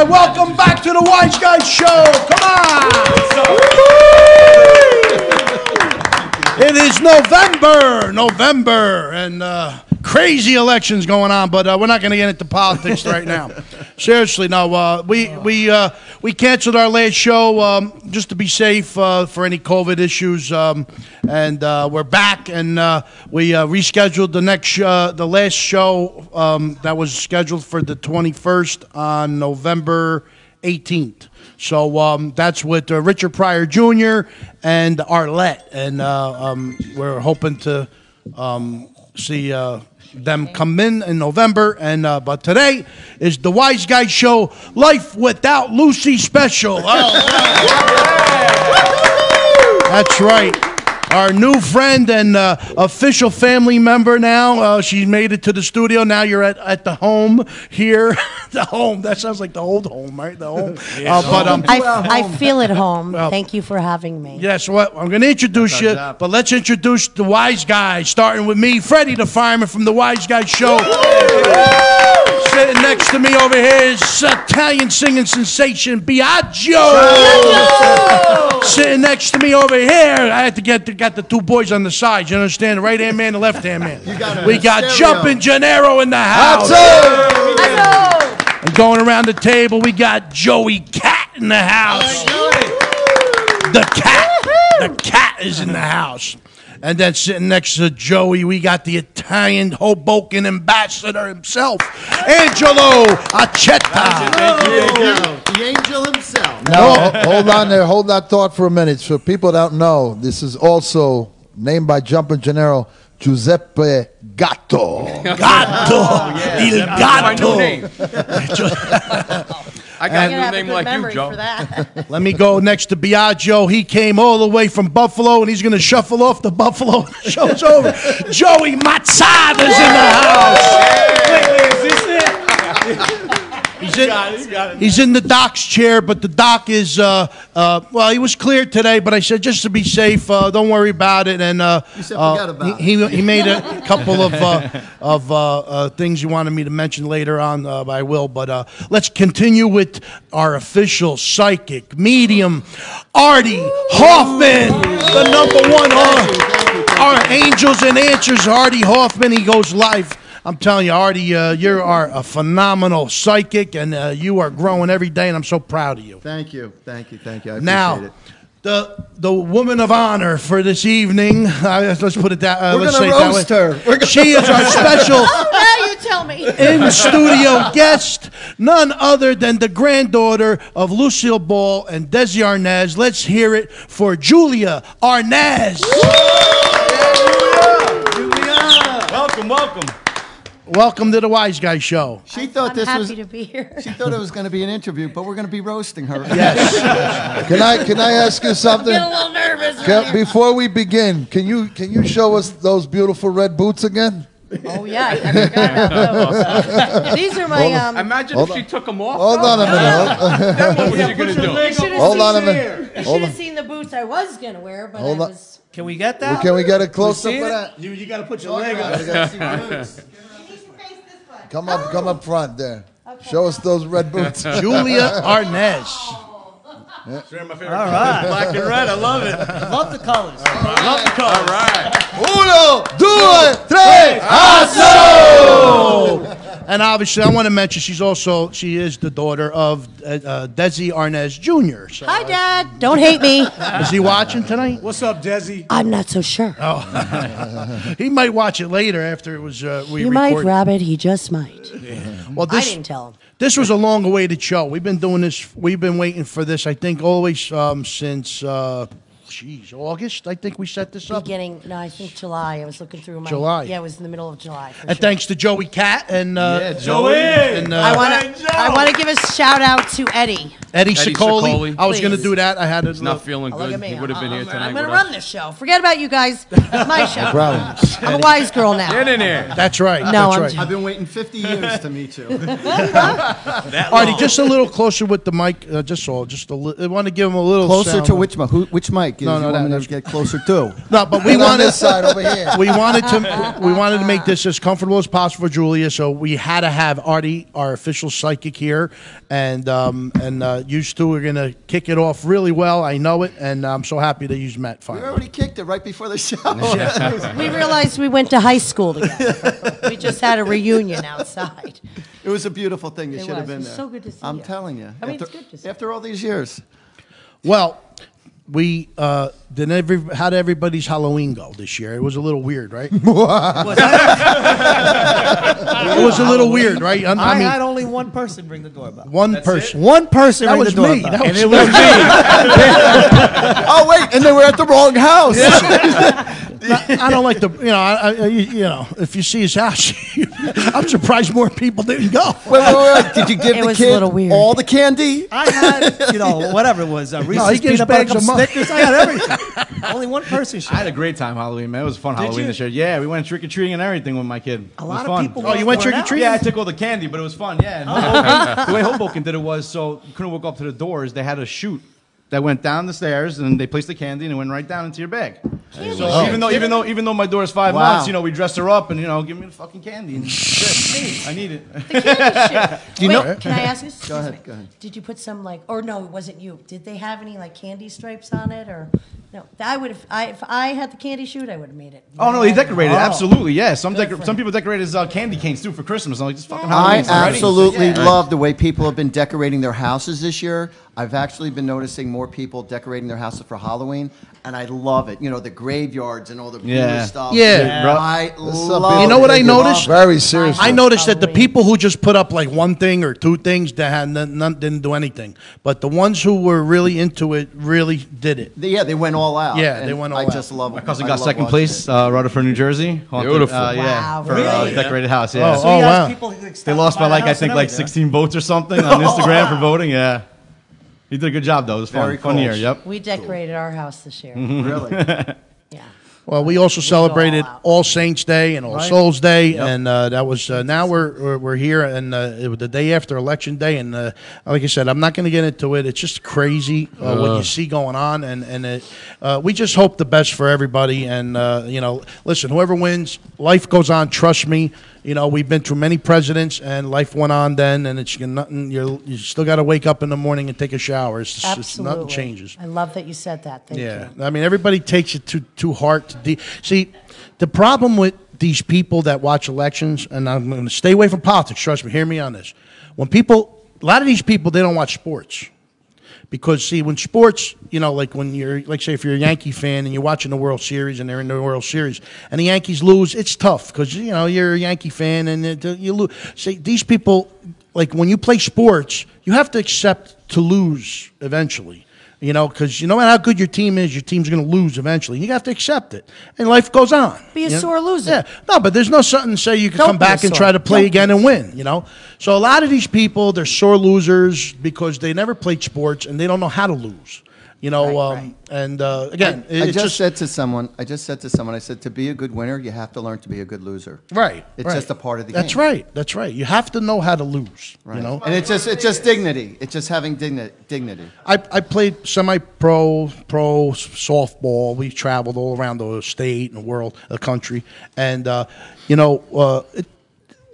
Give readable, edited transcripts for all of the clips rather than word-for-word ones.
Welcome back to the Wiseguyz Show. Come on. It is November, and crazy elections going on, but we're not going to get into politics right now. Seriously, no. We canceled our last show just to be safe for any COVID issues, and we're back, and we rescheduled the last show that was scheduled for the 21st on November 18th. So that's with Richard Pryor Jr. and Arlette, and we're hoping to see them come in November. And but today is the Wiseguyz Show Life Without Lucy special. That's right. Our new friend and official family member now. She made it to the studio. Now you're at the home here. The home. That sounds like the old home, right? The home. I feel at home. Thank you for having me. Yes, well, I'm going to introduce you, but let's introduce the Wiseguyz, starting with me, Freddie the fireman from the Wiseguyz Show. Sitting next to me over here is Italian singing sensation Biagio. Sitting next to me over here, I had to got the two boys on the side. You understand? The right-hand man, the left-hand man. We got Jumpin' Gennaro in the house. And going around the table, we got Joey Cat in the house. The cat is in the house. And then sitting next to Joey, we got the Italian Hoboken ambassador himself, Angelo Accetta. The angel himself. No, hold on there. Hold that thought for a minute. For people that don't know, this is also named by Jumpin' Gennaro, Giuseppe Gatto. Il Gatto. I got a new name like you, Joe. Let me go next to Biagio. He came all the way from Buffalo, and he's going to shuffle off the Buffalo. Show's over. Joey Mazzada's in the house. Is this it? He's in the doc's chair, but the doc is, well, he was cleared today, but I said just to be safe, don't worry about it. And you said forget about it. He made a couple of things he wanted me to mention later on, I will. But let's continue with our official psychic medium, Artie Hoffman, the #1 our Angels and Answers, Artie Hoffman. He goes live. I'm telling you, Artie, you are a phenomenal psychic, and you are growing every day, and I'm so proud of you. Thank you. I appreciate it. Now, the woman of honor for this evening, let's put it that we're going to roast her. She is our special Now you tell me. in-studio guest, none other than the granddaughter of Lucille Ball and Desi Arnaz. Let's hear it for Julia Arnaz. Welcome. Welcome to the Wiseguyz Show. She thought I'm happy to be here. She thought it was going to be an interview, but we're going to be roasting her. Yes. Can I ask you something? I'm getting a little nervous. Before we begin, can you show us those beautiful red boots again? Oh yeah, I forgot about those. These are my Imagine if she took them off. Hold on a minute. What was she going to do? Hold on a minute. You should have seen the boots I was gonna wear, but Hold I on. was. Can we get that? Can we get a close up of that? You got to put your leg up. Come up front there. Okay. Show us those red boots. Julia Arnaz. My favorite All right. black and red. I love it. Love the colors. Love the color. All right. 1, 2, 3, asso! And obviously, I want to mention she is the daughter of Desi Arnaz Jr. So, Hi, Dad. Don't hate me. is he watching tonight? What's up, Desi? I'm not so sure. Oh, he might watch it later after it was we He recorded. might, Rabbit. He just might. Well, I didn't tell him. This was a long-awaited show. We've been doing this. We've been waiting for this. I think always since August. I think we set this up. No, I think July. I was looking through my. July. Yeah, it was in the middle of July. And thanks to Joey Cat and Joey. And, I want to give a shout out to Eddie. Eddie Sicoli. I was going to do that. I had to. He's not feeling Look good. at me. He would have been here tonight. I'm going to with us. run this show. Forget about you guys. It's my show. No problem. I'm a wise girl now. Get in here. That's right. No, that's I'm right. I've been waiting 50 years to meet you. Artie, just a little closer with the mic. Just a little. I want to give him a little Closer sound. to which mic? Which mic? No, you want me to get closer to? No, but we And on wanted this side over here. we wanted to make this as comfortable as possible for Julia. So we had to have Artie, our official psychic psychic here, and you two are gonna kick it off really well. I know it, and I'm so happy that you met We finally. already kicked it right before the show. We realized we went to high school together. We just had a reunion outside. It was a beautiful thing. You It should have was. been It was there. so good to see I'm you. telling you. I mean, it's good to see after all these years. Well, we how'd everybody's Halloween go this year? It was a little weird, right? It was a little weird, right? I had only one person ring the doorbell. one person. One person That ring was the me. doorbell. That and was it was me. Oh wait, and they were at the wrong house. I don't like the, if you see his house, I'm surprised more people didn't go. Wait. Did you give It the was a kid little weird. all the candy? I had, whatever it was, Reese's he gives peanut butter bags cup a month. Snickers. I had everything. Only one person showed I had a up. great time Halloween, man. It was a fun Halloween you? this year. Yeah, we went trick or treating and everything with my kid. A It lot was of fun. people. Oh, you went were trick-or-treating? Yeah, I took all the candy, but it was fun. Yeah. And the way Hoboken did it was, so you couldn't walk up to the doors. They had a chute that went down the stairs, and they placed the candy, and it went right down into your bag. So even though my daughter's 5 Wow. months, we dressed her up and give me the fucking candy. And shit. I need it. The candy shit. you know- Wait, can I ask you? Go ahead, Excuse me. go ahead. Did you put some or no, it wasn't you. Did they have any candy stripes on it or no? I would have. If I had the candy shoot, I would have made it. Oh no, they decorated. Oh. Absolutely, yeah. Some Good for some him. people decorated as candy canes too for Christmas. I'm like, this fucking Yeah. I Halloween's already. absolutely Yeah. love the way people have been decorating their houses this year. I've actually been noticing more people decorating their houses for Halloween, and I love it. The graveyards and all the Yeah. Buddha stuff. Yeah. bro. I some love people- You know what I it. noticed? Very serious. I noticed that the Halloween. people who just put up one thing or two things that had didn't do anything, but the ones who were really into it really did it. They went all out. Yeah, and they went all I out. just love My it. cousin I got love second watching place, it. Rutherford, New Jersey. Haunted, Beautiful. Wow, for really? decorated house. Yeah. Oh, So you wow. asked people to They stop lost by by the I house think and everything. 16 votes or something on Instagram for voting. Yeah. He did a good job though. It was fun. Very Fun cool. year. Yep. We decorated our house this year. Really. Yeah. Well, we also celebrated all out. All Saints Day and All Souls Day, and that was now we're here, and it was the day after Election Day, and like I said, I'm not going to get into it. It's just crazy what you see going on, and we just hope the best for everybody. And listen, whoever wins, life goes on. Trust me. We've been through many presidents, and life went on then, and it's nothing. You still got to wake up in the morning and take a shower. It's just, Absolutely. nothing changes. I love that you said that. Thank Yeah, you. I mean, everybody takes it too hard. See, the problem with these people that watch elections, and I'm going to stay away from politics. Trust me, hear me on this. A lot of these people, they don't watch sports. Because see, when sports, when you're say if you're a Yankee fan and you're watching the World Series and they're in the World Series and the Yankees lose, it's tough because you're a Yankee fan and you lose. See, these people, when you play sports, you have to accept to lose eventually. Because no matter how good your team is, your team's going to lose eventually. You have to accept it, and life goes on. Be a sore loser. Yeah, no, but there's no something to say you can Don't come be a back and sore- try to play don't again be a and win. So a lot of these people, they're sore losers because they never played sports and they don't know how to lose. Right. And again, I it's just said to someone, I said, to be a good winner, you have to learn to be a good loser. right. It's right. just a part of the That's game. right. That's right. You have to know how to lose. Right. And it's just dignity. It's just having dignity. I played semi-pro, pro softball. We traveled all around the state and the world, the country, and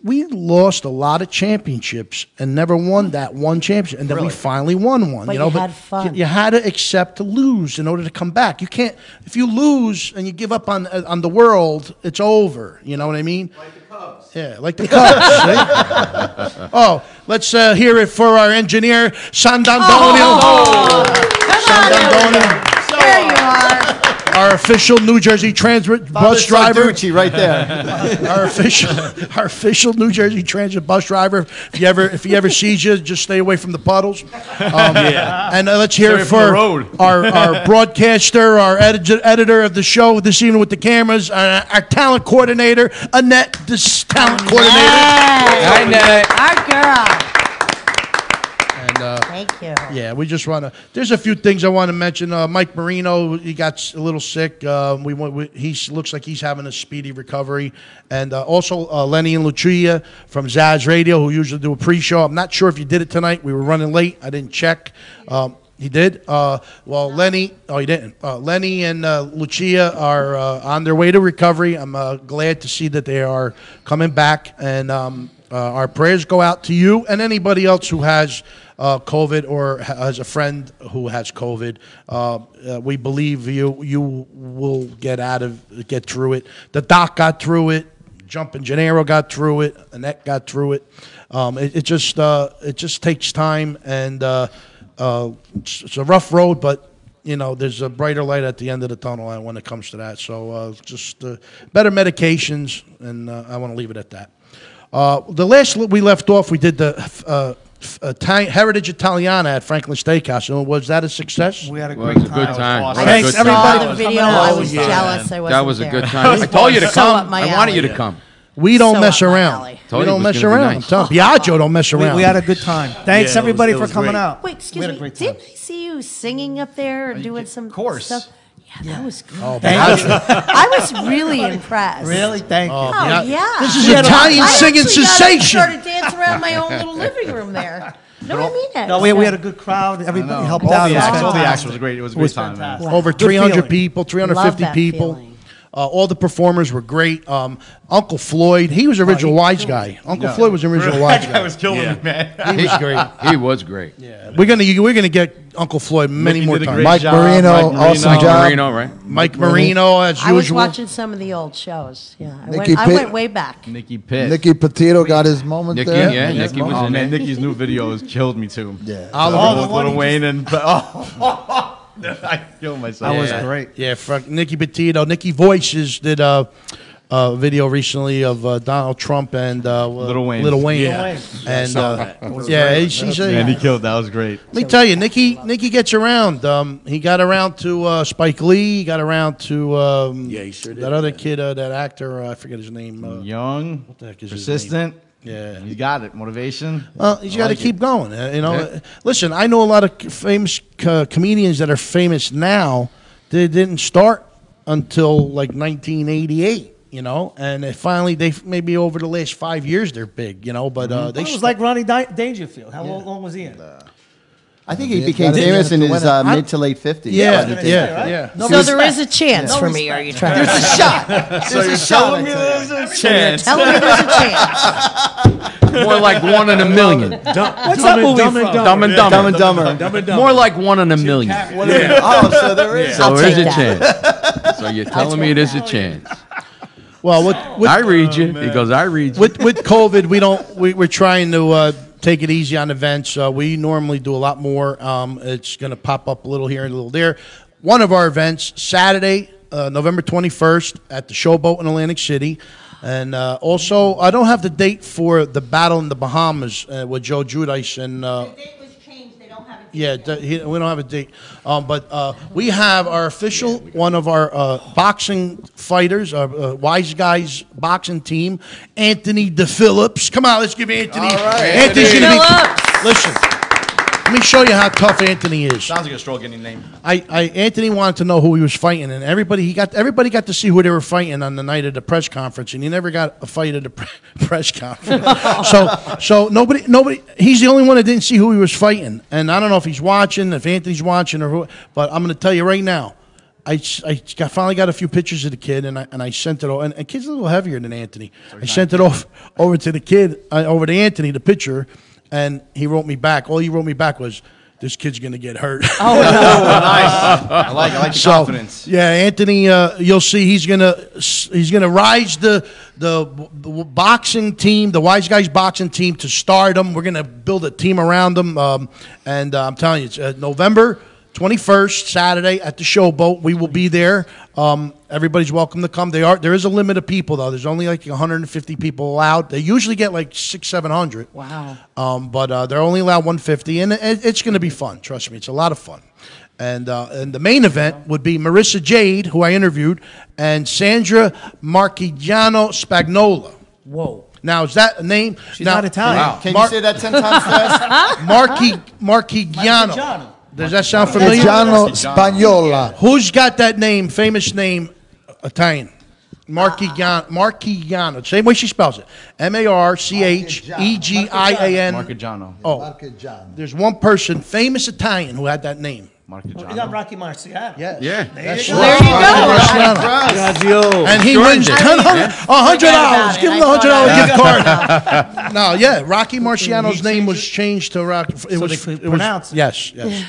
we lost a lot of championships and never won that one championship, and then we Really? finally won one. But you had fun. You had to accept to lose in order to come back. You can't if you lose and you give up on the world, it's over. You know what I mean? Like the Cubs. Yeah, like the Cubs. See? Oh, let's hear it for our engineer, Sandandonio. Sandandonio. There you are. Our official New Jersey Transit bus Father driver. Sarducci right there. Our official New Jersey Transit bus driver. If he ever sees you, just stay away from the puddles. And let's hear Stay it away from the for road. our broadcaster, our editor of the show this evening with the cameras, our talent coordinator, Annette, this talent coordinator. Hi, Annette. Our girl. And Thank you. yeah, we just want to. There's a few things I want to mention. Mike Marino, he got a little sick. He looks like he's having a speedy recovery. And also Lenny and Lucia from Zaz Radio, who usually do a pre-show. I'm not sure if you did it tonight. We were running late. I didn't check. He did. Lenny. Oh, he didn't. Lenny and Lucia are on their way to recovery. I'm glad to see that they are coming back. And Our prayers go out to you and anybody else who has COVID or has a friend who has COVID. We believe you will get through it. The doc got through it. Jumpin' Gennaro got through it. Annette got through it. It just takes time, and it's a rough road, but there's a brighter light at the end of the tunnel when it comes to that. So just better medications, and I want to leave it at that. The last we left off, we did the Heritage Italiana at Franklin Steakhouse. And was that a success? We had a Well, great it was a good time. Awesome. It was a Thanks, good time. everybody. Saw the video. I was jealous. I wasn't That was a there. good time. I told you to So up come. my I wanted you alley. to come. We don't So mess up my around. alley. Told We you it don't was mess gonna be around. nice. I'm telling Biagio don't mess around. We had a good time. Thanks, Yeah, everybody, it was for coming great. out. Wait, excuse We had a me. great time. Didn't I see you singing up there or doing some course. stuff? Yeah, that was good. Oh, Thank you. I was really impressed. Really? Thank you. Oh, yeah. This is I Italian actually singing got up and sensation. started dancing around my own little living room there. No, I mean that. No, we had a good crowd. Everybody helped All out. the It was acts, all the acts fantastic. was great. It was a It was great time, man. fantastic. Over Good 300 feeling. people, 350 Love that people. feeling. All the performers were great. Uncle Floyd, he was original Wise Guy. Uncle Floyd was original Wise That Guy. was killing me, man. He was great. He was great. We're gonna get Uncle Floyd many Mickey more did a times. great Mike job. Marino, Mike Marino. awesome Mike job. Marino, right? Mike Marino, as I was usual. watching some of the old shows. Yeah, Nikki I Pitt. went way back. Nicky Pitt. Nicky Petito got his moment Nicky, there. yeah, Nicky was Oh in man, there. Nicky's new videos killed me too. Yeah. Oliver, With Little Wayne and I killed myself. That was Yeah. great. yeah, Nicky Petito. Nicky Voices did a video recently of Donald Trump and Little Wayne. Little Wayne. Yeah. And yeah, he's And he killed. That was great. Let me tell you, Nicky gets around. He got around to Spike Lee. He got around to he sure did. that other kid, that actor. I forget his name. Young, the heck is his persistent. Yeah. He's got it. Motivation. Well, he's got to like keep going. Yeah. Listen, I know a lot of famous comedians that are famous now. They didn't start until like 1988. And they maybe over the last 5 years they're big. But they It was like Ronnie Dangerfield. How long was he in? I think he Yeah, became got it. famous in his Winner. mid to late 50s. yeah, right? yeah. No So respect. there is a chance for me. Are you trying to There's a shot. There's a shot. I tell you. there's a chance. tell me there's a chance? More like 1 in a million. What's that movie from? Dumb and Dumber. Dumb and Dumber. More like 1 in a million. Oh, so there is. So I'll there's take a that. chance. So you're telling me there's a chance. Well, I read you. He goes, I read you. with COVID, we're trying to take it easy on events. We normally do a lot more. It's going to pop up a little here and a little there. One of our events, Saturday, November 21st, at the Showboat in Atlantic City. And also, I don't have the date for the Battle in the Bahamas with Joe Giudice and... date was changed. They don't have a Yeah, we don't have a date, but we have our official one of our boxing fighters, Wiseguyz boxing team, Anthony DePhillips. Come on, let's give Anthony. All right, Anthony's Anthony. gonna be. Listen, let me show you how tough Anthony is. Sounds like a struggling name. Anthony wanted to know who he was fighting, and everybody got to see who they were fighting on the night of the press conference, and he never got a fight at the press conference. so nobody. He's the only one that didn't see who he was fighting, and I don't know if he's watching, if Anthony's watching, or who. But I'm going to tell you right now, I finally got a few pictures of the kid, and I sent it over. And kid's a little heavier than Anthony. I sent it over to the kid, over to Anthony, the picture, and he wrote me back. All he wrote me back was, "This kid's gonna get hurt." Oh, no. Nice. I like the confidence. Yeah, Anthony, you'll see he's gonna rise the boxing team, the Wiseguyz boxing team, to stardom. We're gonna build a team around them, and I'm telling you, it's November 21st, Saturday at the Showboat. We will be there. Everybody's welcome to come. There is a limit of people though. There's only like 150 people allowed. They usually get like 600-700. Wow. But they're only allowed 150, and it's going to be fun. Trust me, it's a lot of fun. And the main event would be Marissa Jade, who I interviewed, and Sandra Marchigiano Spagnola. Whoa. Now, is that a name? She's not Italian. Wow. Can you say that 10 times fast? Marchigiano. Does that sound familiar? Giano Spagnola. Who's got that name, famous name, Italian? Marchigiano. Same way she spells it. Marchieghian. Marchigiano. Oh, there's one person, famous Italian, who had that name. You got Rocky Marciano. Yes. Yeah. That's you right. go. Rocky Marciano. And he wins $100. Give him the $100 gift card. No, yeah. Rocky Marciano's name was changed to Rocky. So they could pronounce it. Yes, yes.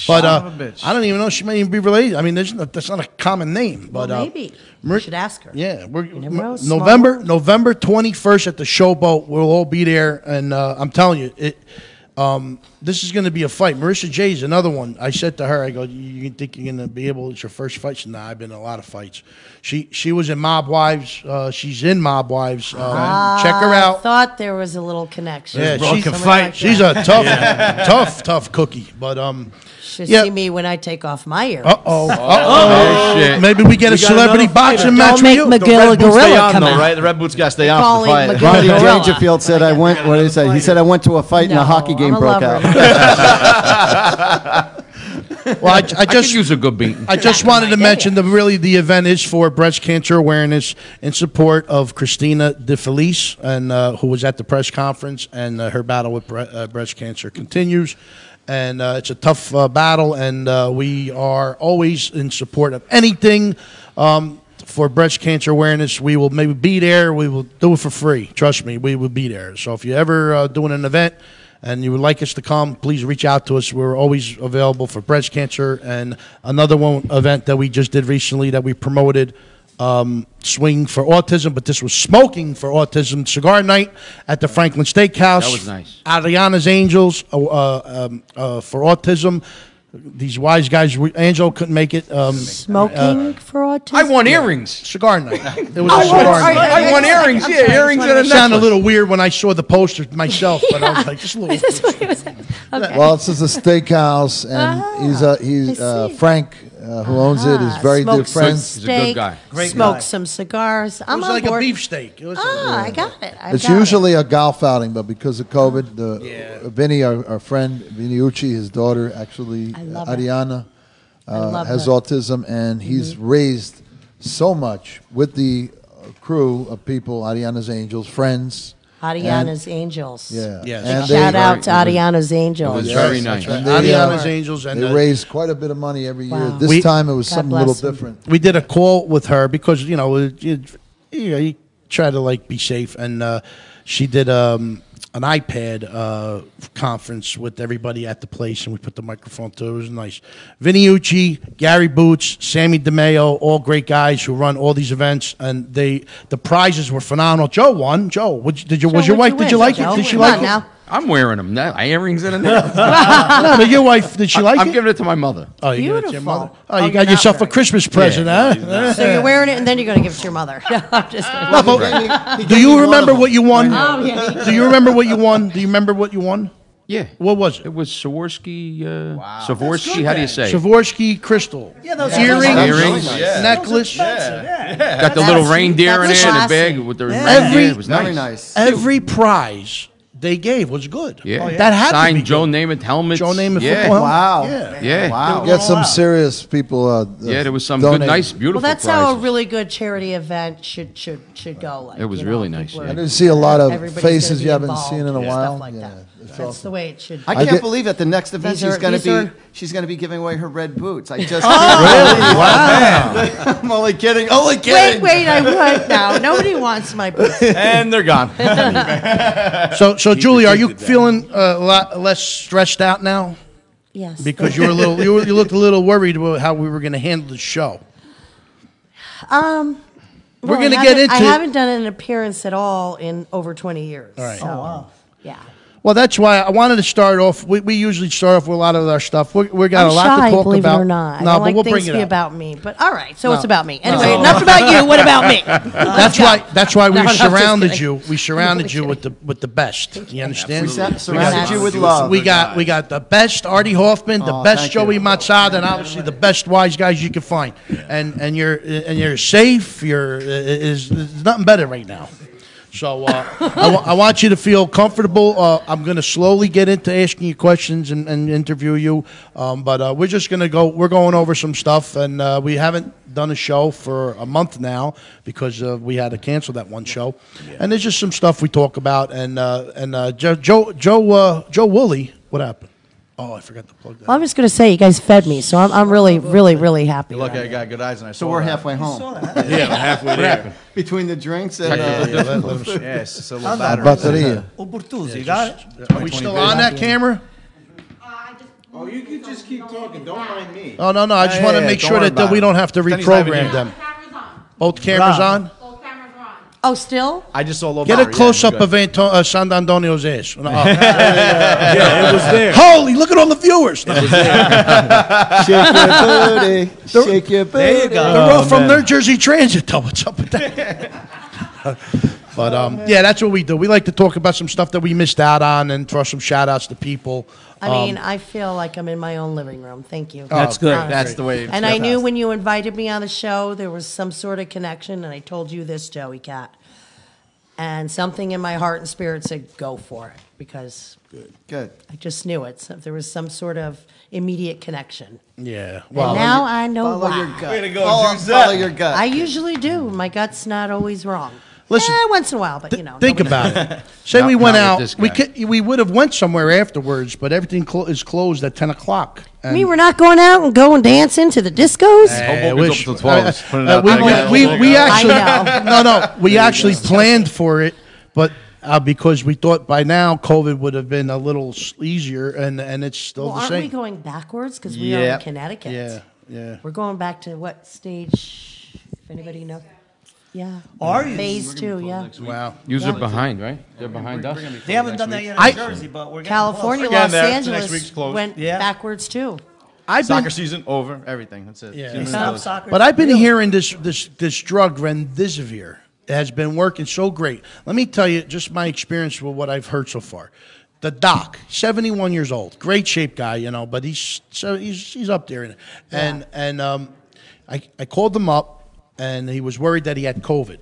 But Son of a bitch. I don't even know she may even be related. I mean, that's not a common name. But Well, maybe. Mar- You should ask her. Yeah, we're never know, small November 21st at the Showboat. We'll all be there, and I'm telling you, this is going to be a fight. Marissa J is another one. I said to her, I go, you think you're going to be able? It's your first fight? She said, nah, I've been in a lot of fights. She was in Mob Wives. She's in Mob Wives. Check her I out. thought there was a little connection. Yeah, Bro she's, can fight. she's a tough cookie. But Should yeah. see me when I take off my ear. Oh, shit. Maybe we get a celebrity boxing match Don't make with you. McGill a gorilla come though, out. right? The red boots got to stay on for the Calling fight. McGill Rodney gorilla. Dangerfield said I went. What did he say? He said I went to a fight and No, a hockey game I'm a broke lover. out. Well, I I could just use a good beating. I just wanted to mention that really the event is for breast cancer awareness in support of Christina DeFelice, and who was at the press conference, and her battle with breast cancer continues. And it's a tough battle, and we are always in support of anything for breast cancer awareness. We will maybe be there. We will do it for free. Trust me, we will be there. So if you're ever doing an event and you would like us to come, please reach out to us. We're always available for breast cancer. And another one event that we just did recently that we promoted, Swing for Autism, but this was Smoking for Autism, cigar night at the Franklin Steakhouse. That was nice. Adriana's Angels for Autism. These wise guys, Angel couldn't make it. Smoking for autism? I won earrings. Cigar night. It was a cigar night. I won earrings. I'm Yeah, sorry, earrings and a It sounded a necklace. little weird when I saw the poster myself, but I was like, just a little. Is this what it was? Okay. Well, it's just a steakhouse, and he's I see. Frank, who owns it, is very Smoke dear some friends. He's a good guy. Great Smoke guy. some cigars. It I'm was on like board. a beefsteak. It was I got it. It's usually a golf outing, but because of COVID, Vinny, our friend, Vinny Ucci, his daughter, actually, I love her. Ariana, love has her. autism, and he's raised so much with the crew of people, Ariana's Angels, friends. Ariana's Angels. Yeah. Yes. And Shout out to it was- Ariana's Angels. was very nice. Right. And they, Ariana's Angels. And They raise quite a bit of money every year. Wow. This time it was God something a little bless 'em. different. we did a call with her because, you try to, like, be safe. And she did an iPad conference with everybody at the place, and we put the microphone to it. It was nice. Vinny Ucci, Gary Boots, Sammy DeMeo, all great guys who run all these events, and the prizes were phenomenal. Joe won. Joe, was your Joe, wife? what'd Did you you win, like Joe? it? Did she Come like on it? now. I'm wearing them. Now, earrings and a necklace. No, but your wife, did she like I'm it? giving it to my mother. Oh, you gave it to your Beautiful. mother. Oh, Oh, you got you're not yourself a very- Christmas present, huh? So you're wearing it, and then you're going to give it to your mother. No, I'm just kidding. No, but He do gave me you one remember of what you won? Oh, yeah. Do you remember what you won? Do you remember what you won? Yeah. What was it? It was Swarovski. Swarovski. How do you say? it? Swarovski crystal. Yeah, those Earrings, Earrings. necklace. Yeah. Got the little That's- reindeer in that's there in the classy. bag with the Every- reindeer. It was Very nice. nice. Every prize they gave was good. Yeah. That had to Signed be Joe good. Namath helmets. Joe Namath Yeah. football. Wow. Yeah. Yeah. Wow. Get some wow. serious people. Yeah, there was some good, donating. nice, beautiful Well, that's how a prizes. really good charity event should go. Like, It was you know, really nice, people yeah. are- I didn't see a lot of everybody's faces gonna be you haven't involved seen in a and while. Stuff like that. It's That's awesome. the way it should. I be. can't believe at the next event These are- she's going to be giving away her red boots. I just Wow. I'm only kidding. Only kidding. Wait, I would now. Nobody wants my boots. And they're gone. So Julie, are you feeling a lot less stressed out now? Yes. Because you were a little, you looked a little worried about how we were going to handle the show. We're Well, gonna I get haven't- into- I haven't done an appearance at all in over 20 years. All right. So, wow. Yeah. Well, that's why I wanted to start off. We usually start off with a lot of our stuff. We got I'm a lot shy, to talk believe about. it or not. No, I but don't like we'll things bring to it be up. about me. But all right, so No. it's about me. Anyway, enough about you. What about me? That's why we No, I'm just surrounded kidding. you. We surrounded you with the best. You understand? Surrounded you with love. We got the best Artie Hoffman, the Oh, best thank Joey you. Mazzada, and obviously the best wise guys you can find. And you're safe. There's nothing better right now. So I want you to feel comfortable. I'm going to slowly get into asking you questions and interview you. But we're just going to go. We're going over some stuff, and we haven't done a show for a month now because we had to cancel that one show. And there's just some stuff we talk about. And Joe Woolley, what happened? Oh, I forgot to plug that. Well, I'm just going to say, you guys fed me, so I'm really, really, really happy. You're lucky about I it. got good eyes and I So saw we're that. halfway home. Saw that. Yeah, we're halfway there. Between the drinks and Yes, it's a little battery. Bateria. Ubertuz, you got it? Are we still on that camera? Oh, you can just keep talking. Don't mind me. Oh, no. I just want to make don't sure worry that about we it. don't have to Denny's not even reprogram here. them. Cameras on. Both cameras Rob. on? Both cameras are on. Oh, still? I just saw a little Get a battery. close up Yeah, of San Antonio's ass. Yeah, it was there. Holy, look at all the viewers. shake your booty, shake your booty. There you go. They're all from New Jersey Transit, though. What's up with that? But yeah, that's what we do. We like to talk about some stuff that we missed out on and throw some shout outs to people. I mean, I feel like I'm in my own living room. Thank you. That's good. That's the way. And I knew when you invited me on the show, there was some sort of connection, and I told you this, Joey Cat. And something in my heart and spirit said, go for it, because Good. I just knew it. So there was some sort of immediate connection. Yeah. And Well, now I know Follow why. your gut. Way to go, Follow your gut. I usually do. My gut's not always wrong. Listen, Once in a while, but you know. think nobody- about it. Say we Not- went not out. with this We guy. we would have went somewhere afterwards, but everything is closed at 10 o'clock. I mean, we're not going out and go and dance into the discos? I Hoboken's wish. open till 12. Put it out we, there. we actually I no. We actually planned for it, but because we thought by now COVID would have been a little easier, and it's still Well, the aren't same. we going backwards? Because we are Yeah. in Connecticut. Yeah. We're going back to what stage? If anybody knows. Yeah. Are you? Phase 2, yeah. Wow. Yous are behind, right? They're behind us. They haven't done that yet I- in Jersey, but we're getting California, Again, Los there. Next Angeles week's closed. went Yeah. backwards too. I've Soccer been, season over. Everything. That's it. Yeah. close. Season Stop closed. soccer. but I've been hearing this drug remdesivir has been working so great. Let me tell you just my experience with what I've heard so far. The doc, 71 years old, great shape guy, you know, but he's up there. I called him up, and he was worried that he had COVID,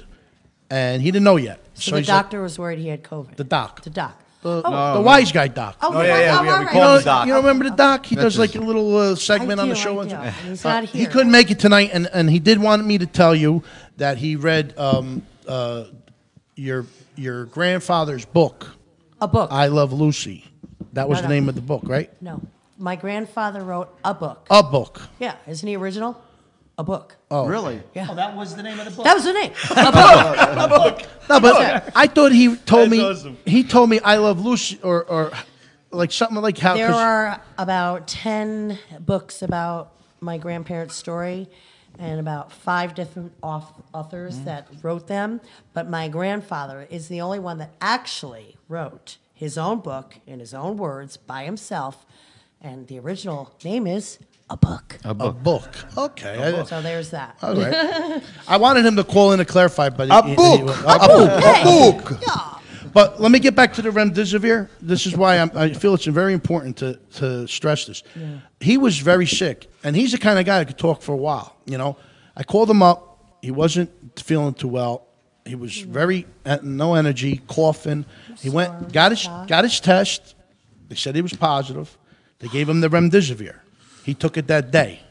and he didn't know yet. So the he's like, doctor was worried he had COVID. the doc, The doc. the wise guy doc. Oh, Oh, yeah, we all right. called him Doc. You don't remember the doc? He does That's like a little segment I on the do, show. I do. And he's not He here. couldn't make it tonight, and he did want me to tell you that he read your grandfather's book, A book. I Love Lucy. That was No, the no. name of the book, right? No. My grandfather wrote a book. A book. Yeah. Isn't he original? A book. Oh, Really? Oh, that was the name of the book. That was the name. A book. No, but I thought he told me. That's awesome. He told me I Love Lucy, or like something like how. There 'cause- are about 10 books about my grandparents' story and about 5 different authors that wrote them. But my grandfather is the only one that actually wrote his own book in his own words by himself. And the original name is A Book. a book. Okay. So there's that. All right. I wanted him to call in to clarify, but A book. a book. Hey. Book. But let me get back to the remdesivir. This is why I feel it's very important to stress this. He was very sick, and he's the kind of guy that could talk for a while. You know, I called him up. He wasn't feeling too well. He was very no energy, coughing. He went got his test. They said he was positive. They gave him the remdesivir. He took it that day.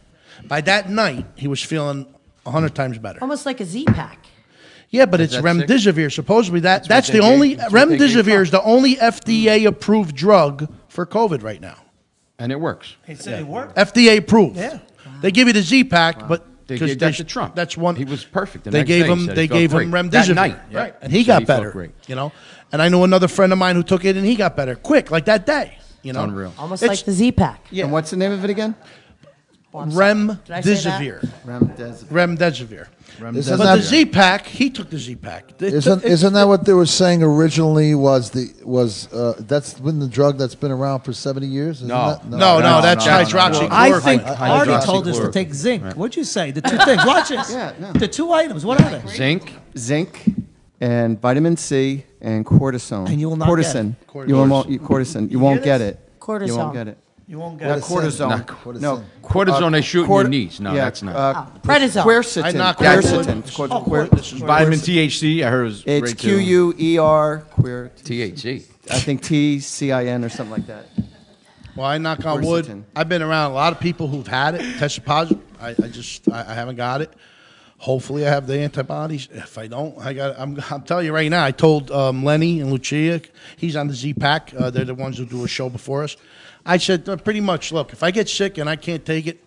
By that night, he was feeling 100 times better. Almost like a Z-Pack. Yeah, but it's that remdesivir. Supposedly that's what the they only gave- that's what they gave remdesivir Trump. is the only FDA approved drug for COVID right now. And it works. He said it worked. FDA approved. Yeah. They give you the Z-Pack, but They 'cause gave that to Trump. That's one. He was perfect. The They next gave day, he him. said They he felt gave him great. remdesivir. That night, right? And he Said got he felt better. great. You know, and I know another friend of mine who took it and he got better quick, like that day. You know, Unreal. Almost It's like the Z-Pack. And what's the name of it again? Did I say that? remdesivir. Remdesivir. Remdesivir. Isn't But that, the Z-Pack, he took the Z-Pack. isn't that what they were saying originally? Was that's been the drug that's been around for 70 years? Isn't No. that? No, that's no, no, no. hydroxychloroquine. I think Hydroxychloroquine. Artie told us to take zinc. What'd you say? The 2 things. Watch this. Yeah, no. The 2 items. What are they? Zinc. Zinc and vitamin C and cortisone. And you will not cortisone. get You won't cortisone. You won't get it. You Cortisone. won't get it. You won't Not get it. cortisone. Cortisone. No. Cortisone, they shoot in your knees. No, that's not. Prednisone. Quercetin. I knock Quercetin. on It's called Vitamin THC. I heard it was It's great too. QUER. Queer. THC. I think TCIN or something like that. Well, I knock on wood. Quercetin. I've been around a lot of people who've had it, tested positive. I haven't got it. Hopefully, I have the antibodies. If I don't, I'm telling you right now. I told Lenny and Lucia, he's on the Z-Pack. They're the ones who do a show before us. I said pretty much, look, if I get sick and I can't take it,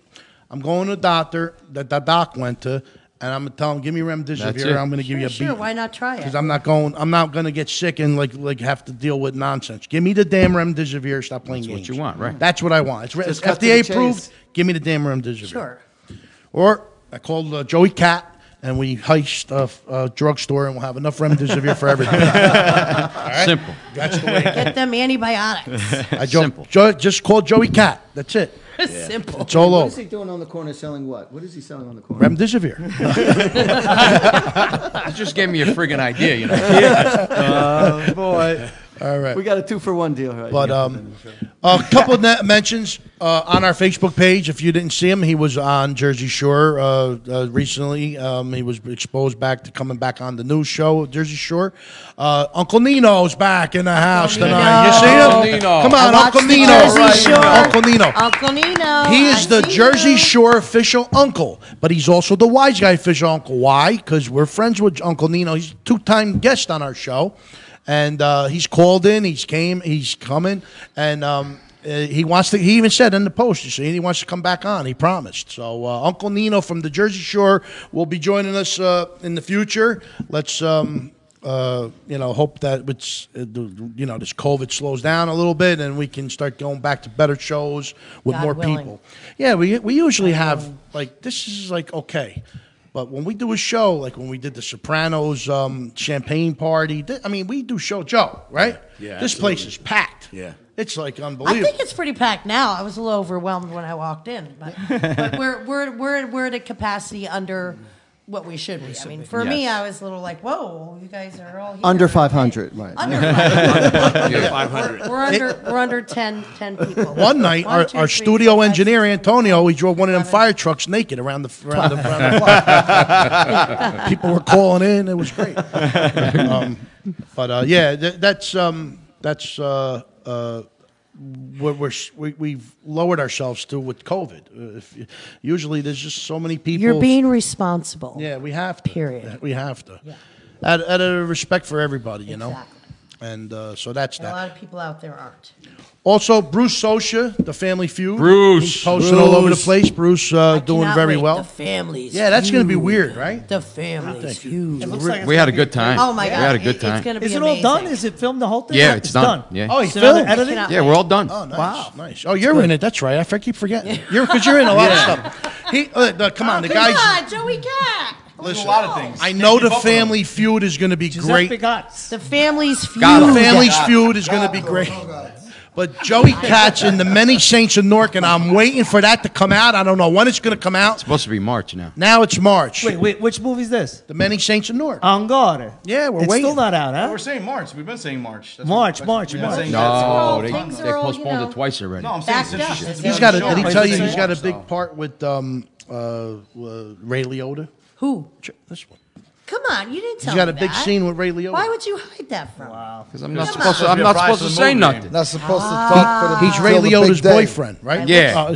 I'm going to the doctor that the doc went to, and I'm gonna tell him, give me remdesivir. I'm gonna give you a beat. Sure, why not try it? Because I'm not gonna get sick and like have to deal with nonsense. Give me the damn remdesivir. Stop playing games. That's what you want, right? That's what I want. It's cut to the FDA chase. approved. Give me the damn remdesivir. Sure. Or I called Joey Cat, and we heist a drugstore, and we'll have enough remdesivir for everybody. All right? Simple. That's the way. Get them antibiotics. Simple. Just call Joey Cat. That's it. Simple. It's all What is over. he doing on the corner selling what? What is he selling on the corner? Remdesivir. You just gave me a friggin' idea, you know. Oh, boy. All right. We got a 2-for-1 deal right But here. a couple of mentions on our Facebook page. If you didn't see him, he was on Jersey Shore recently. He was exposed to coming back on the news show, Jersey Shore. Uncle Nino's back in the house tonight. You see him? Uncle Nino. Come on, I Uncle watched the Nino. Jersey Right. Shore. Uncle Nino. Uncle Nino. He is the Jersey Shore official uncle, but he's also the Wiseguyz official uncle. Why? Because we're friends with Uncle Nino. He's a 2-time guest on our show. And he's called in. He's coming, and he wants to. He even said in the post, you see, he wants to come back on. He promised. So Uncle Nino from the Jersey Shore will be joining us in the future. Let's hope that it's this COVID slows down a little bit, and we can start going back to better shows with God more willing. people. Yeah, we usually have this is okay. But when we do a show, like when we did the Sopranos champagne party, we do show Joe, right? Yeah, This place is packed. Yeah. It's like I unbelievable. think it's pretty packed now. I was a little overwhelmed when I walked in, but we're at a capacity under what we should be. I mean, for me, I was a little like, whoa, you guys are all here. Under 500, right. Under 500. Yeah. 500. We're under 10 people. One night, One, two, our three, studio four, five, engineer, six, Antonio, he drove one of them fire trucks naked around the block. People were calling in. It was great. We've lowered ourselves to with COVID. Usually, there's just so many people. You're being responsible. Yeah, we have to. Period. We have to. Yeah. Out of respect for everybody, you know. Exactly. And so that's And a that. lot of people out there aren't. Also, Bruce Sosha, The Family Feud. Bruce. He's posting all over the place. Bruce I doing cannot very wait. well. The families. Yeah, that's going to be weird, right? The families. Huge. We had a good time. Oh my God! We had a good It's time. going to be Is it amazing. all done? Is it filmed the whole thing? Yeah, it's done. Yeah. Oh, he Is it on the filmed? editing? cannot- Yeah, we're all done. Oh, nice. Wow. Nice. Oh, you're in it. That's right. I keep forgetting. Because you're in a lot of stuff. Come on, the Come guys. on, Joey Cat. Listen, a lot of things. I know the Family Feud is going to be Giuseppe great. Gotts. The families feud. The Family's Feud is going to be great. But Joey Katz and the Many Saints of Newark, and I'm waiting for that to come out. I don't know when it's going to come out. It's supposed to be March now. Now it's March. Wait, which movie is this? The Many Saints of Newark. Angore. Yeah, we're It's waiting. still not out, huh? We're saying March. We've been saying March. March. We've been saying No, they Things are all, postponed you know, it twice already. No, I'm saying Backed since up. since He's the got a, show, did he we've tell been you saying he's got a March, big so. part with Ray Liotta? Who? This one. Come on, you didn't tell He's got me a big that. scene with Ray Liotta. Why would you hide that from? Wow. Because I'm not Come supposed to. on. I'm not supposed to say nothing. Not supposed to talk for the He's Ray till the big Liotta's day. boyfriend, right? Yeah.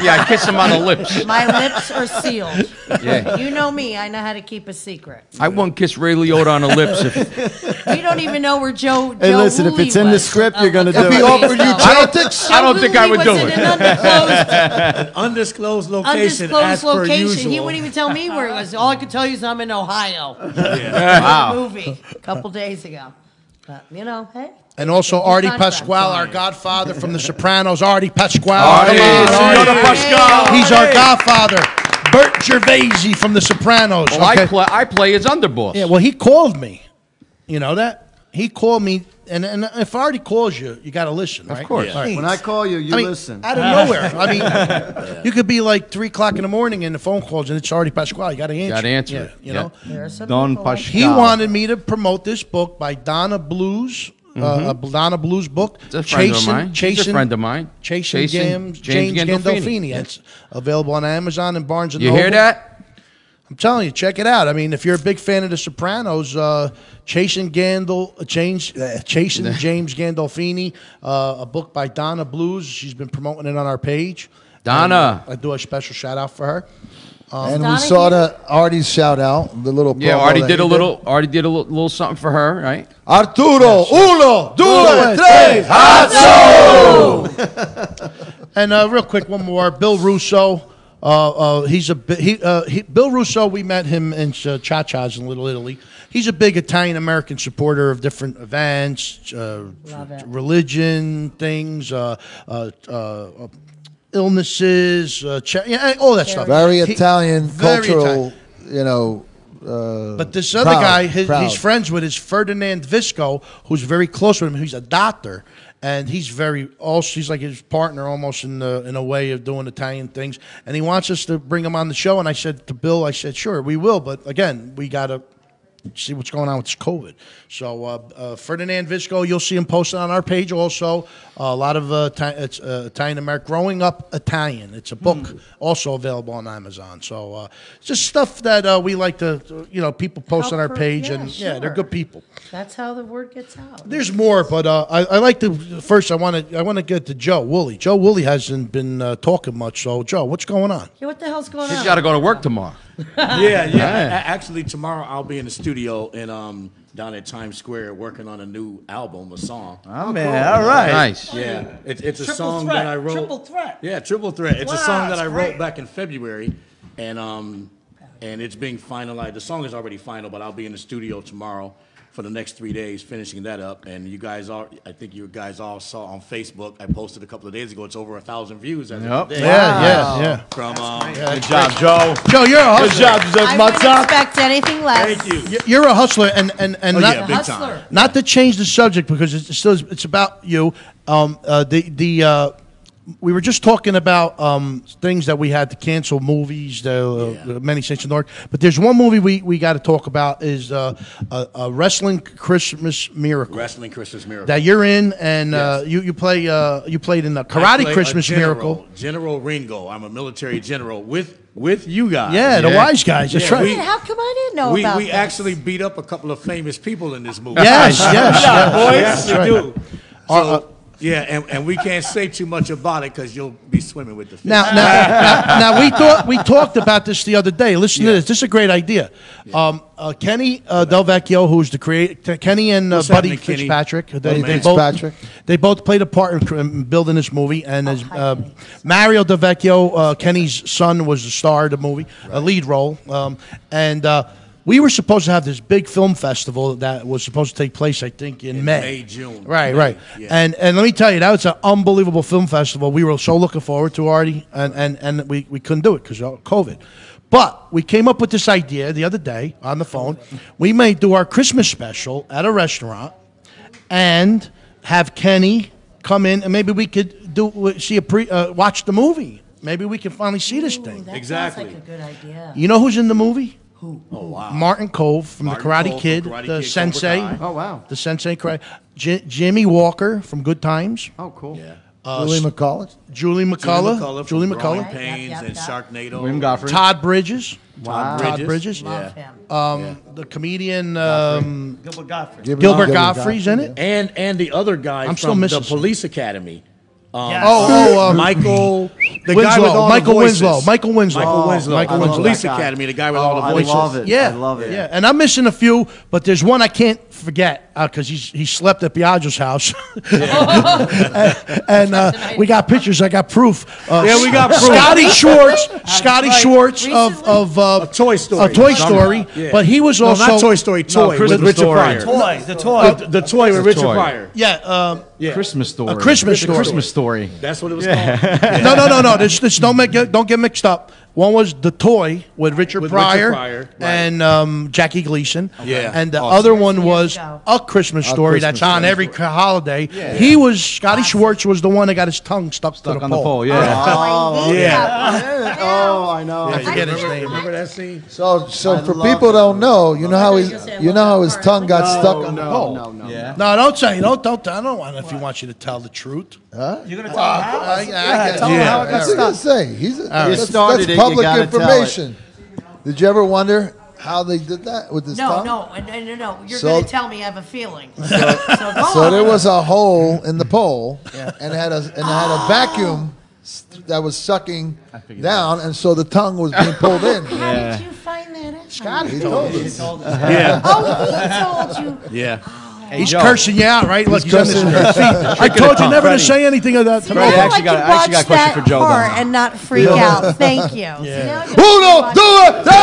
Yeah, I kiss him on the lips. My lips are sealed. Yeah. You know me. I know how to keep a secret. I won't kiss Ray Liotta on the lips if We don't even know where Joe. Hey, Joe listen, if Woolley it's in the was. script, you're gonna do If he it. offered you I chopsticks, I don't think I would do was in it. an Undisclosed location undisclosed as per location. usual. He wouldn't even tell me where he was. All I could tell you is I'm in Ohio. Wow. Movie a couple days ago. But hey. And also Artie contract. Pasquale, our godfather from The Sopranos. Artie Pasquale. Artie, Come on, Signor Artie. Pasquale. He's our godfather. Bert Gervaisi from The Sopranos. Well, I play his underboss. Yeah, well, he called me. You know that? He called me, and if Artie calls you, you got to listen, right? Of course. All right. When I call you, you I mean, listen. out of nowhere. I mean, you could be like 3 o'clock in the morning and the phone calls and it's Artie Pasquale. You got to answer. Got to answer Yeah, it. you know? There are some Don people like Pasquale. He wanted me to promote this book by Donna Blues, a Donna Blues book. It's a friend of mine. He's a friend of mine. Chasing James Gandolfini. It's available on Amazon and Barnes & You Noble. hear that? I'm telling you, check it out. I mean, if you're a big fan of The Sopranos, Chasing James Gandolfini, a book by Donna Blues. She's been promoting it on our page. Donna. I do a special shout out for her. And we saw the Artie's shout out, the little Yeah, promo Artie that did he a little. Artie did a little something for her, right? Arturo, uno, due, tres, hazzo! And real quick, one more. Bill Russo. Bill Russo. We met him in Cha-Cha's in Little Italy. He's a big Italian American supporter of different events, religion things, illnesses, all that stuff. Very Italian, cultural, But this other guy, he's friends with is Ferdinand Visco, who's very close with him. He's a doctor, and he's he's like his partner almost in a way of doing Italian things. And he wants us to bring him on the show. And I said to Bill, sure, we will. But again, we got to see what's going on with this COVID. So Ferdinand Visco, you'll see him posted on our page also. A lot of Italian American, Growing Up Italian. It's a book also available on Amazon. So just stuff that we like to, people post on our page. They're good people. That's how the word gets out. There's more, but I like to, first I want to get to Joe Woolley. Joe Woolley hasn't been talking much. So Joe, what's going on? Yeah, what the hell's going on? She's got to go to work tomorrow. Actually, tomorrow I'll be in the studio down at Times Square working on a new album, a song. Oh, man. All right. Nice. Yeah, it's a Triple song threat. that I wrote. Triple threat. Yeah, triple threat. It's a song that I wrote great. back in February, and it's being finalized. The song is already final, but I'll be in the studio tomorrow for the next 3 days finishing that up. And I think you guys all saw on Facebook, I posted a couple of days ago, it's over 1,000 views as of today. Yeah. From Good job, Joe. Joe, you're a hustler. Good job, Giuseppe I wouldn't Mazza. expect anything less. Thank you. You're a hustler, and yeah, big time. not to change the subject because it's about you. We were just talking about things that we had to cancel, movies, many states in North. But there's one movie we got to talk about is a Wrestling Christmas Miracle. Wrestling Christmas Miracle. That you're in, and Yes. you played in the I Karate play Christmas a general, Miracle. General Ringo. I'm a military general with you guys. Yeah, the Wiseguyz. That's Yeah, right. Man, how come I didn't know about We this? actually beat up a couple of famous people in this movie. Yes. Yes, That's we right. do. So, and we can't say too much about it because you'll be swimming with the fish. Now we talked about this the other day. Listen to this. This is a great idea. Kenny Del Vecchio, who's the creator, Kenny and What's Buddy happening, Kenny? Fitzpatrick. Fitzpatrick. They both played a part in building this movie. And as Mario Del Vecchio, Kenny's son, was the star of the movie, a lead role. We were supposed to have this big film festival that was supposed to take place, I think, in May. June. Right. Yeah. And let me tell you, that was an unbelievable film festival. We were so looking forward to, Artie, and we couldn't do it because of COVID. But we came up with this idea the other day on the phone. We may do our Christmas special at a restaurant and have Kenny come in, and maybe we could watch the movie. Maybe we can finally see this thing. That Exactly. sounds like a good idea. You know who's in the movie? Who? Oh, wow. Martin Cove from Martin the Karate Cove Kid, from Karate the Kid, sensei. Cobra Kai. Oh, wow. The sensei karate. Jimmy Walker from Good Times. Oh, cool. Yeah. Julie McCullough. Julie McCullough. Julie Julie Growing McCullough. Pains Yep, and yep. Sharknado. William Goffrey. Todd Bridges. Todd Bridges. Love Yeah. him. The comedian Gilbert Godfrey. Gilbert Gottfried's in it. And the other guy I'm still from missing the some. Police Academy. Michael, the Winslow. guy with all Michael the voices. Winslow. Michael Winslow. Michael Winslow. Michael on the Winslow. Police That guy. Academy, the guy with Oh, all the I voices. love it. Yeah, I love it. Yeah, and I'm missing a few, but there's one I can't forget because he slept at Biagio's house, and we got pictures. I got proof. Yeah, we got proof. Scotty Schwartz of Toy Story. Toy Story, Yeah. but he was No, also not Toy Story. Toy with Richard Story. Pryor. The toy. The toy with Richard toy. Pryor. Yeah, Christmas story. A Christmas story. Christmas story. That's what it was called. No. This don't get mixed up. One was The Toy with Richard With Pryor, Richard Pryor, right. and Jackie Gleason. Yeah. And the Awesome. other one was Years ago. A Christmas Story Christmas that's on Story. every holiday. He was, Scotty Schwartz was the one that got his tongue stuck to Stuck the on the pole. pole, yeah. Oh, yeah. Oh, I know. I forget his name. Remember that scene? So I for love people it. don't know, you know how his Part. tongue got stuck on the pole. No. Yeah. No, don't say. Don't. I don't want if you want you to tell the truth. Huh? You're going to tell him how? I Tell him how it got Yeah. stuck. What's he gonna say? That's started it, you public gotta tell it. information. Did you ever wonder how they did that with his tongue? No. You're So- going to tell me I have a feeling. So go So on. there was a hole in the pole, and it had a vacuum that was sucking down, and so the tongue was being pulled in. How did you find that out? Scotty told us. Yeah. Oh, he told you. Yeah. He's cursing you out, right? Look, he's on cursing his feet. I told you never to say anything of that. See, to now me. I actually can got a watch question for that Joe, though. part and not freak out. Thank you. Uno, due, tre,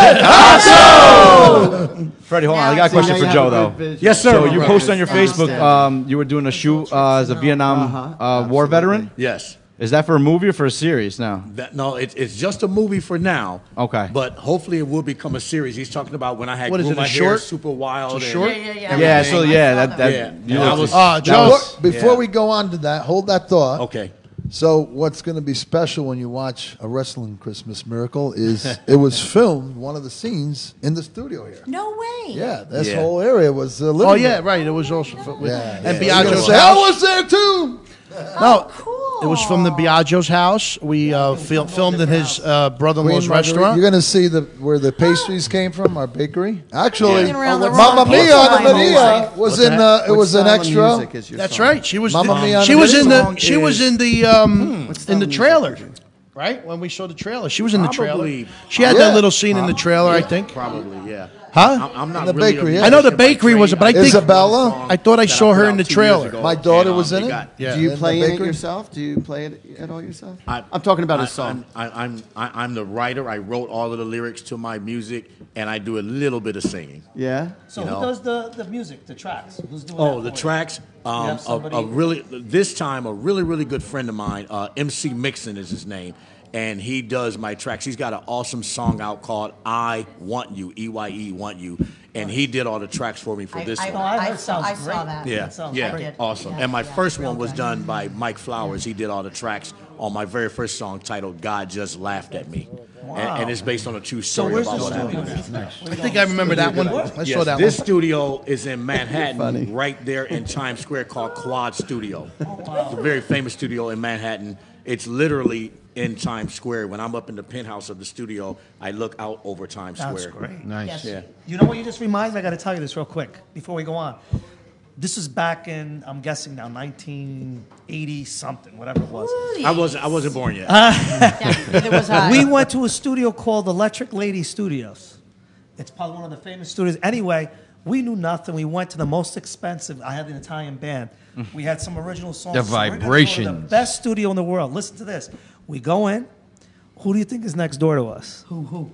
Freddie, hold on. I Now got a it's- question now for you Joe, have a though. good vision. Yes, sir. So you posted on your Downstairs. Facebook, you were doing a shoot as a Vietnam war veteran. Yes. Is that for a movie or for a series now? No, it's just a movie for now. Okay. But hopefully it will become a series. He's talking about when I had What is grew it, a my short? hair super wild. It's a and- short? Yeah, so yeah, that Yeah. you I know, was- Joe. Before we go on to that, hold that thought. Okay. So what's going to be special when you watch a wrestling Christmas miracle is it was filmed, one of the scenes, in the studio here. No way. Yeah, this Yeah. whole area was living Oh, yeah, room. right. It was also with Yeah. and You're gonna Biagio's say, I house. was there too. No, Cool. it was from the Biagio's house. We filmed in his brother-in-law's Queen Marguerite. restaurant. You're going to see where the pastries came from, our bakery. Actually, Hanging around the Mamma wrong Mia people, on my the whole Maria life. was What's in. that? It was an extra. That's right. She was. Mamma Mia She on was the in Maria. the. She was in the. In the trailer. Right when we saw the trailer, she was in the trailer. Probably. She had Yeah. that little scene in the trailer, I think. Probably, yeah. Huh? I'm not In the really bakery, a yeah. I know the musician by bakery was, trade. but I think Isabella? I thought I That saw her put in the out 2 years trailer. ago, My daughter and, was in they it? got- Yeah. Do you In the play in it bakery? yourself? Do you play it at all yourself? I'm talking about a song. I'm the writer. I wrote all of the lyrics to my music, and I do a little bit of singing. Yeah. So You who know. does the music, the tracks? Who's doing Oh, that the for you? tracks. have somebody- A really this time a really good friend of mine, MC Mixon is his name, and he does my tracks. He's got an awesome song out called "I Want You," EYE Want You, and he did all the tracks for me for this one. I heard it sounds I saw great. that. Yeah, That sounds yeah, great. awesome. Yeah, And my yeah, first real one was good. done by Mike Flowers. He did all the tracks on my very first song titled "God Just Laughed at Me," and it's based on a true So story where's about the what studio? happened. I think I remember that one. I saw Yes, that this one. studio is in Manhattan, right there in Times Square, called Quad Studio. It's a very famous studio in Manhattan. It's literally in Times Square. When I'm up in the penthouse of the studio, I look out over Times That's Square. great. Nice. Yeah. You know what you just reminded me? I got to tell you this real quick before we go on. This is back in, I'm guessing now, 1980 something, whatever it was. I wasn't born yet. Yeah, neither was I. We went to a studio called Electric Lady Studios. It's probably one of the famous studios. Anyway, we knew nothing. We went to the most expensive. I had an Italian band. We had some original songs. The So we're gonna go to vibrations. the best studio in the world. Listen to this. We go in. Who do you think is next door to us? Who?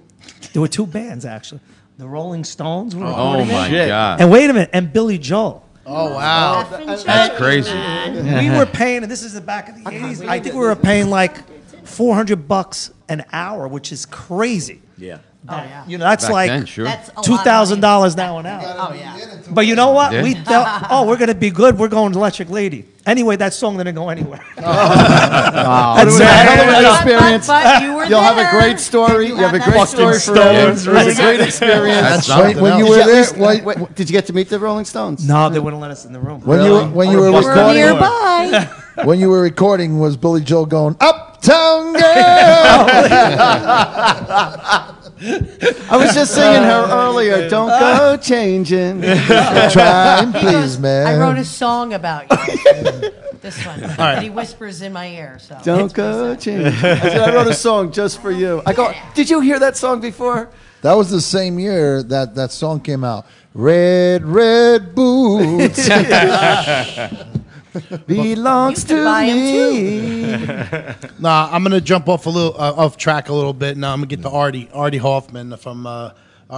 There were 2 bands, actually. The Rolling Stones were Oh recording my it. God. And wait a minute. And Billy Joel. Oh wow! That's crazy. We were paying, and this is the back of the 80s. I think we were paying like $400 an hour, which is crazy. Yeah. yeah. You know, that's Back like then, sure. That's a lot of money. $2,000 now an hour. Oh yeah. But you know what? Yeah. We thought, oh, we're going to be good. We're going to Electric Lady. Anyway, that song didn't go anywhere. That's a sad. hell of an experience. But you were You'll have a there. great story. You have a got great that story for Stones. it. It was a great experience. That's That's something. When you Did were you, at there, least, when, did you get to meet the Rolling Stones? No, they wouldn't let us in the room. when you were when you were We're We're recording, nearby. when you were recording, was Billy Joel going Uptown Girl? I was just singing her earlier. Don't go changing. Try and He please, goes, man. I wrote a song about you. This one. And he whispers in my ear. So Don't go changing. I said, I wrote a song just for you. I go, did you hear that song before? That was the same year that that song came out. Red, red boots Belongs You could to buy 'em me. Nah, I'm gonna jump off a little off track a little bit. Now I'm gonna get to Artie Hoffman from our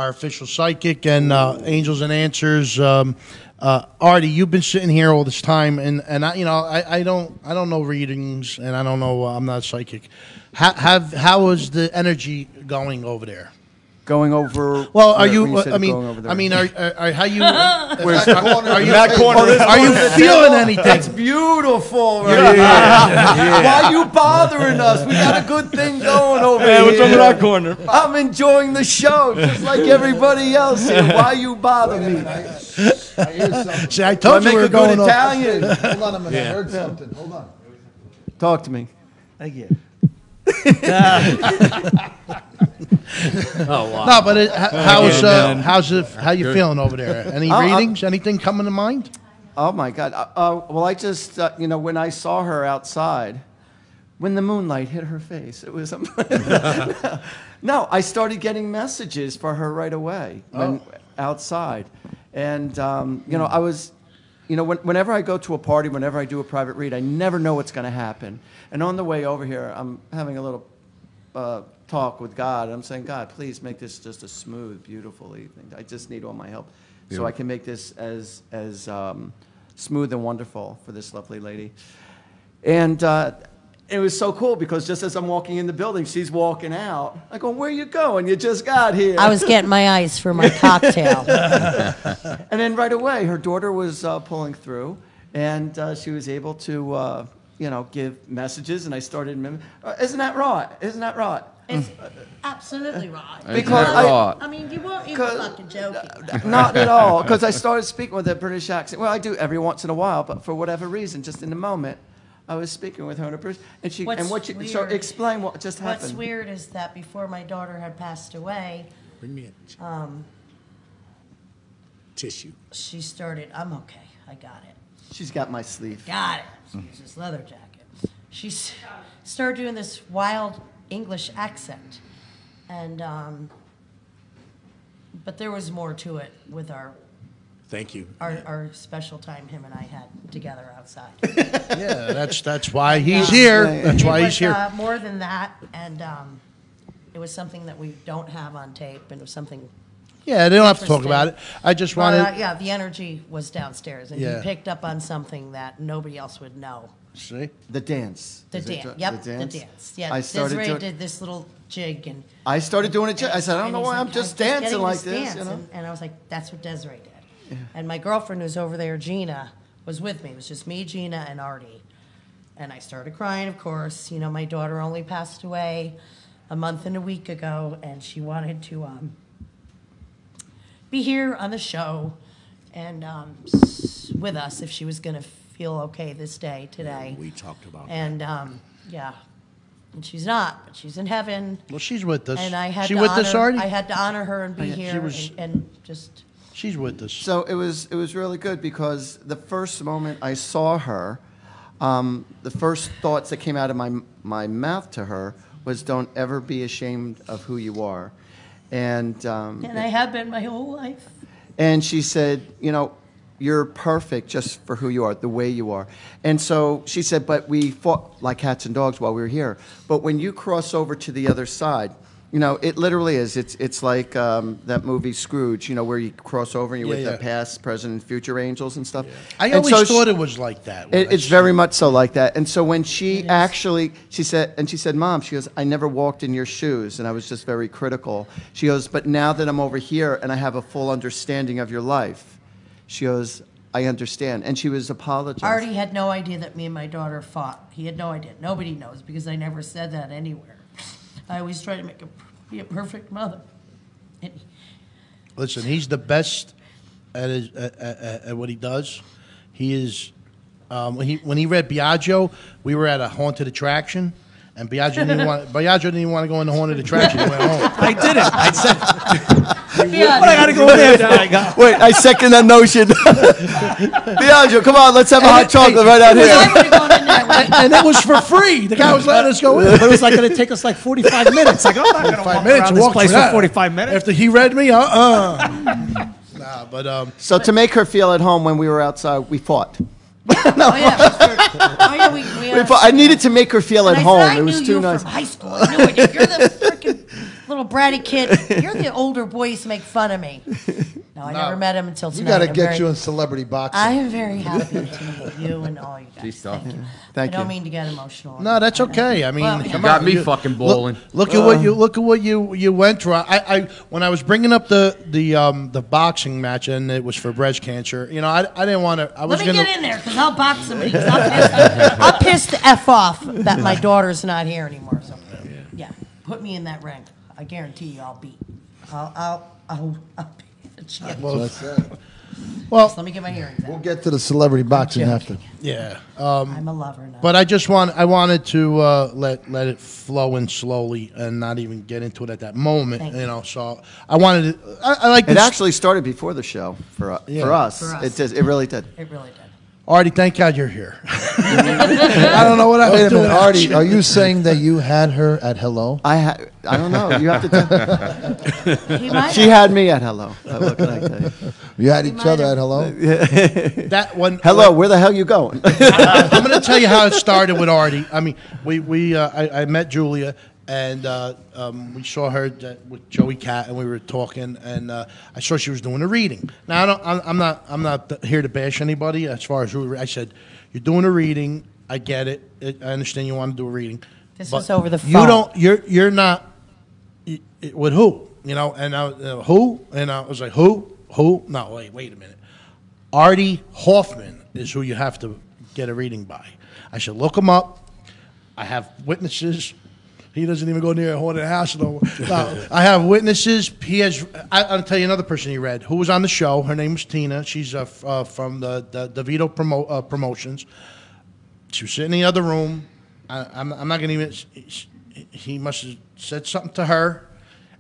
official psychic and Angels and Answers. Artie, you've been sitting here all this time, and I don't know readings, and I don't know. I'm not a psychic. How is the energy going over there? Going over. Well, are where you? said going over there. I mean, are how you? Where's Are you? that corner? Are you feeling anything? It's beautiful. Right? Why are you bothering us? We got a good thing going over here. What's over that corner? I'm enjoying the show just like everybody else here. Why you bother me? I hear something. See, I I told you make we were a good going off. Italian. Hold on a minute. I heard something. Hold on. Talk to me. Thank you. No, but how you feeling over there? Any readings? Anything coming to mind? Oh my God. Well, I just when I saw her outside, when the moonlight hit her face. It was no. I started getting messages for her right away outside, and you know, I was, you know, whenever I go to a party, whenever I do a private read, I never know what's going to happen. And on the way over here, I'm having a little talk with God. I'm saying, God, please make this just a smooth, beautiful evening. I just need all my help, so I can make this as smooth and wonderful for this lovely lady. And it was so cool because just as I'm walking in the building, she's walking out. I go, where you going? You just got here. I was getting my ice for my cocktail. And then right away, her daughter was pulling through, and she was able to, you know, give messages. And I started, isn't that right? Isn't that right? It's absolutely right. Because I mean, you weren't even fucking joking. Not at all. Because I started speaking with a British accent. Well, I do every once in a while, but for whatever reason, just in the moment, I was speaking with her in a British, and she so explain what just happened. What's weird is that before my daughter had passed away, Bring me a tissue. she started. I'm okay. I got it. She's got my sleeve. Got it. It's this leather jacket. She started doing this wild English accent, and but there was more to it with our Thank you. Our special time him and I had together outside. Yeah, that's why he's here. That's why he's here. More than that, and it was something that we don't have on tape, and it was something. Yeah, they don't have to talk about it. I just wanted. Yeah, the energy was downstairs, and he picked up on something that nobody else would know. See? The dance. The dance. Yep, the dance. Yeah, I started Desiree did this little jig, and I started doing a jig. I said, I don't know why I'm just dancing like this. You know? And I was like, that's what Desiree did. Yeah. And my girlfriend who's over there, Gina, was with me. It was just me, Gina, and Artie. And I started crying, of course. You know, my daughter only passed away a month and a week ago, and she wanted to be here on the show and with us if she was going to feel okay this day, today. We talked about that. And, yeah. And she's not, but she's in heaven. Well, she's with us. And I had she to with honor, us, Artie? I had to honor her and be here and just... She's with us. So it was really good because the first moment I saw her, the first thoughts that came out of my mouth to her was, don't ever be ashamed of who you are. And I have been my whole life. And she said, you know, you're perfect just for who you are, the way you are. And so she said, but we fought like cats and dogs while we were here. But when you cross over to the other side, you know, it literally is. It's like that movie Scrooge, you know, where you cross over and you're with the past, present, and future angels and stuff. I always thought it was like that. It's very much so like that. And so when she said, Mom, she goes, I never walked in your shoes. And I was just very critical. She goes, but now that I'm over here and I have a full understanding of your life, she goes, I understand. And she was apologizing. Artie had no idea that me and my daughter fought. He had no idea. Nobody knows because I never said that anywhere. I always try to be a perfect mother. Listen, he's the best at what he does. He is. When he read Biagio, we were at a haunted attraction, and Biagio didn't even want to go in the haunted attraction. He went home. I did it. I said. What I gotta go there for? Wait, I second that notion. Biagio, come on, let's have a hot chocolate right out here. And it was for free. The guy was letting us go in. But it was like going to take us like 45 minutes. Like, I'm not going to walk around this place for 45 minutes. After he read me, Nah, but So to make her feel at home when we were outside, we fought. I needed to make her feel at home. It was too nice. From high school. I knew it. You're the freaking little bratty kid. You're the older boy who used to make fun of me. No, I never met him until tonight. You got to get you in celebrity boxing. I am very happy to meet you and all you guys. Thank you. Thank I don't mean to get emotional. No, that's okay. I mean, You got me fucking bowling. Look at what you went through. I when I was bringing up the boxing match and it was for breast cancer. You know, I didn't want to. Let me get in there because I'll box somebody. I'm pissed the f off that my daughter's not here anymore. So yeah, put me in that ring. I guarantee you, I'll beat. I'll beat the champ. Well, let me get my hearing. We'll get to the celebrity boxing after. Yeah. I'm a lover now. But I wanted to let it flow in slowly and not even get into it at that moment. You know, so I wanted to. I like it. Actually started before the show for us. For us. It really did. It really did. Artie, thank God you're here. I don't know what I was Wait a doing. minute, Artie. Are you saying that you had her at hello? I don't know. You have to. He might She had me at hello. What can I tell you? You had each other at hello. That one. Hello, where the hell you going? I'm going to tell you how it started with Artie. I mean, I met Julia, and we saw her with Joey Cat, and we were talking, and I saw she was doing a reading. Now, I'm not here to bash anybody as far as who. I said, you're doing a reading. I get it. I understand you want to do a reading. This but was over the phone. You don't. You're not. With who? You know, and who? And I was like, who? Who? No, wait a minute. Artie Hoffman is who you have to get a reading by. I should look him up. I have witnesses. He doesn't even go near a haunted house. No, I have witnesses. He has. I'll tell you another person he read who was on the show. Her name was Tina. She's from the Vito Promotions. She was sitting in the other room. I'm not going to even. He must have said something to her,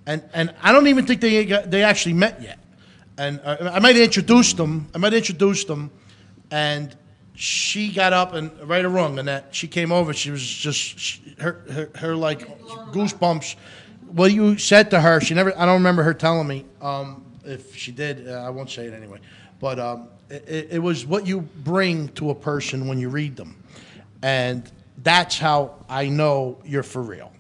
and I don't even think they actually met yet. And I might have introduced them. And she got up and right or wrong, and that she came over. She was just her like goosebumps. What you said to her, she never. I don't remember her telling me. If she did, I won't say it anyway. But it was what you bring to a person when you read them, and that's how I know you're for real.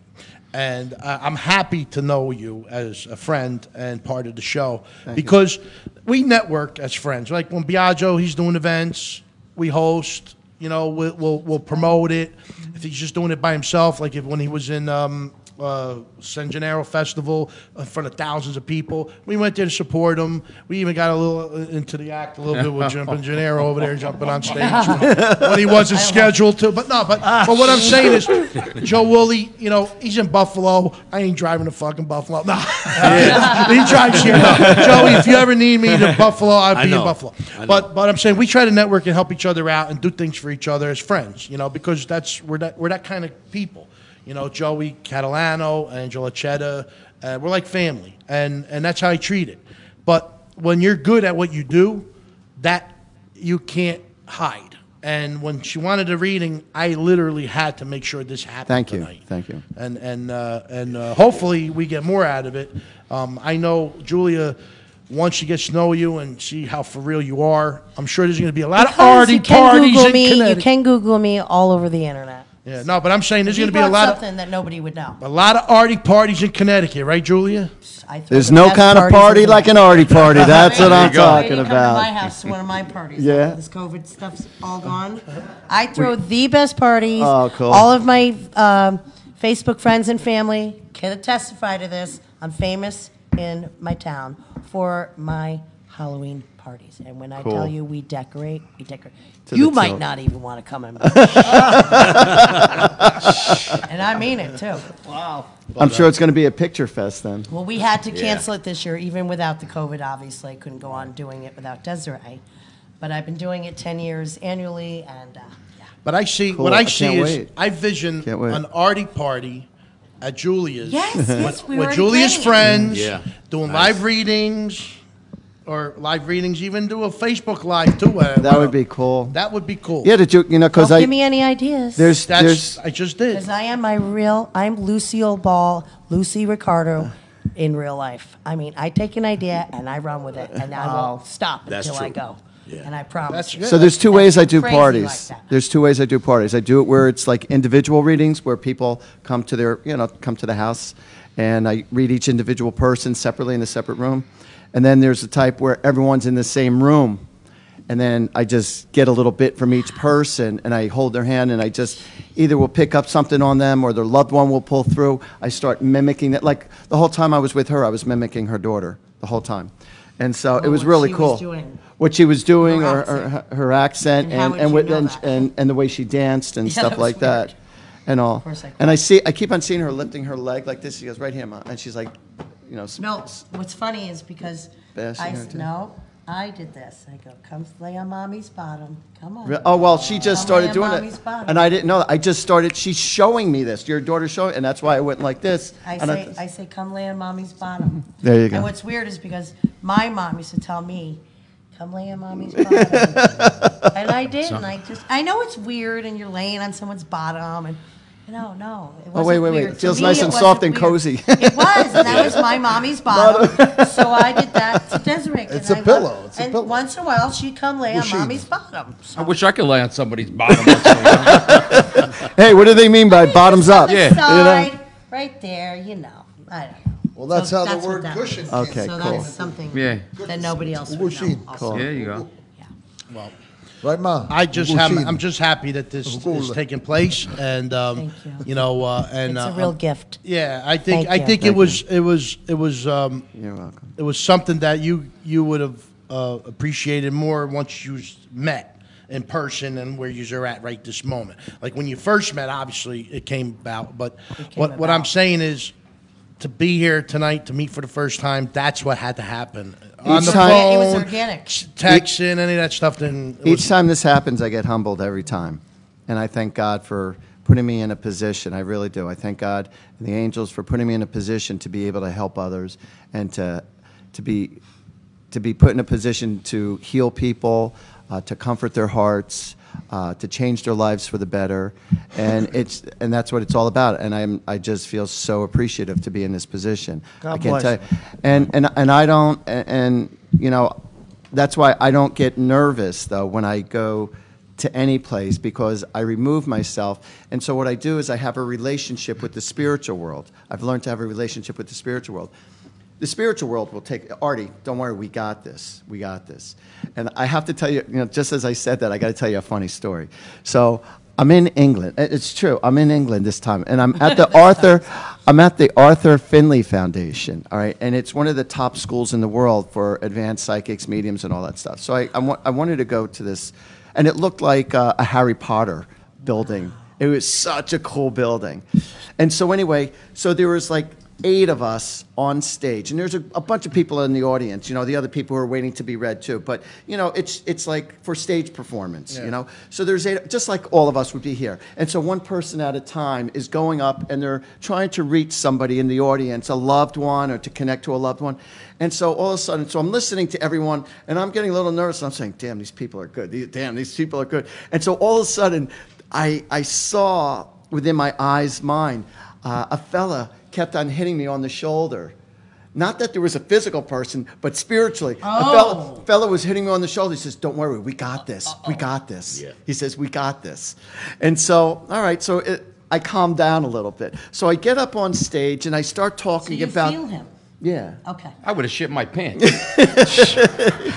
And I'm happy to know you as a friend and part of the show because we network as friends. Like when Biagio, he's doing events, we host. You know, we'll promote it. If he's just doing it by himself, like when he was in San Gennaro Festival in front of thousands of people, we went there to support him. We even got a little into the act a little bit with Jumpin' Gennaro over there jumping on stage when he wasn't scheduled to. But what I'm saying is, Joe Woolley, you know, he's in Buffalo. I ain't driving to fucking Buffalo. No, he drives here. No. Joey, if you ever need me to Buffalo, I'll be in Buffalo. But I'm saying we try to network and help each other out and do things for each other as friends. You know, because we're that kind of people. You know, Joey Catalano, Angela Chetta, we're like family, and that's how I treat it. But when you're good at what you do, that you can't hide. And when she wanted a reading, I literally had to make sure this happened tonight. Thank you. And hopefully we get more out of it. I know Julia. Once she gets to know you and see how for real you are, I'm sure there's going to be a lot of Artie parties in Connecticut. You can Google me all over the internet. Yeah, no, but I'm saying there's going to be a lot something that nobody would know. A lot of Artie parties in Connecticut, right, Julia? There's no kind of party like an Artie party. That's what I'm talking Come about. to my house, one of my parties. Yeah. This COVID stuff's all gone. I throw the best parties. Oh, cool. All of my Facebook friends and family can testify to this. I'm famous in my town for my Halloween parties. And when I tell you we decorate. You might not even want to come in. And I mean it, too. Wow. I'm sure it's going to be a picture fest then. Well, we had to cancel it this year, even without the COVID, obviously. I couldn't go on doing it without Desiree. But I've been doing it 10 years annually, and yeah. But I see, Cool. what I I see can't is, wait. I vision Can't wait. an Artie party at Julia's. Yes, we were with Julia's friends, doing Nice. live readings, or live readings, even do a Facebook Live, too. That would be cool. That would be cool. Yeah, did you know, because Don't give me any ideas. I just did. Because I'm Lucille Ball, Lucy Ricardo in real life. I mean, I take an idea and I run with it, and I won't stop That's until I true. go. Yeah. And I promise That's you. good. So there's two ways I do Crazy parties. like that. There's two ways I do parties. I do it where it's like individual readings, where people come to the house, and I read each individual person separately in a separate room. And then there's the type where everyone's in the same room, and then I just get a little bit from each person, and I hold their hand, and I just either will pick up something on them or their loved one will pull through. I start mimicking that. Like the whole time I was with her, I was mimicking her daughter the whole time. And so it was what really she cool. was doing. What she was doing, Her or her accent, And how would you know that? and the way she danced and Yeah, stuff that was like that, weird. and all. course I And I keep on seeing her lifting her leg like this. She goes, "Right here, Ma," and she's like, No, what's funny is because Bashing her, too. I did this. I go, come lay on mommy's bottom. Come on. Oh, well, she just Come lay started on doing mommy's it. bottom. And I didn't know that. I just started, she's showing me this. Your daughter's showing, and that's why I went like this. I say, come lay on mommy's bottom. There you go. And what's weird is because my mom used to tell me, come lay on mommy's bottom. And I did, and I know it's weird, and you're laying on someone's bottom, and no, it wasn't wait. weird. It To feels me, nice it and wasn't soft and weird. cozy. It was, and that was my mommy's bottom. So I did that to Desiree. It's a pillow. It's a and pillow. once in a while, she'd come lay on She- mommy's bottom. I wish I could lay on somebody's bottom once in a while. Hey, what do they mean by bottoms Just on up? the Yeah. side, right there, I don't know. Well, that's how the what word that cushion is. came. Okay, So cool. that's something Yeah. that nobody else would know. Whooshin. also. There you go. Right, Ma? I'm just happy that this Cool. is taking place, and Thank you. you know, and It's a real gift. yeah, I Thank think you. it was You're welcome. it was something that you would have appreciated more once you met in person and where you're at right this moment. Like when you first met, obviously it came about, but what I'm saying is to be here tonight to meet for the first time. That's what had to happen. On the time- phone, It was organic. texting, any of that stuff. Then it Each was- time this happens, I get humbled every time. And I thank God for putting me in a position. I really do. I thank God and the angels for putting me in a position to be able to help others and to be put in a position to heal people, to comfort their hearts, to change their lives for the better, and that's what it's all about. And I just feel so appreciative to be in this position. God I can't bless tell you. And I don't, and you know, that's why I don't get nervous though when I go to any place, because I remove myself. And so what I do is I have a relationship with the spiritual world. I've learned to have a relationship with the spiritual world. The spiritual world will take, Artie, don't worry, we got this. We got this. And I have to tell you, just as I said that, I got to tell you a funny story. So I'm in England. It's true. I'm in England this time. And I'm at the Arthur Finley Foundation, all right? And it's one of the top schools in the world for advanced psychics, mediums, and all that stuff. So I wanted to go to this, and it looked like a Harry Potter building. It was such a cool building. And so anyway, so there was like 8 of us on stage, and there's a bunch of people in the audience, the other people who are waiting to be read too, but it's like for stage performance, so there's 8, just like all of us would be here, and so one person at a time is going up and they're trying to reach somebody in the audience, a loved one, or to connect to a loved one. And so all of a sudden, so I'm listening to everyone, and I'm getting a little nervous, and I'm saying, damn, these people are good, these people are good. And so all of a sudden I saw within my mind a fella kept on hitting me on the shoulder. Not that there was a physical person, but spiritually. Oh. A fella was hitting me on the shoulder. He says, don't worry, we got this. We got this. Yeah. He says, we got this. And so, all right, so I calmed down a little bit. So I get up on stage and I start So talking you about... feel him. Yeah. Okay. I would have shit my pants.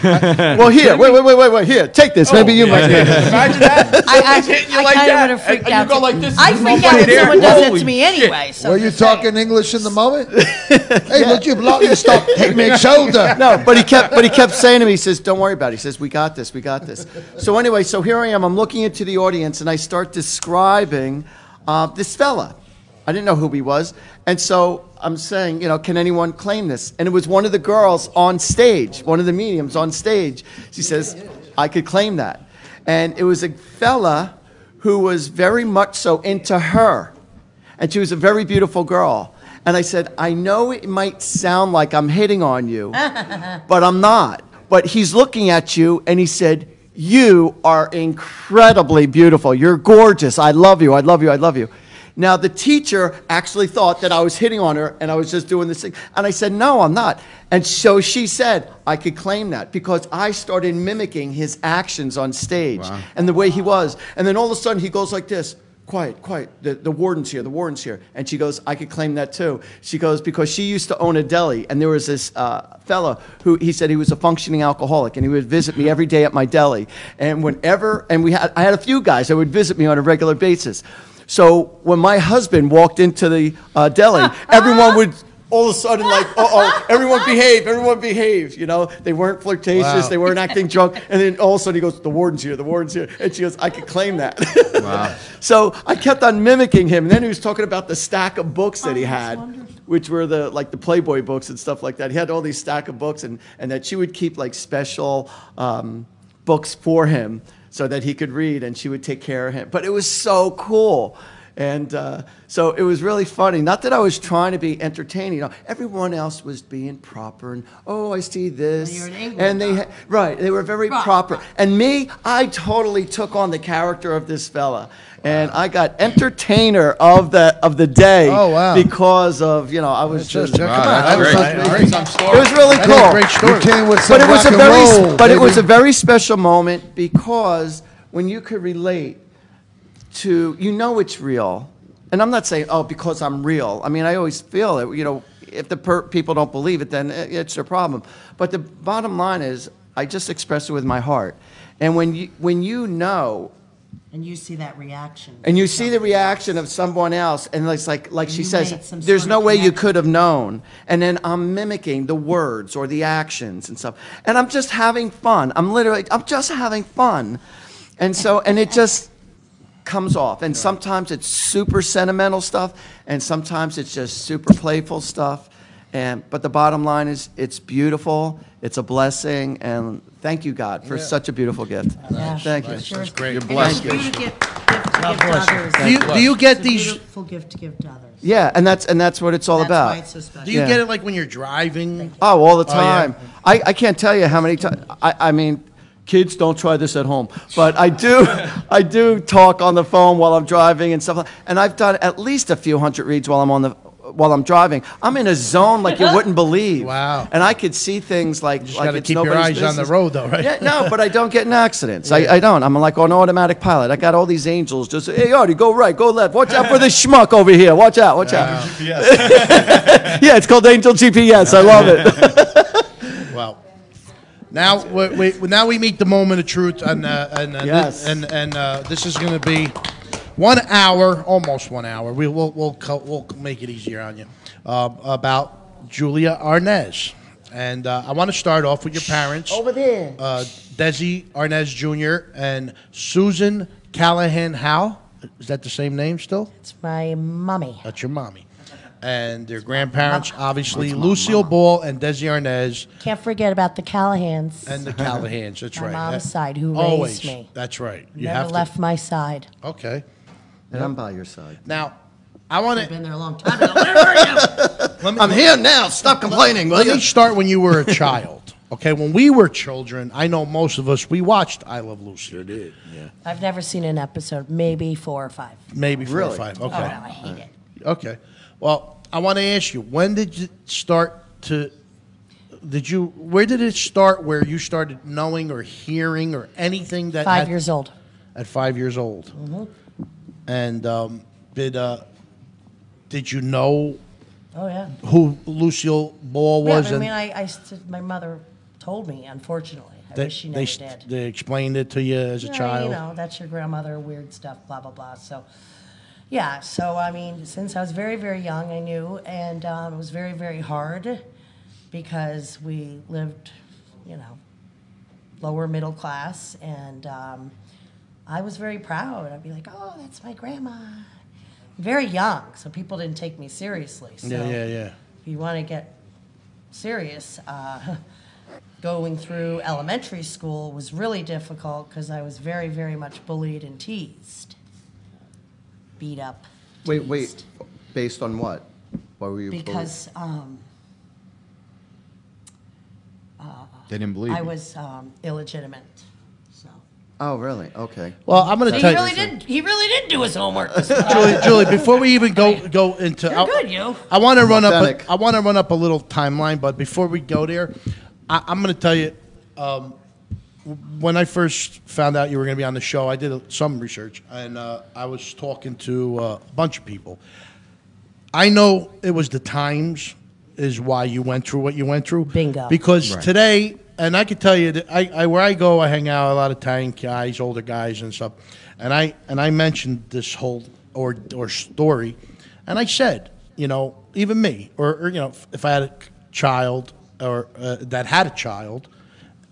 Well, here, wait, here, take this. Maybe you might. Imagine that. I hitting you kind like of that, would have freaked and out. you go too. like this, I and freak nobody out when there. someone does it Holy to me shit. anyway. So Were you just saying. talking English in the moment? Hey, would you blow your stop? Hit me shoulder. No, but he kept saying to me, he says, don't worry about it. He says, we got this, we got this. So anyway, so here I am, I'm looking into the audience, and I start describing this fella. I didn't know who he was. And so I'm saying, can anyone claim this? And it was one of the girls on stage, one of the mediums on stage. She says, I could claim that. And it was a fella who was very much so into her. And she was a very beautiful girl. And I said, I know it might sound like I'm hitting on you, but I'm not. But he's looking at you, and he said, you are incredibly beautiful. You're gorgeous. I love you. I love you. I love you. Now, the teacher actually thought that I was hitting on her and I was just doing this thing. And I said, no, I'm not. And so she said I could claim that because I started mimicking his actions on stage and the way he was. And then all of a sudden he goes like this, quiet, quiet, the warden's here, the warden's here. And she goes, I could claim that too. She goes, because she used to own a deli, and there was this fella who, he said he was a functioning alcoholic, and he would visit me every day at my deli. And I had a few guys that would visit me on a regular basis. So when my husband walked into the deli, everyone would all of a sudden like, everyone behave, They weren't flirtatious, Wow. they weren't acting drunk, and then all of a sudden he goes, the warden's here, and she goes, I could claim that. Wow. So I kept on mimicking him, and then he was talking about the stack of books that he had, which were the Playboy books and stuff like that. He had all these stack of books, and that she would keep like special books for him so that he could read, and she would take care of him. But it was so cool. And so it was really funny. Not that I was trying to be entertaining. Everyone else was being proper. And, I see this. Well, you're in England, and they, right, they were very proper. And me, I totally took on the character of this fella. And I got entertainer of the day because of, I was just... Come on. It was really cool. Great story. You came with But some it was a very special moment because when you could relate to, it's real. And I'm not saying, because I'm real. I mean, I always feel it, if the people don't believe it, then it's their problem. But the bottom line is, I just express it with my heart. And when you know... And you see that reaction. And you see the reaction of someone else, and it's like she says, there's there's no way you could have known. And then I'm mimicking the words or the actions and stuff. And I'm just having fun. I'm just having fun. And so, and it just comes off. And sometimes it's super sentimental stuff, and sometimes it's just super playful stuff. But the bottom line is, it's beautiful, it's a blessing, and thank you, God, for such a beautiful gift. Yeah, Thank you. Sure. That's great. You're blessed. It's a beautiful gift to give to others. Do you get It's a these? beautiful gift to give to others. Yeah, and that's what it's all That's about. why it's so special. Do you Yeah. get it like when you're driving? Oh, all the Oh, yeah. time. I can't tell you how many times. I mean, kids, don't try this at home. But I do talk on the phone while I'm driving and stuff. And I've done at least a few hundred reads while I'm driving. I'm in a zone like you wouldn't believe. Wow. And I could see things like You just got to it's keep your nobody's eyes on the business. road, though, right? Yeah, no, but I don't get in accidents. I don't. I'm like on automatic pilot. I got all these angels just, hey, Artie, go right, go left. Watch out for this schmuck over here. Watch out, watch out. Yeah, it's called Angel GPS. I love it. Well, now we meet the moment of truth, and Yes. this is going to be 1 hour, almost 1 hour. We'll make it easier on you about Julia Arnaz, and I want to start off with your parents Over there. Desi Arnaz Jr. and Susan Callahan Howe. Is that the same name still? It's my mommy. That's your mommy. And their grandparents, obviously, Lucille Ball and Desi Arnaz, Can't forget about the Callahans. and the Callahans. That's My right. mom's side, who Always. raised me. That's right. You Never have to. left my side. Okay. And I'm by your side. Now, I want I've to. been there a long time ago. Where were you? I'm here now. Stop complaining, will Let you? me start when you were a child. Okay, when we were children, I know most of us, we watched I Love Lucy. Sure did. Yeah. I've never seen an episode, maybe 4 or 5. Maybe 4 or Really? 5. Oh, Okay. no, I hate it. Okay. Well, I want to ask you, when did you start to. Where did it start where you started knowing or hearing or anything that. 5 years old. At 5 years old. Mm-hmm. And did you know Oh, yeah. who Lucille Ball Yeah, was? I mean, my mother told me, unfortunately. I wish she never did. They explained it to you as a Yeah, child? You know, that's your grandmother, weird stuff, blah, blah, blah. So, yeah, so, I mean, since I was very, very young, I knew, and it was very, very hard because we lived, lower middle class, and I was very proud. I'd be like, oh, that's my grandma. Very young, so people didn't take me seriously. So Yeah. if you want to get serious, going through elementary school was really difficult because I was very, very much bullied and teased. Beat up. Wait. teased. Based on what? Why were you? Because They didn't believe I you. was illegitimate. So. Oh, really? Okay. Well, I'm going to tell you. He really did do his homework. Julie, before we even go into, You're good, you. I want to run up. authentic. I want to run up a little timeline, but before we go there, I'm going to tell you. When I first found out you were going to be on the show, I did some research, and I was talking to a bunch of people. I know it was the times is why you went through what you went through. Bingo. Because today, and I can tell you that where I go, I hang out with a lot of Italian guys, older guys, and stuff. And I mentioned this whole or story, and I said, even me, or if I had a child or that had a child,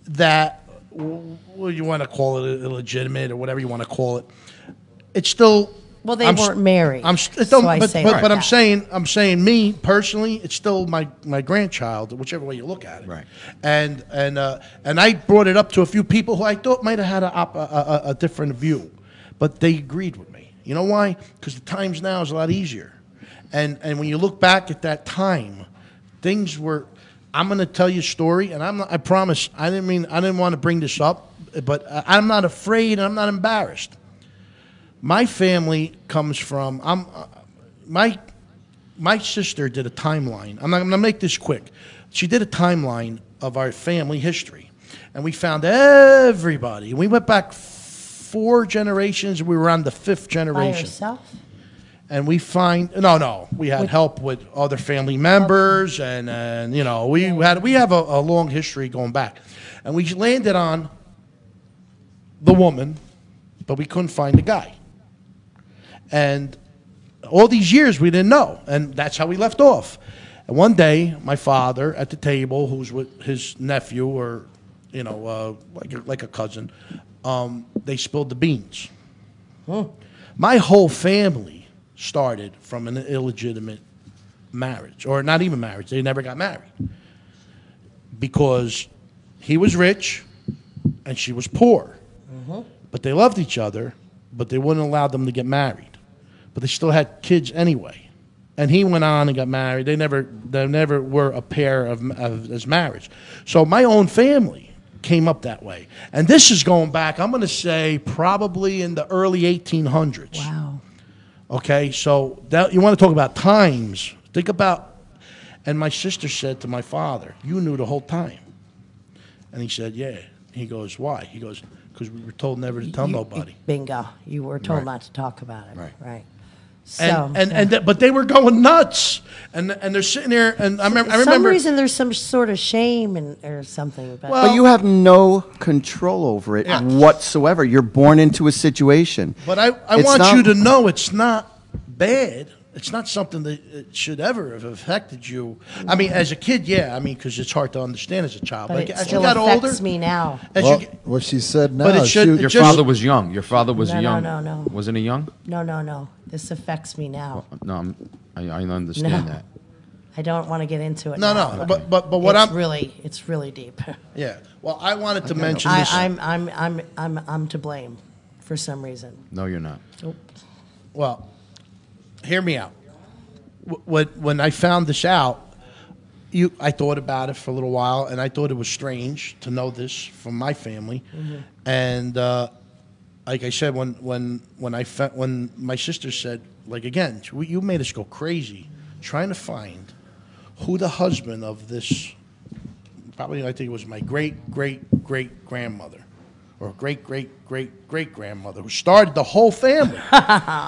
that you want to call it illegitimate or whatever you want to call it, it's still. Well, they weren't married. So I say like but I'm that. I'm saying me personally, it's still my grandchild, whichever way you look at it. Right. And I brought it up to a few people who I thought might have had a different view, but they agreed with me. You know why? Because the times now is a lot easier. And when you look back at that time, things were. I'm going to tell you a story, and I promise. I didn't want to bring this up, but I'm not afraid. And I'm not embarrassed. My family comes from. My sister did a timeline. I'm going to make this quick. She did a timeline of our family history, and we found everybody. We went back 4 generations. We were on the 5th By generation. yourself? And we find we had help with other family members, and you know we have a long history going back, and we landed on the woman, but we couldn't find the guy, and all these years we didn't know, and that's how we left off. And one day, my father at the table, who's with his nephew or like a cousin, they spilled the beans. My whole family started from an illegitimate marriage, or not even marriage. They never got married because he was rich and she was poor. But they loved each other, but they wouldn't allow them to get married. But they still had kids anyway. And he went on and got married. They never were a pair as marriage. So my own family came up that way. And this is going back, I'm going to say, probably in the early 1800s. Wow. Okay, so that, you want to talk about times. Think about, and my sister said to my father, "You knew the whole time." And he said, "Yeah." He goes, "Why?" He goes, "Because we were told never to tell nobody." Bingo. You were told not to talk about it. Right. But they were going nuts, and they're sitting there, and I remember. For some reason, there's some sort of shame or something. But you have no control over it whatsoever. You're born into a situation. But I want you to know it's not bad. It's not something that it should ever have affected you. I mean, as a kid, yeah. I mean, because it's hard to understand as a child. But But it as still you got affects older, me now. What she said now. But it should- Your just- father was young. Your father was No, young. no. Wasn't he young? No. This affects me now. No, I understand No. that. I don't want to get into it. No, now, no. But what it's really deep. Yeah. Well, I wanted to mention this. I'm to blame for some reason. No, you're not. Well, hear me out. When I found this out, I thought about it for a little while, and I thought it was strange to know this from my family. And like I said, when my sister said, like again, you made us go crazy trying to find who the husband of this, probably I think it was my great grandmother. Or great grandmother who started the whole family.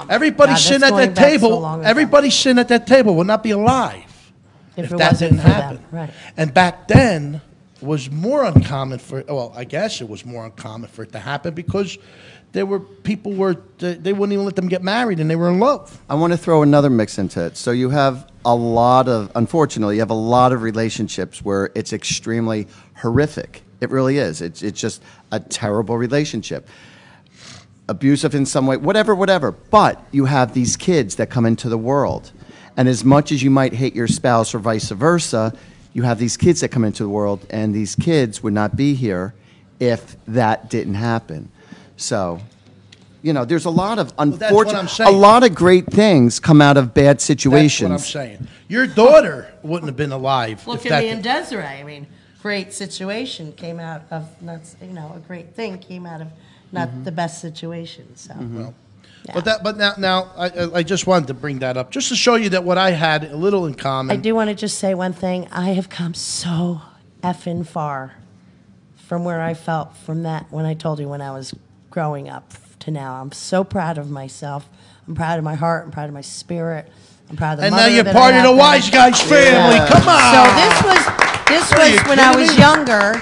Everybody God, sitting that's at going that back so table. long ago. Everybody sitting at that table would not be alive If it that wasn't didn't for them, happen. right. And back then was more uncommon for. Well, I guess it was more uncommon for it to happen because they wouldn't even let them get married, and they were in love. I want to throw another mix into it. So you have unfortunately, you have a lot of relationships where it's extremely horrific. It really is. It's just a terrible relationship. Abusive in some way, whatever. But you have these kids that come into the world. And as much as you might hate your spouse or vice versa, you have these kids that come into the world, and these kids would not be here if that didn't happen. So, there's a lot of a lot of great things come out of bad situations. That's what I'm saying. Your daughter wouldn't have been alive. Look at me and Desiree. I mean, great situation came out of a great thing came out of not the best situation. So, yeah. But now I just wanted to bring that up just to show you that what I had a little in common. I do want to just say one thing. I have come so effing far from where I felt from that when I told you when I was growing up to now. I'm so proud of myself. I'm proud of my heart. I'm proud of my spirit. I'm proud of the and mother now you're that part I of the have Wiseguyz family. Yeah. Come on. So this Are you was when I kidding was me? younger,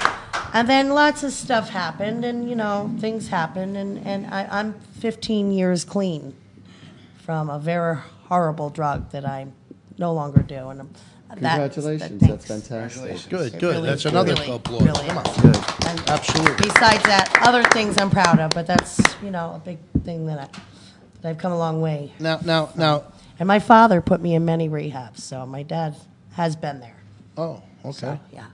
and then lots of stuff happened, and things happened, and I'm 15 years clean from a very horrible drug that I no longer do, and Congratulations. That's fantastic. Good. Really, That's another really, applause. really Come on. is. Good. And Absolutely. besides that, other things I'm proud of, but that's a big thing that I've come a long way. Now. And my father put me in many rehabs, so my dad has been there. Oh, okay. So, yeah.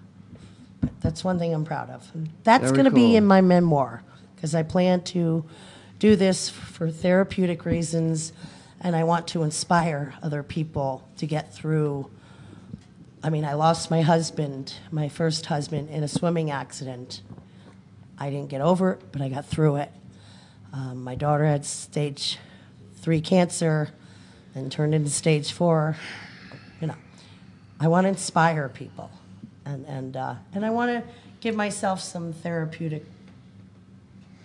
But that's one thing I'm proud of. And that's Very going to be cool. in my memoir because I plan to do this for therapeutic reasons, and I want to inspire other people to get through. I mean, I lost my husband, my first husband, in a swimming accident. I didn't get over it, but I got through it. My daughter had stage 3 cancer and turned into stage 4. You know, I want to inspire people, and I want to give myself some therapeutic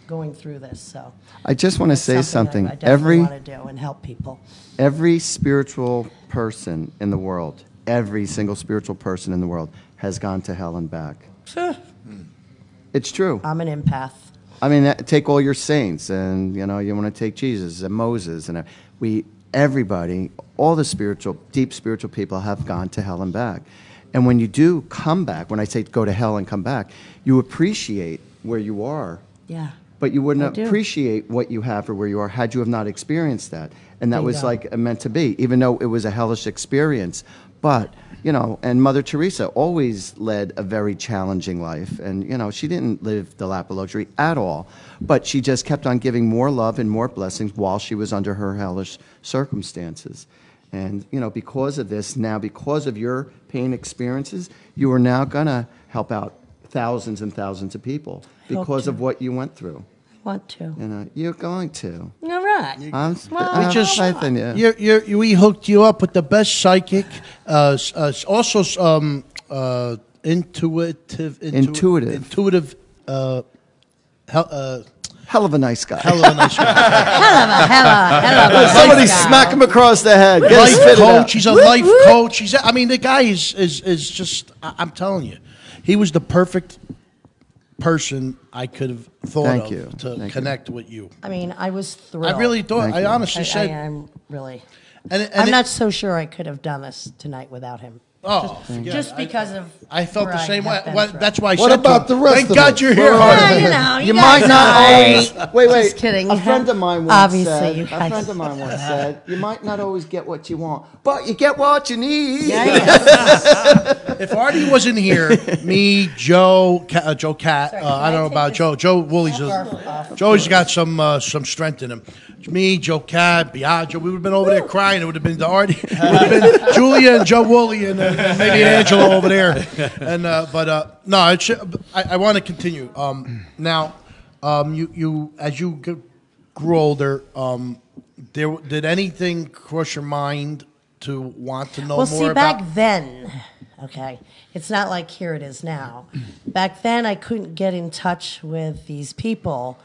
going through this. So I just want to that's say something something. that I definitely want to do and help people. Every spiritual person in the world, every single spiritual person in the world has gone to hell and back. It's true. I'm an empath. I mean, take all your saints, and you want to take Jesus and Moses, and everybody, all the deep spiritual people have gone to hell and back. And when you do come back, when I say go to hell and come back, you appreciate where you are. Yeah. But you wouldn't I do. appreciate what you have or where you are had you have not experienced that. And that was Bingo. like meant to be, even though it was a hellish experience. But, and Mother Teresa always led a very challenging life. And, she didn't live the lap of luxury at all. But she just kept on giving more love and more blessings while she was under her hellish circumstances. And, because of this, now because of your pain experiences, you are now going to help out thousands and thousands of people because of what you went through. Want to. You're going to. All right. I'm just- faith in you. We hooked you up with the best psychic, also intuitive. Hell of a nice guy. Hell of a nice guy. Hella. Somebody nice guy. smack him across the head. Get his Life spit it out. coach. He's a life coach. The guy is just. I'm telling you, he was the perfect person I could have thought Thank of you. to Thank connect with you. I mean, I was thrilled. I really thought. Thank I you. honestly said. I'm really. and I'm it- not so sure I could have done this tonight without him. Oh, forget Just it. because of. I felt where the same way. have been Well, through. that's why I What said. about to him, the rest Thank of God us? you're here. Yeah, you You guys might not know. always. Wait. Just kidding. A friend of mine once Obviously, said. you A guys- friend of mine once said, "You might not always get what you want, but you get what you need." If Artie wasn't here, me, Joe, Joe Cat, I don't know about Joe. Joe Wooley's. Joe's got some strength in him. Me, Joe Cat, Biagio. We would have been over there crying. It would have been the Artie. It would have been Julia and Joe Woolley and maybe Angelo over there. And no, I want to continue. Now, you as you grew older, did anything cross your mind to want to know Well, more see, about? back then, okay, it's not like here it is now. Back then, I couldn't get in touch with these people.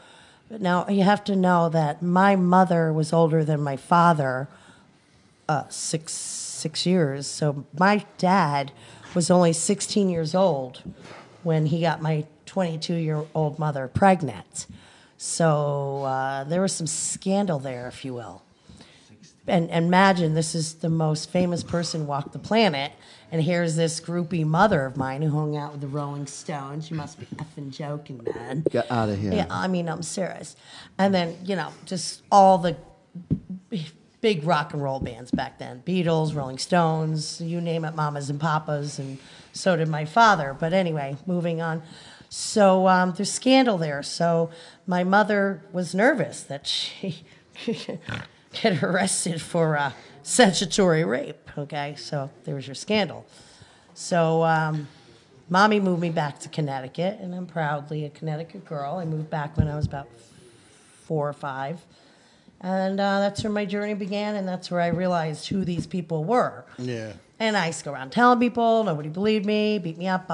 But now you have to know that my mother was older than my father, 6 years. So my dad was only 16 years old when he got my 22-year-old mother pregnant. So there was some scandal there, if you will. And imagine this is the most famous person walked the planet, and here's this groupie mother of mine who hung out with the Rolling Stones. You must be effing joking, man. Get out of here. Yeah, I mean, I'm serious. And then, just all the big rock and roll bands back then. Beatles, Rolling Stones, you name it, Mamas and Papas, and so did my father. But anyway, moving on. So there's scandal there. So my mother was nervous that she get arrested for statutory rape. Okay, so there was your scandal. So Mommy moved me back to Connecticut, and I'm proudly a Connecticut girl. I moved back when I was about 4 or 5. And that's where my journey began, and that's where I realized who these people were. Yeah. And I used to go around telling people, nobody believed me, beat me up,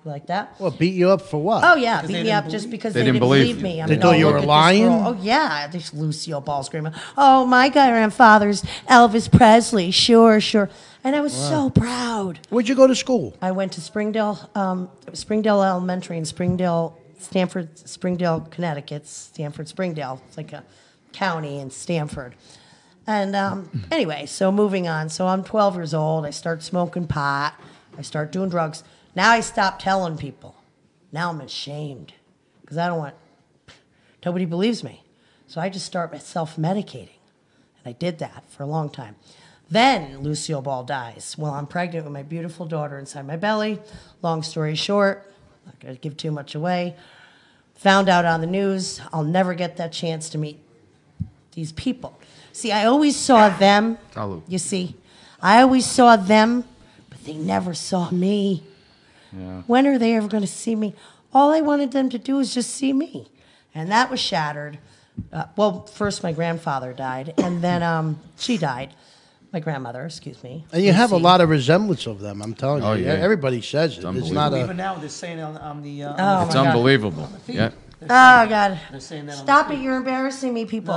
like that. Well, beat you up for what? Oh, yeah, beat me up just because They they didn't didn't believe believe me. I They mean, thought you look were at this lying? girl. Oh, yeah, there's Lucille Ball screaming, oh, my grandfather's Elvis Presley, sure. And I was so proud. Where'd you go to school? I went to Springdale Elementary in Springdale, Connecticut. Springdale. It's like a county in Stamford. And anyway, so moving on. So I'm 12 years old. I start smoking pot. I start doing drugs. Now I stop telling people. Now I'm ashamed because nobody believes me. So I just start self-medicating. And I did that for a long time. Then Lucille Ball dies. Well, I'm pregnant with my beautiful daughter inside my belly. Long story short, not going to give too much away. found out on the news. I'll never get that chance to meet these people. See, I always saw them. Salud. You see, I always saw them, but they never saw me. Yeah. When are they ever going to see me? All I wanted them to do was just see me. And that was shattered. Well, first my grandfather died, and then she died. My grandmother, excuse me. And you have a lot of resemblance of them, I'm telling you. Oh, yeah. Everybody says it. It's not Even a... now, they're saying on the. Oh, It's my God. unbelievable. Yeah. Oh, God. They're saying that. Stop it. You're embarrassing me, people.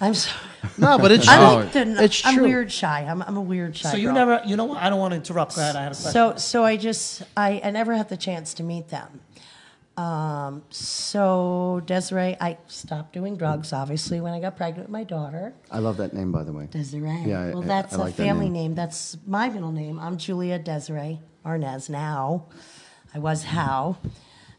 I'm sorry. No, but it's I'm, true. I'm true. weird shy. I'm a weird shy So you girl. never, you know what? I don't want to interrupt. Go ahead. I had a question. So I never had the chance to meet them. So Desiree, I stopped doing drugs, obviously, when I got pregnant with my daughter. I love that name, by the way. Desiree. Yeah, well, I that's a like that family name. name. That's my middle name. I'm Julia Desiree Arnaz now. I was How.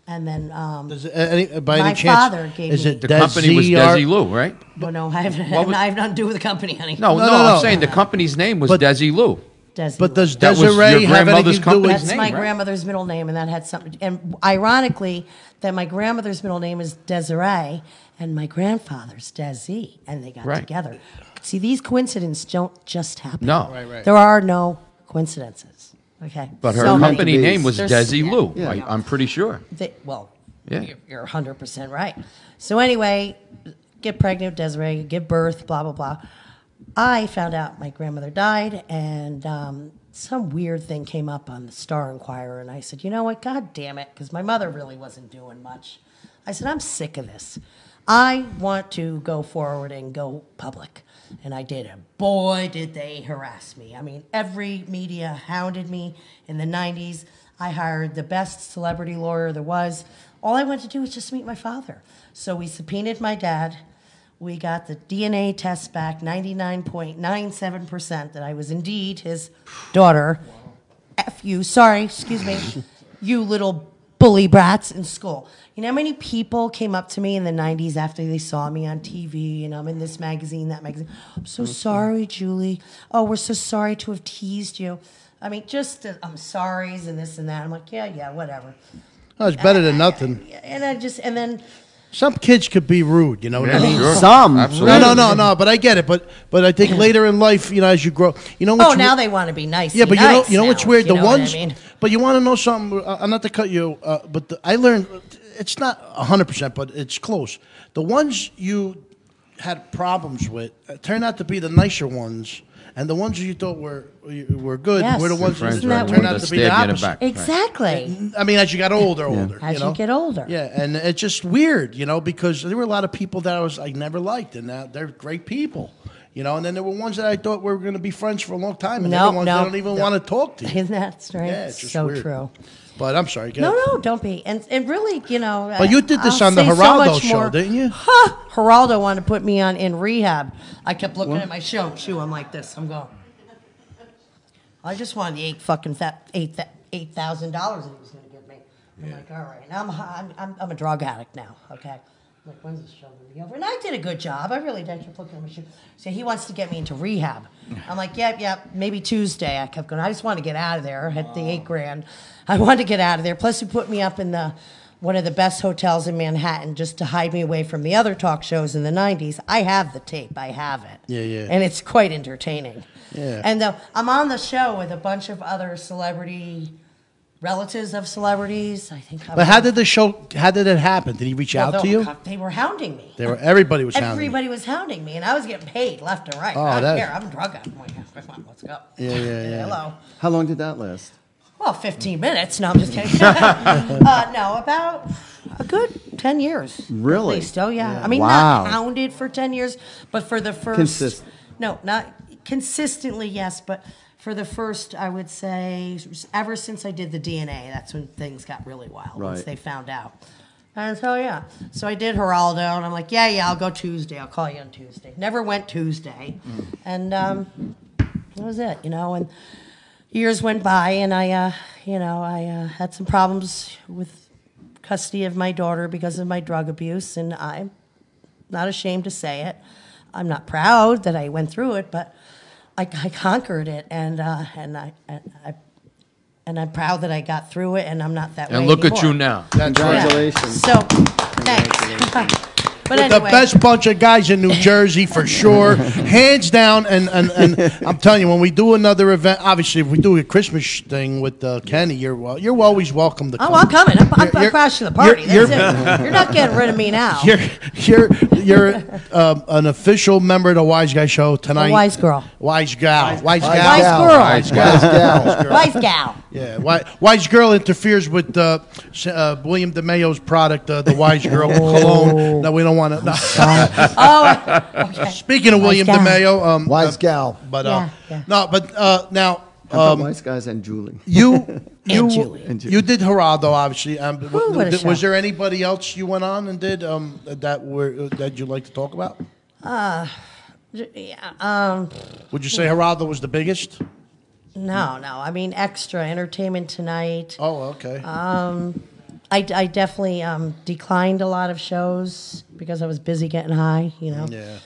And then Does it, by my any chance, father gave is me... it The company was Desi Lou, right? Well, no, I have What was- nothing to do with the company, honey. No, No, I'm saying the company's name was But- Desi Lou. Desi But does That was your Desiree have grandmother's anything to do with... company's That's name, my right? grandmother's middle name, and that had something. And ironically, that my grandmother's middle name is Desiree, and my grandfather's Desi, and they got Right. together. See, these coincidences don't just happen. No. Right. There are no coincidences. Okay. But her So many. company name was There's- Desi yeah. Lou. Yeah. I'm pretty sure. Well, Yeah. you're 100% right. So anyway, get pregnant with Desiree, give birth, blah, blah, blah. I found out my grandmother died, and some weird thing came up on the Star Enquirer, and I said, you know what, God damn it, because my mother really wasn't doing much. I said, I'm sick of this. I want to go forward and go public. And I did. And boy, did they harass me. I mean, every media hounded me in the 90s. I hired the best celebrity lawyer there was. All I wanted to do was just meet my father. So we subpoenaed my dad. We got the DNA test back, 99.97% that I was indeed his daughter. F you, sorry, excuse me, you little bully brats in school. You know how many people came up to me in the 90s after they saw me on TV and I'm in this magazine, that magazine. I'm so sorry, Julie. Oh, we're so sorry to have teased you. I mean, just I'm sorries and this and that. I'm like, yeah, whatever. Oh, it's better than nothing. And then Some kids could be rude, you know what I mean? Sure. Some. Absolutely. No, but I get it. But I think later in life, you know, as you grow, you know what's now they want to be nice. Yeah, but nice you know what's now, weird? you The know what ones, I mean? but you want to know something? Not to cut you, but I learned it's not 100%, but it's close. The ones you had problems with turned out to be the nicer ones, and the ones you thought were good Yes. were the ones Friends, Isn't that that turned weird? out to to be the stab you in the opposite. back. Exactly. I mean, as you got older, As you know? you get older. Yeah, and it's just weird, you know, because there were a lot of people that I never liked, and now they're great people, you know. And then there were ones that I thought were going to be friends for a long time, and they're the ones that don't even want to talk to you. Isn't that strange? Yeah, it's just so weird. true. But I'm sorry. Go No, ahead. don't be. And really, you know. But you did this I'll on the say so Geraldo much show, more. didn't you? Geraldo wanted to put me on in rehab. I kept looking at my shoe. I'm like this. I'm going. I just wanted the $8,000 that he was going to give me. I'm like, all right. Now I'm a drug addict now. Okay. I'm like, when's the show going to be over? And I did a good job. I really did. I kept looking at my shoe. So he wants to get me into rehab. I'm like, yep, maybe Tuesday. I kept going. I just want to get out of there. I had the $8,000. I wanted to get out of there. Plus, he put me up in one of the best hotels in Manhattan just to hide me away from the other talk shows in the 90s. I have the tape. I have it. Yeah. And it's quite entertaining. Yeah. And I'm on the show with a bunch of other relatives of celebrities. I think. But how did it happen? Did he reach out to you? They were hounding me. Everybody was hounding you. Everybody was hounding me, and I was getting paid left and right. Oh, I don't that- care. I'm a drug addict. I'm like, come on, let's go. Yeah. Hello. How long did that last? Well, 15 minutes. No, I'm just kidding. No, about a good 10 years. Really? At least. Oh, yeah. I mean, Wow. not hounded for 10 years, but for the first... Consistent. No, not consistently, yes, but for the first, I would say, ever since I did the DNA, that's when things got really wild, once Right. they found out. And so, yeah. So I did Geraldo, and I'm like, yeah, I'll go Tuesday. I'll call you on Tuesday. Never went Tuesday. And that was it, you know, and... Years went by, and I had some problems with custody of my daughter because of my drug abuse, and I'm not ashamed to say it. I'm not proud that I went through it, but I conquered it, and I and I'm proud that I got through it, and I'm not that way And look at anymore. you now. Congratulations. So, thanks. But The anyway, best bunch of guys in New Jersey for sure, hands down. And I'm telling you, when we do another event, obviously if we do a Christmas thing with Kenny, you're always welcome to come. oh, I'm coming. I'm You're- crashing the party. you're- That's it. You're not getting rid of me now. You're an official member of the Wiseguyz show tonight. Wise girl. Wise gal. Wise girl. Wise guy. Wise gal. Yeah, Wise Girl interferes with William DeMayo's product, the Wise Girl cologne. No, we don't want to. No. Oh, okay. Speaking of William gal. DeMayo, Wise gal. but Yeah. no, but now How about Wiseguyz and Julie? you Julie. you did Geraldo, obviously. what a show. Was there anybody else you went on and did that you'd like to talk about? Yeah. Would you say Geraldo was the biggest? No. I mean, extra Entertainment Tonight. Oh, okay. I definitely declined a lot of shows because I was busy getting high. You know. Yeah.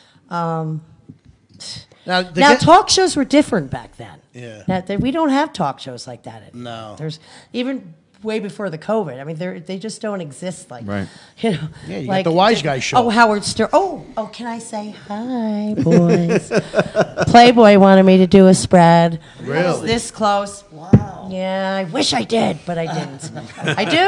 Now talk shows were different back then. Yeah. We don't have talk shows like that anymore. No. There's even way before the COVID. I mean, they just don't exist like, Right. you know. Yeah, you got like the Wiseguyz show. Oh, Howard Stern. Oh, can I say hi, boys? Playboy wanted me to do a spread. Really? This close. Wow. Yeah, I wish I did, but I didn't.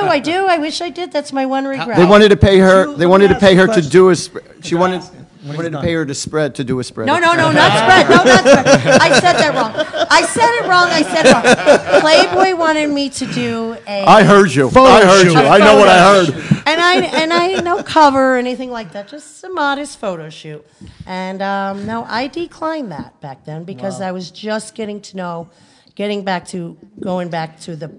I do. I wish I did. That's my one regret. They wanted to pay her. Let They me wanted to ask pay you a her to question. do a. She wanted. When Wanted he's to pay done. her to spread to do a spread. No, not spread. No, not spread. I said that wrong. I said it wrong. Playboy wanted me to do a. I heard you. Photo I heard shoot. you. I know what I heard. And I no cover or anything like that. Just a modest photo shoot. And no, I declined that back then because I was just getting back to the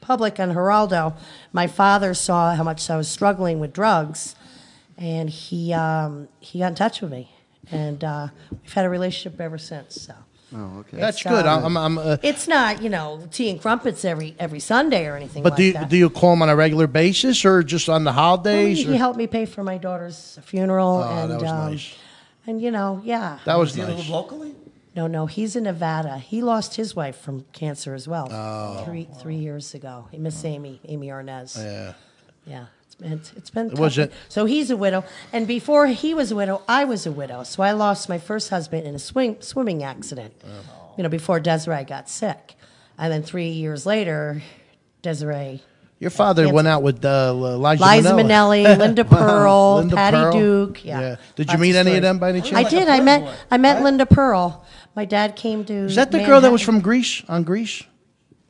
public on Geraldo. My father saw how much I was struggling with drugs. And he got in touch with me, and we've had a relationship ever since. So Oh, okay. That's It's, good. um, it's not tea and crumpets every Sunday or anything. But like that. do you call him on a regular basis or just on the holidays? He helped me pay for my daughter's funeral, and that was nice. And yeah. That was Do you nice. live locally? No, he's in Nevada. He lost his wife from cancer as well. Oh. 3 years ago. Miss Amy Arnaz. Yeah. Yeah. It's been tough. was it- So he's a widow, and before he was a widow, I was a widow. So I lost my first husband in a swimming accident. Before Desiree got sick, and then 3 years later, Desiree. Your father Cancer. went out with Liza Liza Minnelli. Minnelli, Linda Pearl, Linda Patty Pearl. Duke. Yeah. Did you Lots meet any of stories. them by any chance? I like did. a I met playboy, I met right? Linda Pearl. My dad came to. Is that the girl that was Manhattan. from Greece? On Greece?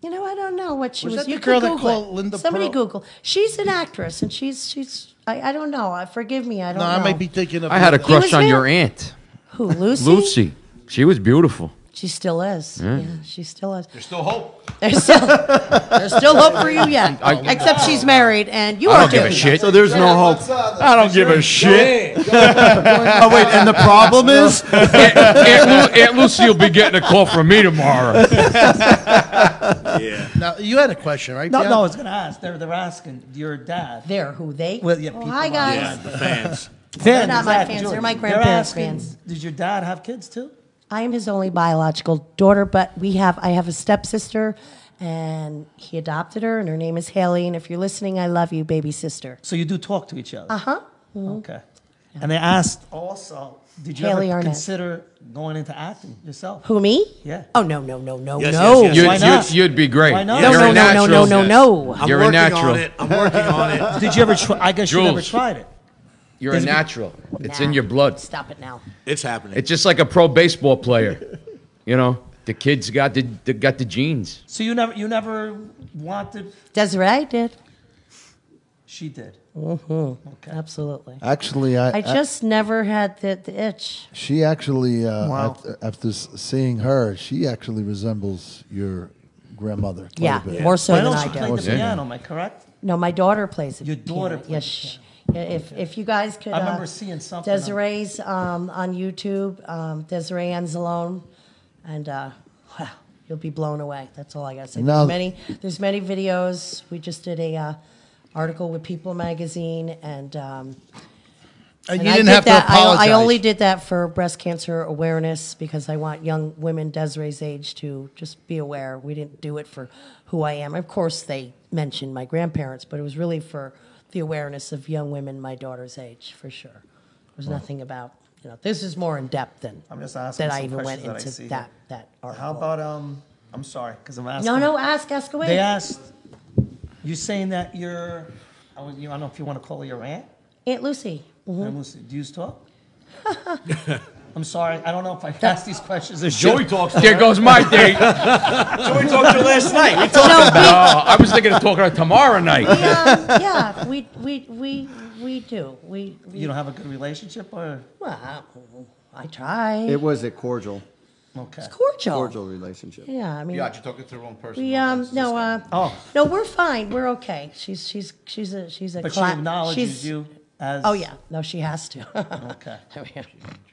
I don't know what she Was was. that You the girl could that Google called it. Linda Somebody Pearl? Google. She's an actress, and she's. I don't know. Forgive me. I don't No, know. I might be thinking of. I had a was crush on there. your aunt, Who? Lucy. Lucy. She was beautiful. She still is. Yeah, she still is. There's still hope. There's still hope for you yet. Except she's married, and you I are don't give a too. shit. So there's no hope. I don't give a shit. Oh wait, and the problem is Aunt Lucy will be getting a call from me tomorrow. Yeah. Now you had a question, right? No, Dad? I was going to ask. They're asking your dad. They're who they. Well, yeah, oh, people hi like- guys. Yeah, the fans. They're not my fans, they're my grandparents' fans. Did your dad have kids too? I am his only biological daughter, but I have a stepsister, and he adopted her, and her name is Haley. And if you're listening, I love you, baby sister. So you do talk to each other? Uh-huh. Okay. And they asked also, did you Haley ever Arnaz. consider going into acting yourself? Who, me? Yeah. Oh, no. Yes, no. yes, yes. Why not? You'd be great. Why not? No, You're no, a no, no, no, natural. no, no. I'm You're a working natural. on it. I'm working on it. Did you ever try? I guess you never Jules. tried it. You're a natural. It's in Nah. your blood. Stop it now. It's happening. It's just like a pro baseball player. The kid's got the genes. So you never wanted. Desiree did. She did. Absolutely. Actually, I just never had the itch. she actually, Wow. after seeing her, she actually resembles your grandmother quite Yeah, a bit. more so I than know I she do. played the Yeah. piano. Am I correct? No, my daughter plays it. Your daughter plays Yes. the piano. If you guys could, I remember seeing something. Desiree's on YouTube, Desiree Anzalone, and wow, you'll be blown away. That's all I gotta say. Now- There's many videos. We just did a article with People magazine, and And And you I didn't did have to that. apologize. I only did that for breast cancer awareness because I want young women Desiree's age to just be aware. We didn't do it for who I am. Of course, they mentioned my grandparents, but it was really for the awareness of young women my daughter's age, for sure. There was nothing about, this is more in depth than I'm just asking that I some even went questions that I into see that article. How about I'm sorry because I'm asking. No, ask away. They asked. You saying that you're? I don't know if you want to call her your aunt. Aunt Lucy. Aunt Lucy. Do you talk? I'm sorry. I don't know if I asked these questions. As Joey talks. There goes my date. Joey talked to her last night. We talked No, No, I was thinking of talking to her tomorrow night. yeah, we do. You don't have a good relationship, or Well, I try. It was a cordial okay? cordial. relationship. Yeah, I mean, Yeah, you're talking to the wrong person. we Oh. no, we're fine. We're okay. She's a But she acknowledges you as. Oh yeah, no, she has to. Okay. I mean,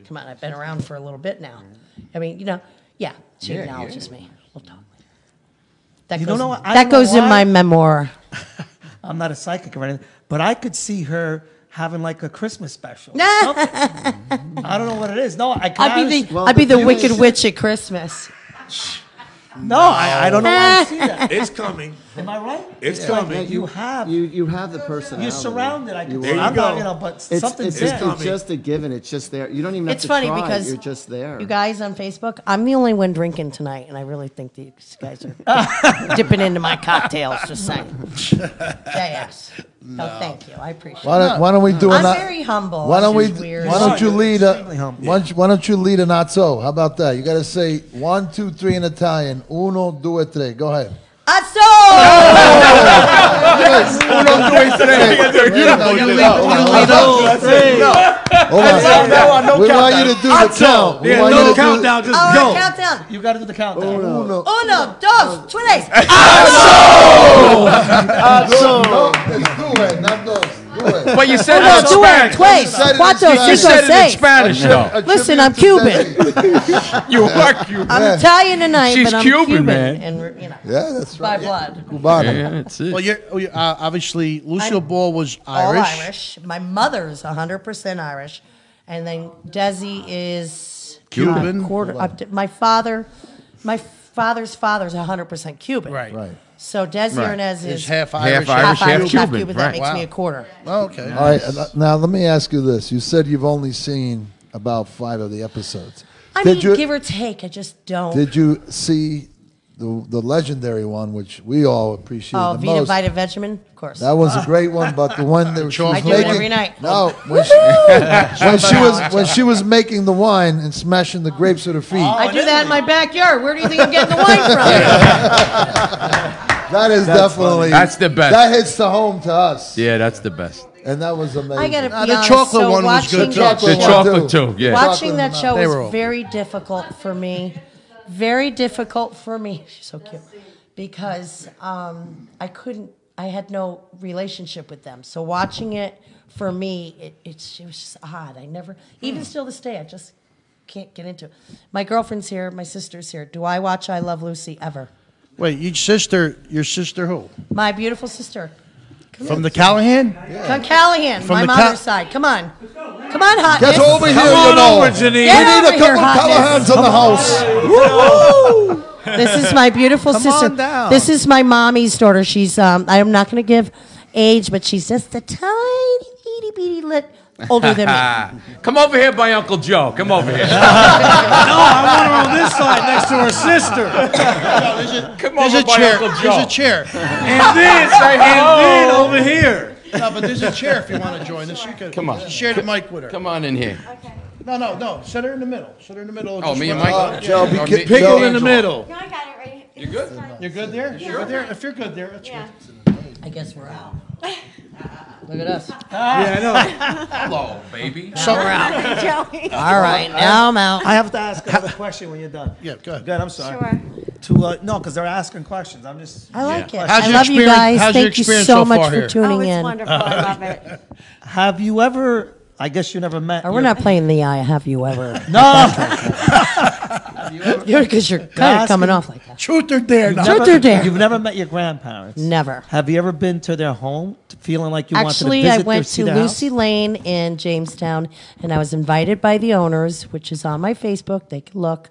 come on, I've been around for a little bit now. I mean, yeah, she acknowledges me. We'll talk. That You goes, don't know what- I that don't know goes in why. my memoir. I'm not a psychic or anything, but I could see her having like a Christmas special. Something. I don't know what it is. No, I can't. I'd be the Wicked Witch at Christmas. No, I don't know why I see that. It's coming. Am I right? It's like coming. You have. You have the personality. You're surrounded. I can. There you I'm go. not. But It's, something's it's, there. it's just a given. It's just there. You don't even have It's to funny try. because You're just there. You guys on Facebook, I'm the only one drinking tonight, and I really think these guys are dipping into my cocktails. Just saying. Yes. No, thank you. I appreciate it. Why don't we do I'm a very humble. Why don't which we? is weird. Why don't you lead a? Extremely humble. Why don't you lead a not so? How about that? You got to say 1, 2, 3 in Italian. Uno, due, tre. Go ahead. Azzo! Uno, due, tre. Hold on. We want you to do the count. We want you to do- Countdown, just All go. right, countdown. You got to do the countdown. Uno. Uno, dos, tres. No, it's due, not dos. Do it. But you said Uno, it in due, Spanish. tres, said it in cuatro, Spanish. You cinco, said it in seis. Spanish, though. Listen, I'm Cuban. You are Cuban. I'm Italian tonight, She's but I'm Cuban, Cuban. man. And, Yeah, that's by right. blood. Cubano. That's it. Well, obviously, Lucille I'm Ball was All Irish. Irish. My mother's 100% Irish. And then Desi is Cuban. My father's father's 100% Cuban. Right. Right. So Desi Right. Arnaz Is is half Half Irish. Irish, half half Cuban. Cuban. That Right. makes Wow. me a quarter. Oh, okay. All right. Now let me ask you this. You said you've only seen about 5 of the episodes. I Did mean, you- give or take. I just don't. Did you see the legendary one, which we all appreciate Oh, the Vita most? Vita Vegemin? Of course. That was a great one, but the one that she was I do making it every night. No, when she was making the wine and smashing the grapes with her feet. I do that in my backyard. Where do you think I'm getting the wine from? That is definitely That's the best. That hits the home to us. Yeah, that's the best. And that was amazing. I got to be the honest. chocolate so one was watching good, too. that The show- chocolate, too. Yeah. Watching that show They were was all- very difficult for me. Very difficult for me. She's so cute. Because I had no relationship with them. So watching it, for me, it was just odd. I never, even still this day, I just can't get into it. My girlfriend's here, my sister's here. Do I watch I Love Lucy ever? Wait, your sister who? My beautiful sister. From the Callahan? From Callahan, From my the mother's side. Come on. Come on, hotness. Get over here, on you know. over, Janine. We Get need over a here, couple hotness. Callahans in the house. This is my beautiful sister. on down. This is my mommy's daughter. She's I'm not going to give age, but she's just a tiny, itty bitty lit older than me. Come over here by Uncle Joe. Come over here. No, I want her on this side next to her sister. Come There's over a by chair. Uncle There's Joe. a chair. And then over here. No, but there's a chair if you want to join us. You can Come on. share the mic with her. Come on in here. No. Set her in the middle. Set her in the middle. Oh, Just me and run- Mike? Joe, Or be me- pick Joe. in the middle. No, I got it right. You good? You're good there? You're good there? If you're good there, that's Yeah. good. I guess we're out. Look at us. Yeah, I know. Hello, baby. So, Joey. All right, now I'm out. I have to ask another question when you're done. yeah, go ahead. Good. I'm sorry. Sure. No, because they're asking questions. I'm just. I like it. How's I your love you experience- guys. how's your Thank you experience so so much far for here? tuning Oh, it's in. wonderful. I love it. Have you ever? I guess you never met. We're not playing the I have you ever. No. Because you're kind of coming off like that. Truth or dare? No. Truth or dare? You've never met your grandparents? Never. Have you ever been to their home feeling like you Actually, wanted to I visit went see to their Lucy house? Lane in Jamestown, and I was invited by the owners, which is on my Facebook. They can look.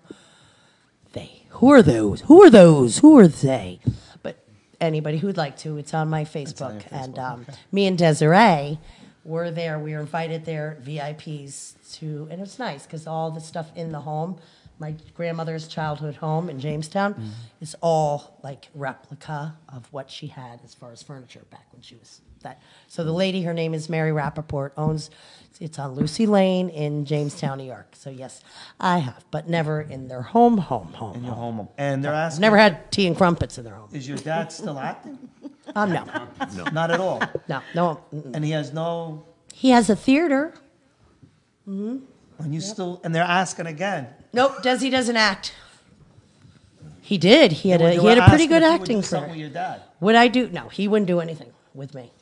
Who are those? Who are those? Who are they? But anybody who'd like to, it's on my Facebook. And me and Desiree were there. We were invited there, VIPs, and it's nice because all the stuff in the home, my grandmother's childhood home in Jamestown, is all like replica of what she had as far as furniture back when she was that. So the lady, her name is Mary Rappaport, owns. It's on Lucy Lane in Jamestown, New York. So yes, I have, but never in their home. In your home. And they're asking. Never had tea and crumpets in their home. Is your dad still acting? No. Not at all. No. And he has no. He has a theater. And you still. And they're asking again. Nope, Desi doesn't act. He did. He had You a were pretty asking good if you would acting do something career. with your dad. Would I do? No, he wouldn't do anything with me.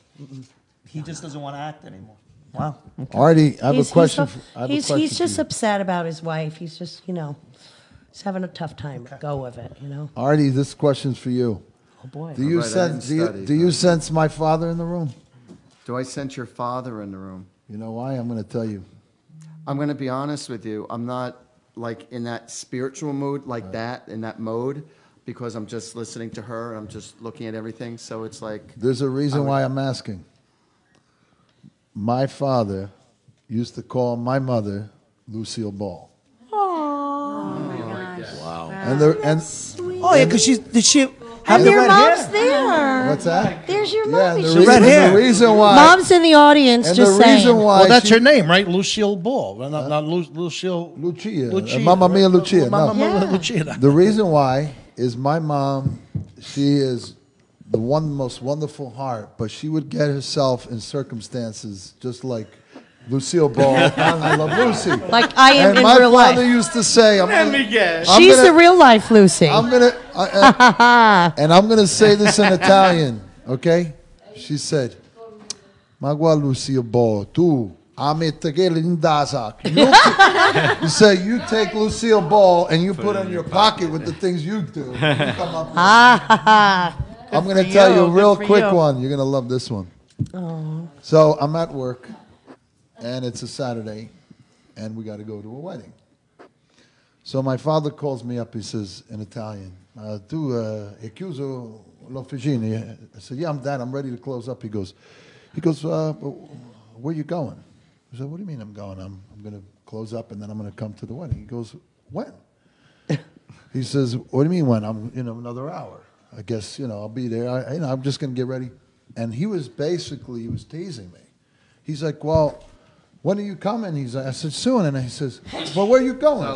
He just doesn't want to act anymore. Wow. Artie, I have a question. He's just upset about his wife. He's just, he's having a tough time. Go with it, Artie, this question's for you. Oh boy. Do you All right, I sense? didn't Do study, you but- sense my father in the room? Do I sense your father in the room? You know why? I'm going to tell you. I'm going to be honest with you. I'm not like in that spiritual mood like that, in that mode, because I'm just listening to her and I'm just looking at everything. So it's like. There's a reason why I'm asking. My father used to call my mother Lucille Ball. Oh my gosh. Wow. Oh yeah, because did she have And the your red mom's hair? there. What's that? There's your Yeah, mom. and She's red hair. the reason why. Mom's in the audience, and just the saying. reason why. Well, that's she- her name, right? Lucille Ball. Well, not Lucille. Lucia. Mamma Mia Lucia. Mamma No. Mia Lucia. The reason why is my mom, she is the most wonderful heart, but she would get herself in circumstances just like Lucille Ball. I love Lucy. Like I am And in my real father life. used to say, She's the real life Lucy. I'm gonna, and I'm gonna say this in Italian, okay? She said, "Magua Lucille Ball, tu amete che l'indasa." You say you take Lucille Ball and you put it in your pocket with the things you do. You come up with- I'm gonna for tell you. you a real Good for quick you. one. You're gonna love this one. So I'm at work, and it's a Saturday, and we got to go to a wedding. So my father calls me up. He says in Italian, "Tu hai chiuso l'officina?" I said, "Yeah, I'm dad. I'm ready to close up." He goes, "Where you going?" I said, "What do you mean I'm going? I'm going to close up, and then I'm going to come to the wedding." He goes, "When?" He says, "What do you mean when? I'm another hour. I guess I'll be there. I'm just going to get ready." And he was teasing me. He's like, "Well, when are you coming?" I said, "Soon." And he says, "Well, where are you going?"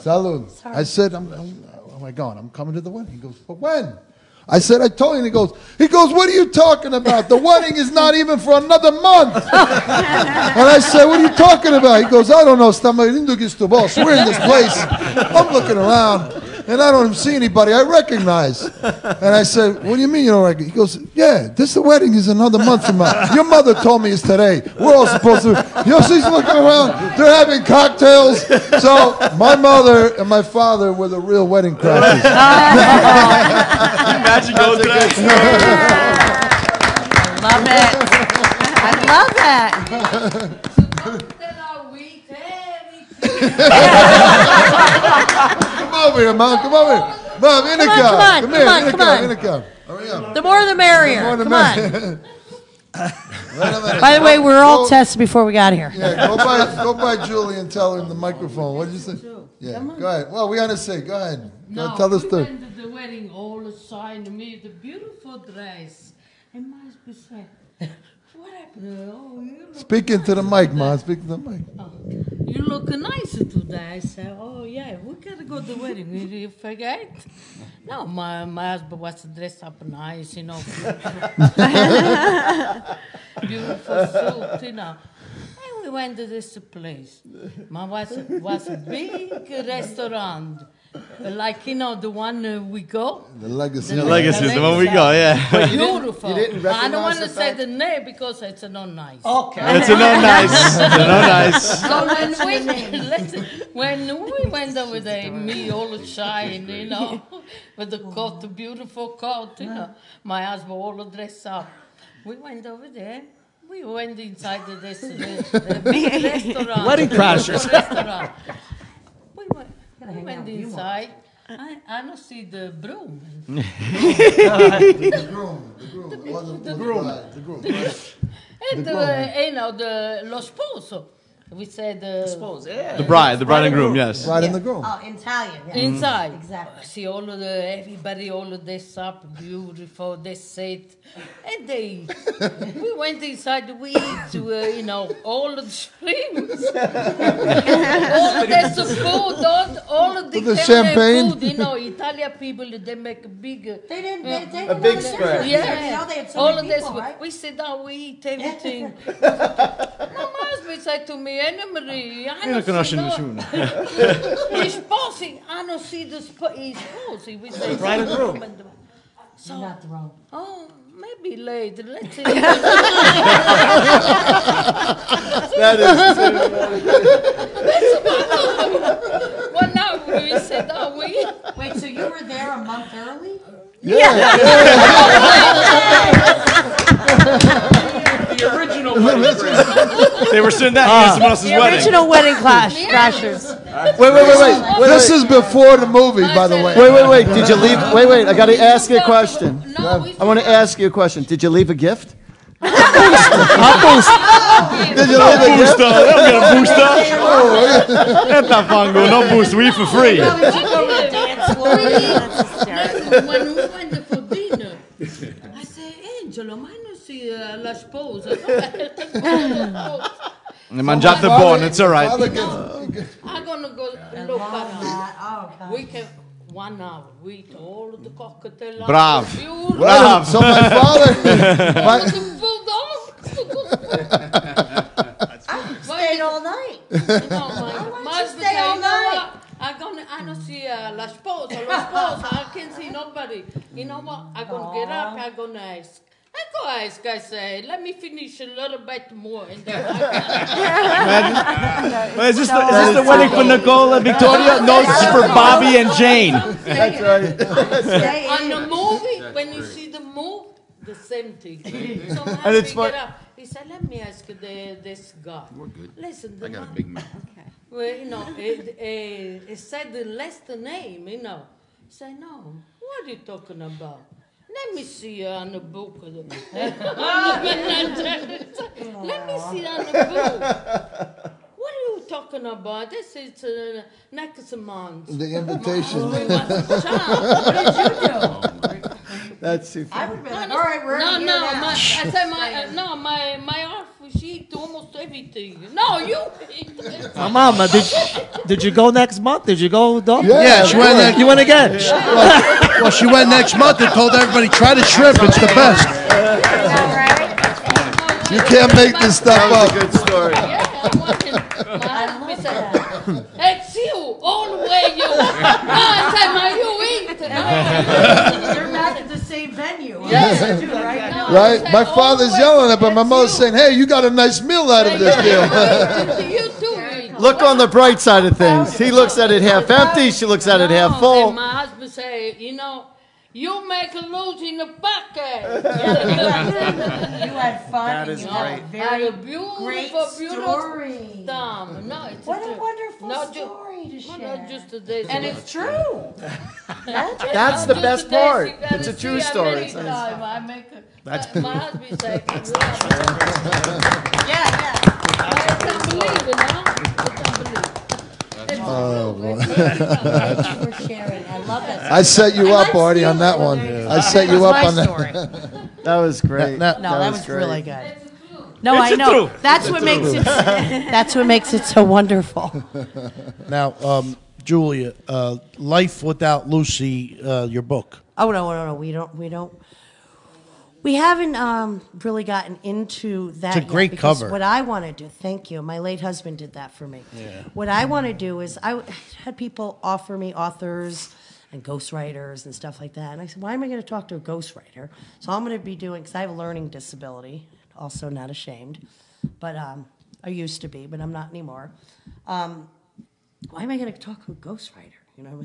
Salud. I said, "Where am I going? I'm coming to the wedding." He goes, "But when?" I said, "I told you." And he goes, "What are you talking about? The wedding is not even for another month." And I said, "What are you talking about?" He goes, "I don't know. We're in this place." I'm looking around. And I don't even see anybody I recognize. And I said, "What do you mean you don't recognize?" He goes, "Yeah, the wedding is another month from now. Your mother told me it's today. We're all supposed to." She's looking around. They're having cocktails. So my mother and my father were the real wedding crashers. Imagine going to that. Love it. I love that. Come over here, Mom. Come over here. Mom, in the car. come on. In the car. Hurry up. The more the merrier. More the Come on. merrier. Wait a minute. By the way, we're all Go- tested before we got here. Yeah, go by Julie and tell her in the microphone. What did you say? Yeah, go ahead. Well, we gotta say. Go ahead. No, Tell us we the. went to the wedding, all assigned me the beautiful dress. And my husband said, what happened? Oh, you look Speak into the mic, Mom. Speak to the mic. You look nice today. I said, oh, yeah, we gotta go to the wedding. You forget? No, my husband was dressed up nice, beautiful suit, And we went to this place. Was a big restaurant. Like, the one we go. The legacy. The legacy is the one we go, yeah. Beautiful. You didn't I don't want to recognize the say fact- the name because it's not nice. Okay. It's not nice. It's not nice. So when we went over there, me all shine, with the coat, the beautiful coat, my husband all dressed up. We went over there. We went inside the big restaurant. Wedding crashers. Restaurant. We went inside. I don't see the broom. The groom. And lo sposo. We said The bride and groom, yes. Bride and the groom. Oh, Italian. Yeah. inside. Exactly. See everybody all of this up, beautiful. They sit, and we went inside. We eat, all of the shrimps, all of this food, all of the champagne. food. Italian people they make a big. They didn't. They A big spread. Yeah, they had so all many of this. people, right? We sit down, we eat everything. My husband said to me, Anna Marie, I Io non conosco nessuno. Gli sposi hanno sido gli sposi. We say, Bride and groom. So, Not the wrong. oh, maybe later. Let's see. That is Well, now we said, oh, we. Wait, so you were there a month early? The original wedding. They were sitting down at someone else's The wedding. original wedding crashers. Wait. This is before the movie, by the way. Wait. Did you leave? Wait. I got to ask you a question. No, we I want to ask you a question. Did you leave a gift? Did you leave a gift? Booster. They don't get a booster. That's not fun, no booster. We eat for free. When we went for dinner, I said, Angelo, ma non si la sposa. Mangiate buono, it's all right. Father I'm gonna go look around. Oh, God. We can 1 hour. We eat all of the cocktail. Bravo. Beautiful. Bravo. So my father, All of the food, Stayed all night. my husband stay all said, night? I don't see la sposa. I can't see nobody. You know what? I'm gonna get up. I'm gonna ask. I say, let me finish a little bit more. And then Is this the wedding for Nicole and Victoria? No, this is for Bobby and Jane. That's right. on the movie, when you see the movie, the same thing. So And it's get fun- up. He said, let me ask this guy. We're good. Listen, I got a big mouth. well, it said the last name, He said, no, what are you talking about? Let me see on the book. Let me see on the book. What are you talking about? This is next month. the invitation. What did you do? That's too I funny. would have been like, all right, we're No, here no, now. I said my wife, she eat almost everything. No, you eat. Mama, did you go next month? Did you go, dog? Yeah, she went next. You went again. Well, she went next month and told everybody try the shrimp. It's the best. You can't make this stuff That was a up. good story. Yeah, I'm watching. My husband said, it's you, all the way you. No, I said, you eat. You're back at the same venue. Yes. Right? No, Right? I said, My all father's the way yelling at me, but my it's mother's you. saying, hey, you got a nice meal out of this deal. You too eat. Look on the bright side of things. He looks at it half empty. She looks at it half And full. my husband say, you make a lose in the bucket. You had fun. That and is you had great. a very Had a beautiful great story. time. No, it's What a true. wonderful Not story to Well, share. not just today. And it's true. That's the best part. It's a true story. Time. I make my husband say, Yeah. it's unbelievable, no? It's unbelievable. Oh, boy. Thank you for sharing. I love it. I set you up, Artie, on that one. I set you up on that. That was great. Now- No, that was great. really good. No, It's I a know. truth. That's what makes it. That's what makes it so wonderful. Now, Julia, Life Without Lucy, your book. Oh no, we don't. We haven't really gotten into that. It's a great yet because cover. What I want to do, thank you. My late husband did that for me. Yeah. What I want to do is I had people offer me authors and ghostwriters and stuff like that, and I said, why am I going to talk to a ghostwriter? So I'm going to be doing, because I have a learning disability, also not ashamed, but I used to be, but I'm not anymore. Why am I going to talk to a ghostwriter? You know,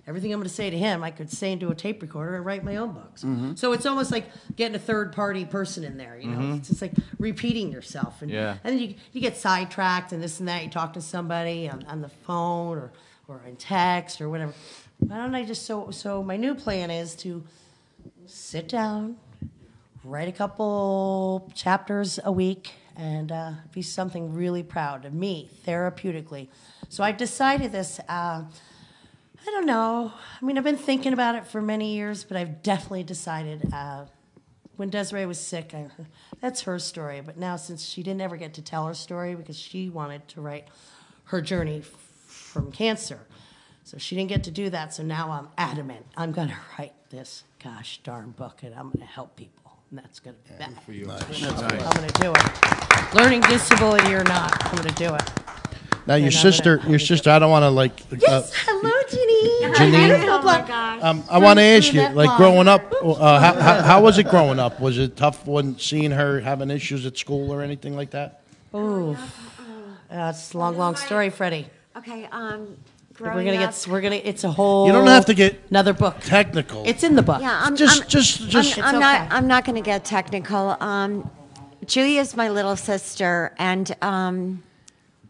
everything I'm going to say to him, I could say into a tape recorder and write my own books. So it's almost like getting a third-party person in there. You know, it's just like repeating yourself, and then you get sidetracked and this and that. You talk to somebody on the phone or in text or whatever. Why don't I just so my new plan is to sit down, write a couple chapters a week, and be something really proud of me therapeutically. So I decided this. I don't know. I mean, I've been thinking about it for many years, but I've definitely decided when Desiree was sick, that's her story. But now, since she didn't ever get to tell her story because she wanted to write her journey from cancer, so she didn't get to do that. So now I'm adamant. I'm going to write this gosh darn book, and I'm going to help people. And that's going to be that. For you. I'm going to do it. Learning disability or not, I'm going to do it. Now your sister, I don't want to like. Yes, hello, Janine. Janine? Oh my gosh. I want to ask you, like growing up, how was it growing up? Was it tough when seeing her having issues at school or anything like that? Ooh, it's a long story, Freddie. Okay. It's a whole. You don't have to get another book. Technical. It's in the book. Yeah, I'm not going to get technical. Julia's my little sister, and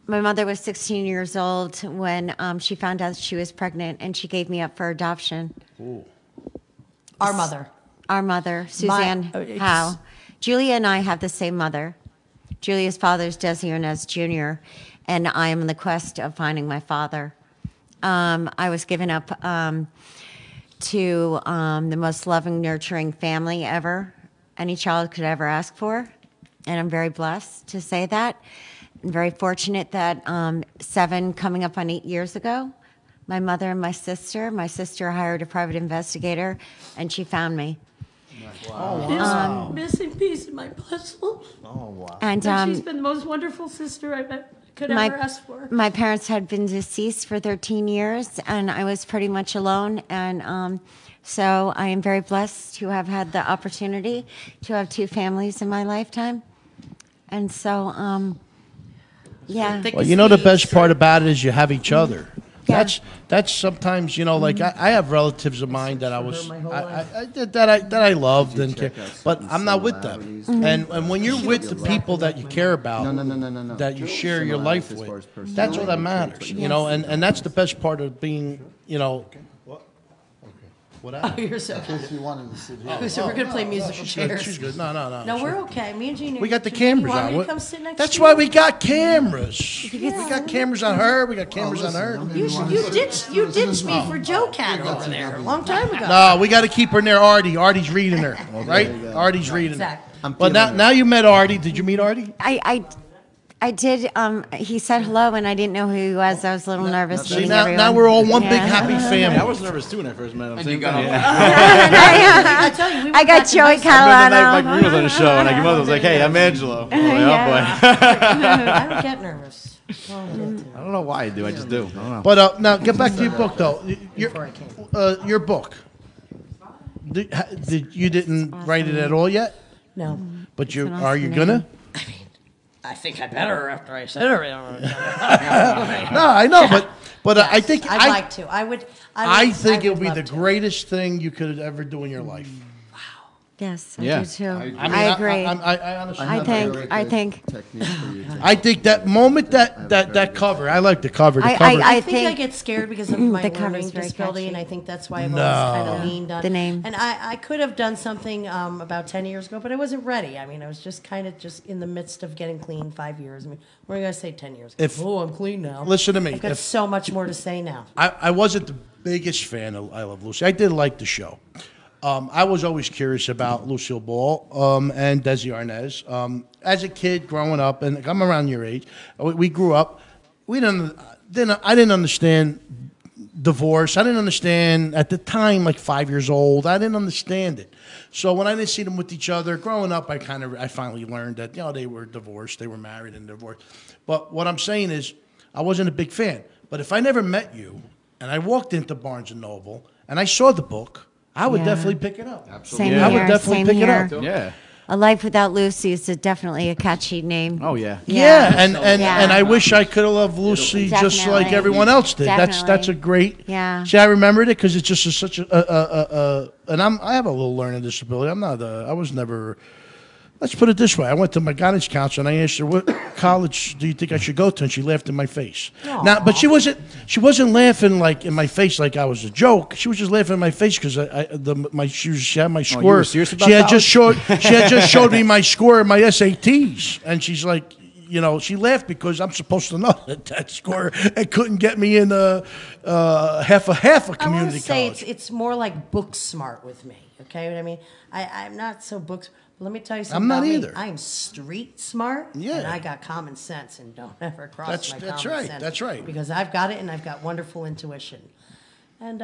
my mother was 16 years old when she found out she was pregnant, and she gave me up for adoption. Ooh. Our mother, Suzanne Howe. Julia and I have the same mother. Julia's father is Desi Arnaz Jr., and I am in the quest of finding my father. I was given up to the most loving, nurturing family ever any child could ever ask for, and I'm very blessed to say that. I'm very fortunate that 7 coming up on 8 years ago, my mother and my sister hired a private investigator, and she found me. Wow. Missing piece in my puzzle. Oh, wow. And she's been the most wonderful sister I could ever ask for. My parents had been deceased for 13 years, and I was pretty much alone. And so I am very blessed to have had the opportunity to have 2 families in my lifetime. And so, yeah. Well, you know the best part about it is you have each other. Yeah. That's sometimes, you know, like I have relatives of mine that I loved and care, but I'm not with them. And when you're with the people that you care about, that you share your life with, that's what that matters, you know. And that's the best part of being, you know. What happened? Oh, you're so In case you wanted to sit here. So we're going to play musical chairs. She's good. No. No, we're okay. Me and Gina. We got the You cameras want me on. to come sit next That's to why you? we got cameras. We got cameras on her. We got cameras on her. You ditched me for Joe Cat over there a long time ago. No, we got to keep her near Artie. Artie's reading her, right? Artie's reading her. Exactly. But now you met Artie. Did you meet Artie? I did. He said hello, and I didn't know who he was. I was a little nervous. See, meeting now everyone. we're all one big happy family. I was nervous too when I first met him. I tell you, I got Joey I met the night Mike Catalano. Green was on the show, and I came up. I was like, "Hey, I'm Angelo." I was like, I don't get nervous. I don't know why I do. I just do. I don't know. But now get back to your book, though. Your book. You didn't write it at all yet? No. But an are you awesome gonna? I think I better after I said it. No, I know, but I think I'd like to. I think it would be love the to. greatest thing you could ever do in your life. Yes, I Yeah. do too. I mean, I agree. I honestly. I think. Technique for you. I think that moment that cover. I like the cover. The cover. I think I get scared because of my the cover's learning very disability, catchy. and I think that's why I've always kind of leaned on The name. And I could have done something about 10 years ago, but I wasn't ready. I mean, I was just kind of just in the midst of getting clean 5 years. I mean, we're going to say 10 years ago. I'm clean now. Listen to me. I've got so much more to say now. I wasn't the biggest fan of I Love Lucy. I did like the show. I was always curious about Lucille Ball and Desi Arnaz. As a kid growing up, and I'm around your age, we grew up. I didn't understand divorce. I didn't understand at the time, like 5 years old. I didn't understand it. So when I didn't see them with each other, growing up, I finally learned that they were divorced, they were married and divorced. But what I'm saying is, I wasn't a big fan. But if I never met you, and I walked into Barnes and Noble and I saw the book, I would definitely pick it up. Absolutely. I would definitely pick it up. Yeah. A Life Without Lucy is definitely a catchy name. Oh yeah. Yeah, and I wish I could have loved Lucy just like Definitely. everyone else did. That's Definitely. a great. Yeah. See, I remembered it because it's just such a and I have a little learning disability. I'm not. I was never. Let's put it this way. I went to my guidance counselor and I asked her, "What college do you think I should go to?" And she laughed in my face. Now, but she wasn't laughing like in my face like I was a joke. She was just laughing in my face because she had my score. you were serious about she had just showed me my score in my SATs, and she's like, she laughed because I'm supposed to know that score and couldn't get me in half a community I want to say college. it's more like book smart with me. Okay, what I mean? I'm not so book. Let me tell you something. I'm not about me. either. I'm street smart. Yeah. And I got common sense, and don't ever cross my That's common right. sense. That's right. Because I've got it, and I've got wonderful intuition. And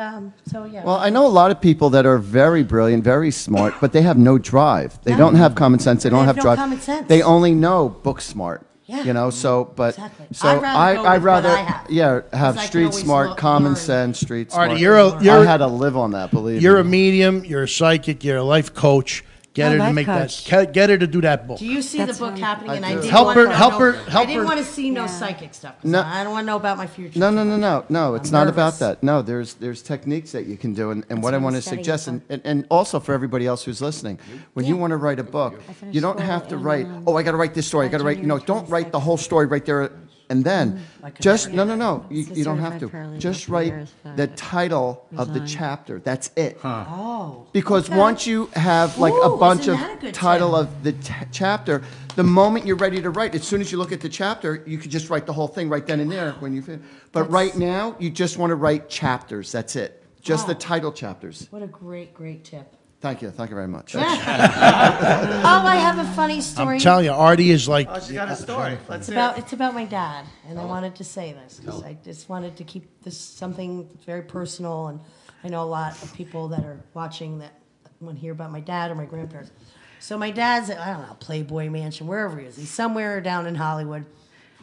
so yeah. Well, I know a lot of people that are very brilliant, very smart, but they have no drive. They don't have common sense. They don't have no drive. common sense. They only know book smart. Yeah. Exactly. So I'd rather go I'd with rather what I have. have 'Cause I can street always smart, look, common learn. sense, street smart. Artie, I I had to live on that, believe You're me. a medium. You're a psychic. You're a life coach. Get her to life make coach. that. Get her to do that book. Do you see That's the book right. happening? And I I do. didn't Help want her- to help know, her- help I didn't her. want to see no Yeah. psychic stuff. 'Cause No. I don't want to know about my future. No, too no, no, much. no, no. It's I'm not nervous. about that. No, there's techniques that you can do, and what I what want I'm to studying suggest, for. and also for everybody else who's listening, when you want to write a book, finished you don't school have to in, write. Oh, I got to write this story. I got to write. Don't write the whole story right there, and then just no. You don't have to. Just write the title of the chapter. That's it. Oh. Because okay. once you have like a Ooh, bunch isn't of that a good title tip? of the chapter, the moment you're ready to write, as soon as you look at the chapter, you could just write the whole thing right then and there when you finish. But right now, you just want to write chapters. That's it. Just the title chapters. What a great tip. Thank you very much. Oh, I have a funny story. I'm telling you, Artie is like. Oh, she got a story. Let's hear it. It's about my dad, and I wanted to say this because I just wanted to keep this something very personal, and I know a lot of people that are watching that want to hear about my dad or my grandparents. So my dad's at, I don't know, Playboy Mansion, wherever he is. He's somewhere down in Hollywood,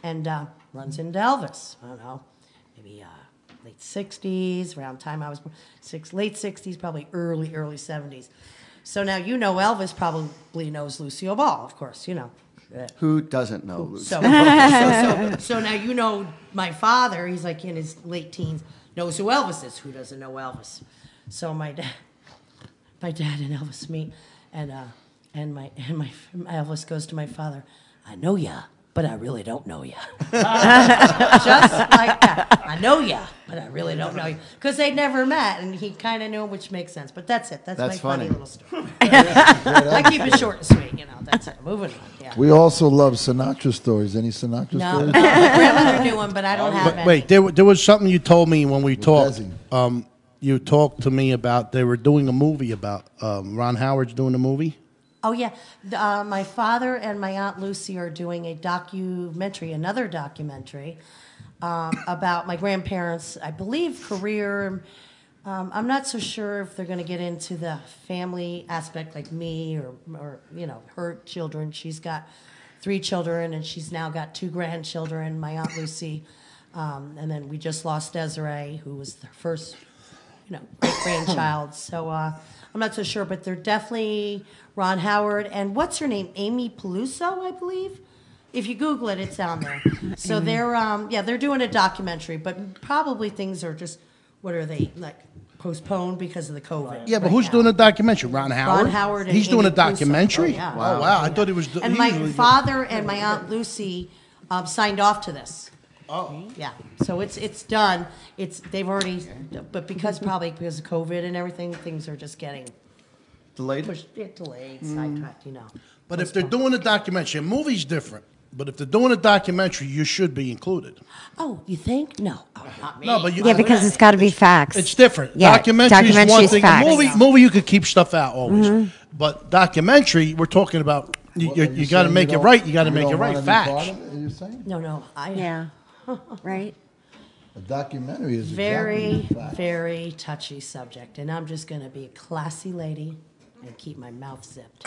and runs into Elvis. I don't know, maybe late 60s, around time I was born, late 60s, probably early 70s. So now Elvis probably knows Lucille Ball, of course, Who doesn't know Lucy? So now my father, he's like in his late teens, knows who Elvis is. Who doesn't know Elvis? So my dad and Elvis meet, and my Elvis goes to my father, "I know ya, but I really don't know ya." Just like that. I know ya, but I really don't know you. Because they'd never met, and he kind of knew him, which makes sense. But that's it. That's my funny funny. little story. I keep it short and sweet, That's it. Moving on. Yeah. We also love Sinatra stories. Any Sinatra No, stories? my grandmother knew him, but I don't have But any. wait, there was something you told me when we talked. Desi. You talked to me about they were doing a movie about Ron Howard's doing a movie. Oh, yeah. My father and my Aunt Lucy are doing another documentary about my grandparents', I believe, career. I'm not so sure if they're going to get into the family aspect like me or her children. She's got 3 children, and she's now got 2 grandchildren, my Aunt Lucy. And then we just lost Desiree, who was the first, great-grandchild. So I'm not so sure, but they're definitely Ron Howard. And what's her name? Amy Peluso, I believe. If you Google it, it's on there. So they're doing a documentary, but probably things are just, what are they, like, postponed because of the COVID. Yeah, but who's doing a documentary? Ron Howard? Ron Howard and He's doing a Amy Peluso. documentary? Oh, yeah. Oh, wow. I thought he was... And my father and my Aunt Lucy signed off to this. Oh. Yeah. So it's done. They've already, but because of COVID and everything, things are just getting Delayed? delayed, sidetracked, But if they're doing a documentary, a movie's different. But if they're doing a documentary, you should be included. Oh, you think? No. Oh, not me. No, but Yeah, because it's got to be facts. It's different. Yeah, Documentary is one documentary's thing. facts. A movie, you could keep stuff out always. But documentary, we're talking about. You got to make it right. You got to make it right. Facts. No. Yeah. Right? A documentary is very, a fact. very touchy subject, and I'm just going to be a classy lady and keep my mouth zipped.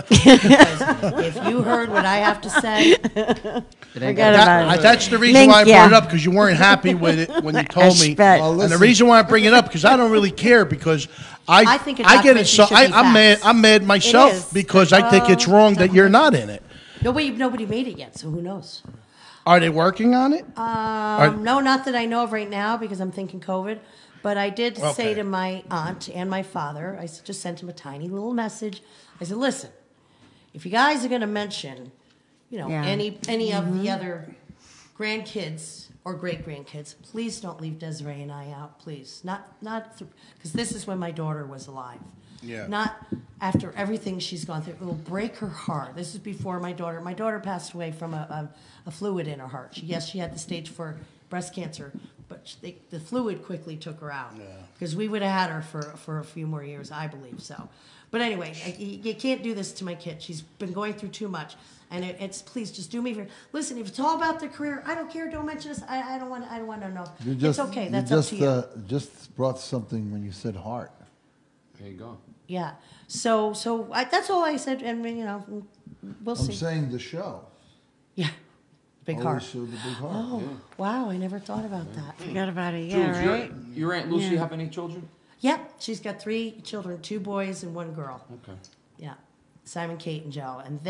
Because if you heard what I have to say, Forget about it. That's the reason why I brought it up, because you weren't happy with it when you told me. bet. Well, And the reason why I bring it up, because I don't really care, because I think a get it. documentary So should be I'm mad. facts. I'm mad is. myself because I think it's wrong that you're not in it. nobody made it yet, so who knows? Are they working on it? No, not that I know of right now, because I'm thinking COVID. But I did say Okay. to my aunt and my father, I just sent him a tiny little message. I said, listen, if you guys are going to mention, Yeah. any of the other grandkids or great grandkids, please don't leave Desiree and I out, please. Not because this is when my daughter was alive. Yeah. Not after everything she's gone through. It will break her heart. This is before my daughter. My daughter passed away from a fluid in her heart. She had the stage 4 breast cancer, but the fluid quickly took her out. Because we would have had her for a few more years, I believe so. But anyway, you can't do this to my kid. She's been going through too much. And it's please just do me a favor. Listen, if it's all about their career, I don't care. Don't mention us. I don't want to know. It's okay. That's up to you. Just brought something when you said heart. There you go. Yeah. So that's all I said, and we'll see. I'm saying the show. Yeah. Big Always heart. show the big heart. Oh, yeah. wow! I never thought about that. Forgot about it. Jules, Yeah, right. your Aunt Lucy have any children? Yep, she's got 3 children, 2 boys and 1 girl. Okay. Yeah, Simon, Kate, and Joe, and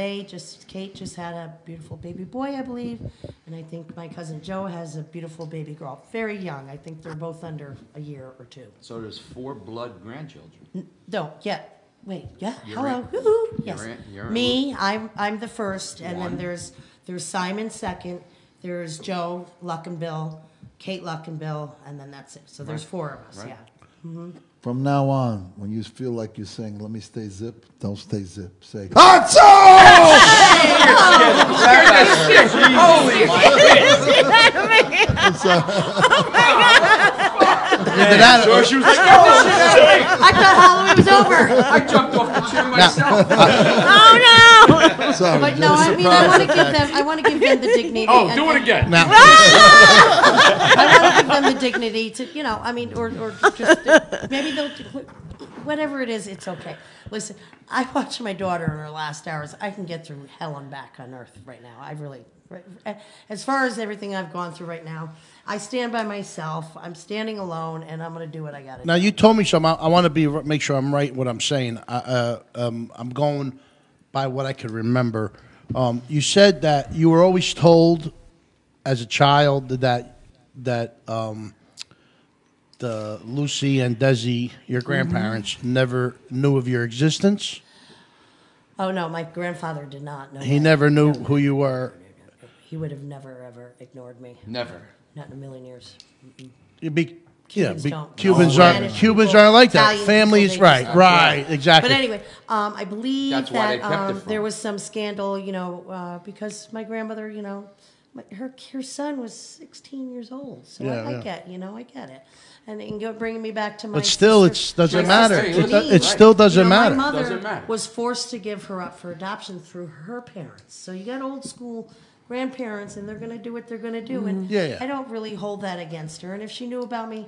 Kate just had a beautiful baby boy, I believe, and I think my cousin Joe has a beautiful baby girl, very young. I think they're both under a year or 2. So there's 4 blood grandchildren. No, yeah. Wait, yeah. Your Hello. aunt- Woo-hoo. your Yes. aunt Me, I'm the first, and One. then there's Simon second. There's Joe Luckenbill, Kate Luckenbill, and then that's it. So there's 4 of us. Right. Yeah. From now on, when you feel like you're saying, let me stay zip, don't stay zip. Say, So she was like, I thought Halloween was over. I jumped off the chair myself. Oh no! sorry. But no, I mean, I want to give them the dignity. Oh, do it again. Now, I want to give them the dignity to, or just maybe they'll, whatever it is, it's okay. Listen, I watch my daughter in her last hours. I can get through hell and back on earth right now. I really, as far as everything I've gone through right now, I stand by myself. I'm standing alone, and I'm going to do what I got to do. now you told me something. I want to make sure I'm right what I'm saying. I'm going by what I could remember. You said that you were always told as a child that the Lucy and Desi, your grandparents, never knew of your existence. Oh no, my grandfather did not know. He never knew who you were. He would have never ever ignored me. Never. Not in a million years. You'd be, Cubans yeah, don't. Cubans No, aren't. Spanish Cubans people, aren't like that. Italian Families, people, they right, just- right, exactly. But anyway, I believe That's why they that kept it from there him. was some scandal, because my grandmother, her son was 16 years old. So Yeah, I yeah. get it. And bringing me back to my But still, sister- it doesn't my matter. sister It, Janine. it still doesn't matter. My mother Doesn't matter. was forced to give her up for adoption through her parents. So you got old school grandparents, and they're going to do what they're going to do. And Yeah, yeah. I don't really hold that against her. And if she knew about me,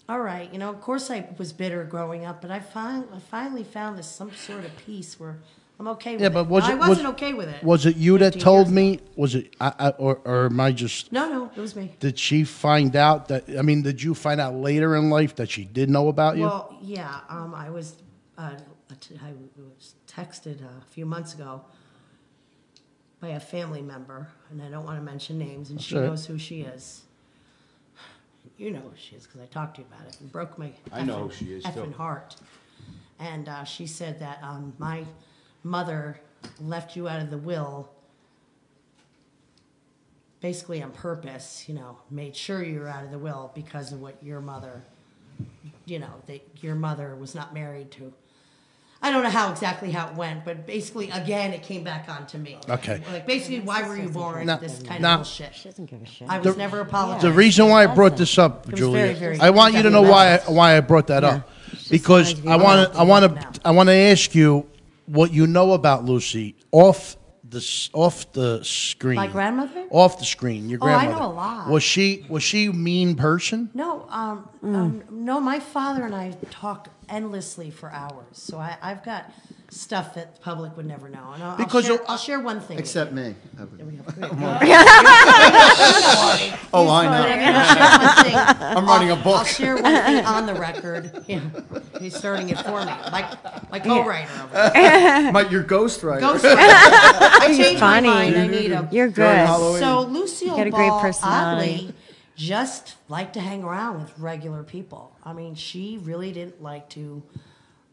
all right, of course I was bitter growing up, but I finally found this some sort of peace where I'm okay with Yeah, it. but was I it wasn't okay with it. Was it you that 15 told years me? ago. Was it or am I just? No, it was me. Did she find out that? I mean, did you find out later in life that she did know about you? Well, yeah, I was texted a few months ago by a family member, and I don't want to mention names, and she Sure. knows who she is. You know who she is because I talked to you about it. It broke my I know who she is, too. effing heart. And she said that my mother left you out of the will basically on purpose, made sure you were out of the will because of what your mother, that your mother was not married to. I don't know how it went, but basically, again, it came back onto me. Okay. Like, basically, why were you born? Now- This kind now- of bullshit. She doesn't give a shit. I was never apologized. The reason why I brought this up, It was Julia, very, very I want you to know definitely why I brought that up, because wanted to be I honest want now. to ask you what you know about Lucy off off the screen. My grandmother? Off the screen. Your Oh, I grandmother. know a lot. Was she a mean person? No, no. My father and I talk endlessly for hours, so I've got stuff that the public would never know. And I'll share one thing. Except me. Oh, I know. I'm writing a book. I'll share one thing on the record. Yeah. He's starting it for me, my co-writer over there. Your ghostwriter. I changed my mind. I need him. You're good. So Lucille Got a great Ball, personality. oddly, just liked to hang around with regular people. I mean, she really didn't like to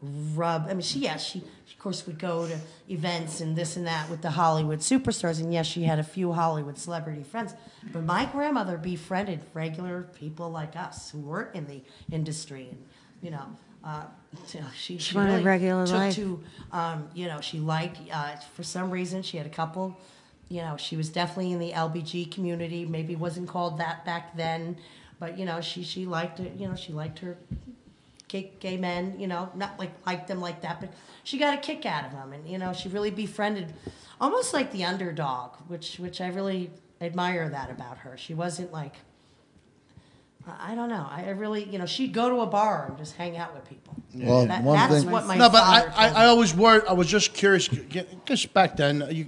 rub. I mean, she of course would go to events and this and that with the Hollywood superstars, and yes, she had a few Hollywood celebrity friends. But my grandmother befriended regular people like us who weren't in the industry, and she wanted really a regular took life. to, she liked, for some reason, she had a couple, she was definitely in the LBG community, maybe wasn't called that back then, but, she liked it, she liked her gay men, not like them like that, but she got a kick out of them, and, she really befriended, almost like the underdog, which I really admire that about her. She wasn't like, I don't know. I really, she'd go to a bar and just hang out with people. Well, That's what my No, but father told me. I always worried. I was just curious. Because back then, you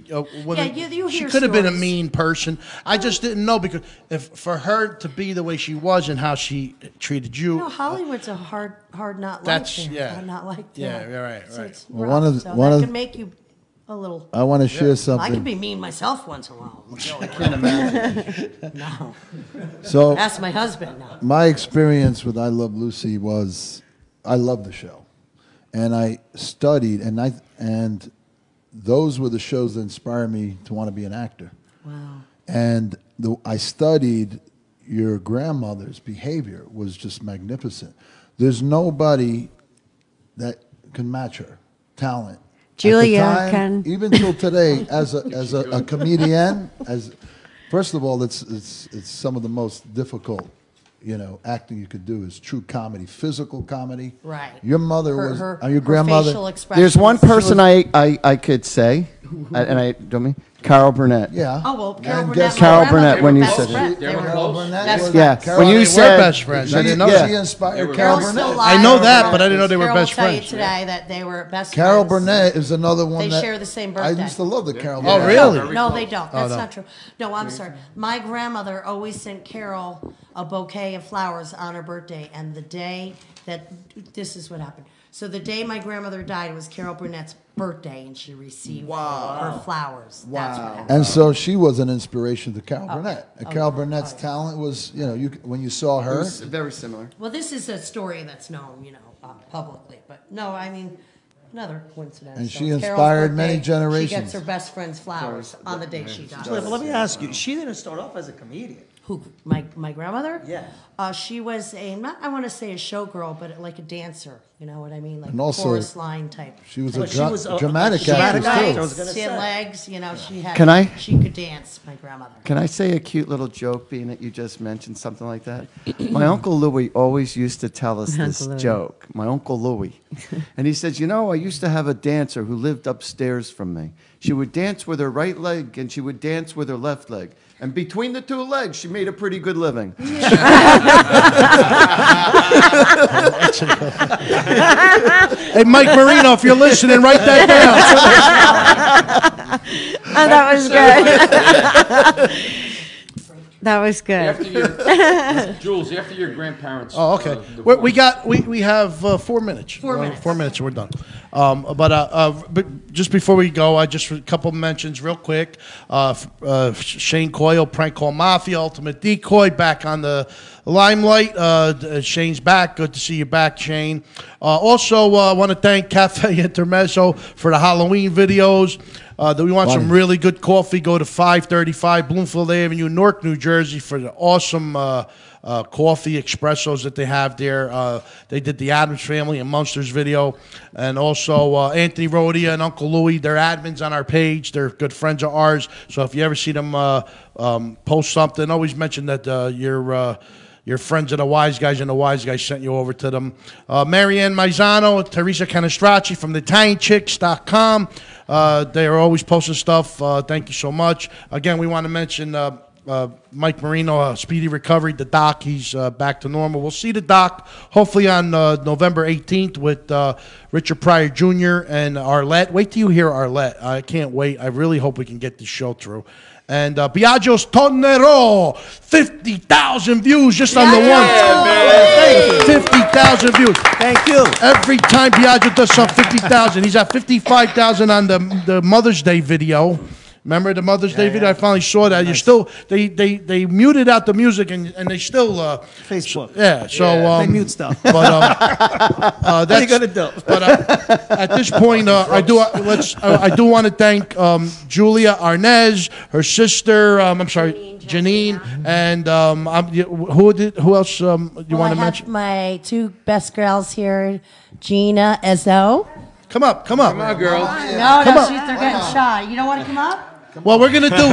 she hear could have been a stories. mean person. I just didn't know because for her to be the way she was and how she treated you. Hollywood's a hard not That's- like yeah. Not like Yeah, that. you're right, So right. it's Well, rough. one that of can make you a little. I want to share I something. can be mean myself once in a while. I can't imagine. No, So ask my husband now. my experience with I Love Lucy was I loved the show, and I studied, and those were the shows that inspired me to want to be an actor. Wow. And I studied your grandmother's behavior was just magnificent. There's nobody that can match her talent. At the Julia time, can. even till today, as a comedian, first of all, it's some of the most difficult, acting you could do is true comedy, physical comedy. Right. Your mother Her your grandmother. facial expressions. There's one person I could say, and I don't mean Carol Burnett. Yeah. Oh well, Carol And Burnett. guess my Carol grandmother Burnett, when were you best said it. friends. They were best close. friends. Yeah. Carol, When you they said were best friends. I didn't know She that. inspired were Carol best Burnett. I know that, but I didn't know they were Carol best will tell friends. you today that they were best Carol friends. Burnett is another one They that share the same I birthday. used to love the Carol. Oh, Burnett. really? No, they don't. That's no. not true. No, I'm sorry. My grandmother always sent Carol a bouquet of flowers on her birthday, and the day that this is what happened. So the day my grandmother died was Carol Burnett's birthday, and she received her flowers. That's what happened. And so she was an inspiration to Carol Burnett. And Oh, Carol yeah. Burnett's Oh, yeah. talent was, when you saw It her, was very similar. Well, this is a story that's known, publicly. But no, I mean, another coincidence. And So she Carol's inspired many birthday, generations. She gets her best friend's flowers on the day she died. But let me ask you, she didn't start off as a comedian. Who? My grandmother? Yeah. She was I want to say a showgirl, but like a dancer. You know what I mean? Like And also, chorus line type. she was But a she was a- dramatic She had actress I too. was gonna legs. She had say. legs. She had. Can I? She could dance. My grandmother. Can I say a cute little joke, being that you just mentioned something like that? My Uncle Louie always used to tell us this Uncle Louie. joke. My Uncle Louie. And he says, I used to have a dancer who lived upstairs from me. She would dance with her right leg and she would dance with her left leg. And between the two legs, she made a pretty good living. Hey, Mike Marino, if you're listening, write that down. Oh, that was good. That was good. After your, Jules, after your grandparents. Oh, okay. divorce, We have 4 minutes. 4 minutes. 4 minutes, and we're done. But just before we go, I just a couple mentions real quick. Shane Coyle, Prank Call Mafia, Ultimate Decoy, back on the limelight. Shane's back. Good to see you back, Shane. Also, I want to thank Cafe Intermezzo for the Halloween videos. We want some really good coffee. Go to 535 Bloomfield Avenue, Newark, New Jersey, for the awesome coffee espressos that they have there. They did the Addams Family and Munsters video. And also Anthony Rodia and Uncle Louie, they're admins on our page. They're good friends of ours. So if you ever see them post something, always mention that your friends at the Wiseguyz and the Wiseguyz sent you over to them. Marianne Maizano, Teresa Canestracci from the TinyChicks.com. They are always posting stuff. Thank you so much. Again, we want to mention Mike Marino, speedy recovery. The doc, he's back to normal. We'll see the doc hopefully on November 18th with Richard Pryor Jr. and Arlette. Wait till you hear Arlette. I can't wait. I really hope we can get this show through. And Biagio's Tonero, 50,000 views just on the one. 50,000 views. Thank you. Every time Biagio does something, 50,000. He's at 55,000 on the Mother's Day video. Remember the Mother's Day video? I finally saw that. Nice. You still they muted out the music and they still Facebook. Yeah, so they mute stuff. But that's what you gonna do. But at this point, I do want to thank Julia Arnaz, her sister. I'm sorry, Janine, and who else you want to mention? My two best girls here, Gina Ezzo. Come up. Come on, girl. No, they're getting shy. You don't want to come up? Well, we're gonna do.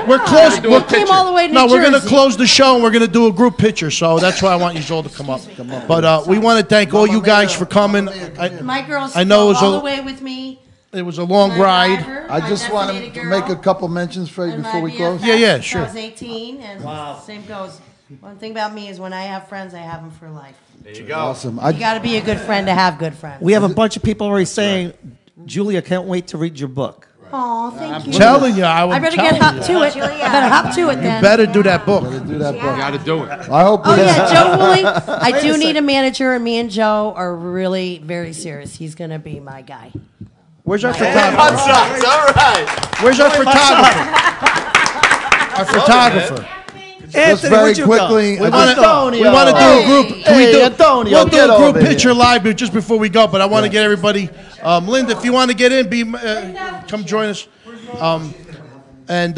We're close. We came all the way to New We're gonna Jersey. close the show and we're gonna do a group picture. So that's why I want you all to come up. But we want to thank all you guys for coming. My girls I know it was all the way with me. It was a long ride. I just want to make a couple mentions for you And before my we close. BFF, Yeah, sure. I was 18, and same goes. One thing about me is when I have friends, I have them for life. There you go. Awesome. You got to be a good friend to have good friends. We have a bunch of people already saying, Julia, can't wait to read your book. Oh, thank you. Telling you, I better get hop to it. I better hop to it then. Better do that book. You got to do it. I hope. Oh yeah, Joe Woolley. I do need a manager, and me and Joe are really very serious. He's gonna be my guy. Where's our photographer? All right. Where's our photographer? Our photographer. Just very quickly. We want to do a group. Antonio, We'll do get a group over picture here. live just before we go. But I want to get everybody. Linda, if you want to get in, come join us. And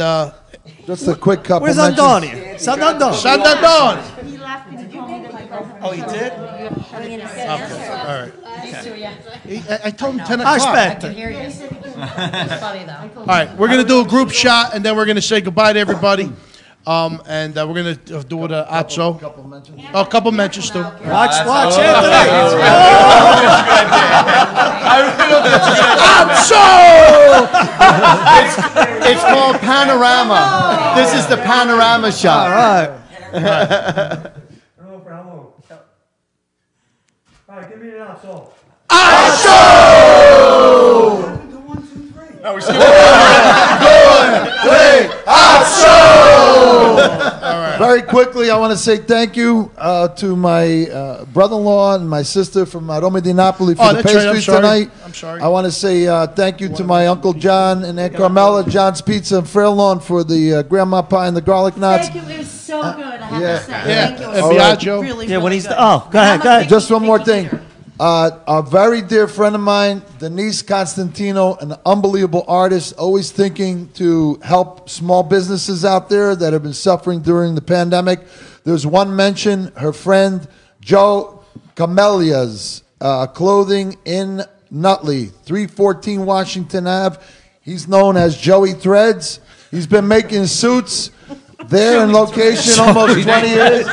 Just a quick couple. Where's mentions. Antonio? Sandandon. Sandandon. He left me to go home. Oh, he did? All right. I told him 10 Hush o'clock. back. I can hear you. It's funny though. All right, we're gonna do a group shot, and then we're gonna say goodbye to everybody. And we're gonna do it Atso. A couple mentions too. Watch Anthony. Atso. It's called Panorama. This is the Panorama shot. All right. All right, give me an asshole. Very quickly, I want to say thank you to my brother-in-law and my sister from Roma di Napoli for the that's right. I'm pastries sorry. tonight. I'm sorry. I want to say thank you to my Uncle John and Aunt Carmela, John's Pizza and Fairlawn for the grandma pie and the garlic knots. Thank you. It was so good. I have yeah. to say. Yeah. Thank you. And It was Biagio. really, Yeah, when really he's good. go ahead. Just one more thing. A very dear friend of mine, Denise Constantino, an unbelievable artist, always thinking to help small businesses out there that have been suffering during the pandemic. There's one mention, her friend Joe Camelia's clothing in Nutley, 314 Washington Ave. He's known as Joey Threads. He's been making suits there in location almost 20 years.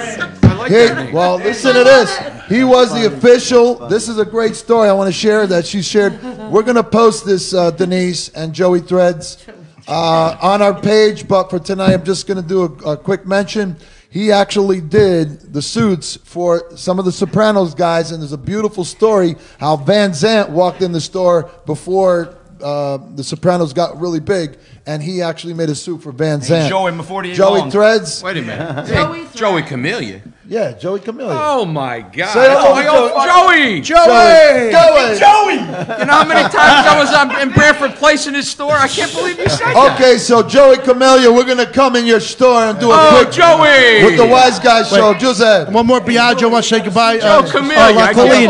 Well, listen to this. He was the official. This is a great story I want to share that she shared. We're going to post this, Denise and Joey Threads, on our page. But for tonight, I'm just going to do a quick mention. He actually did the suits for some of the Sopranos guys. And there's a beautiful story how Van Zant walked in the store before the Sopranos got really big. And he actually made a suit for Van Zant. Joey before the Joey Threads. Wait a minute. Joey Joey Camellia. Yeah, Joey Camellia. Oh my God! Say hello to Joey! Joey! You know how many times I was in Branford Place in his store? I can't believe you said that. Okay, so Joey Camellia, we're gonna come in your store and do a quick Joey! with the Wiseguyz show. Giuseppe. One more Biagio. Want to say goodbye? Joe Camellia, I can't believe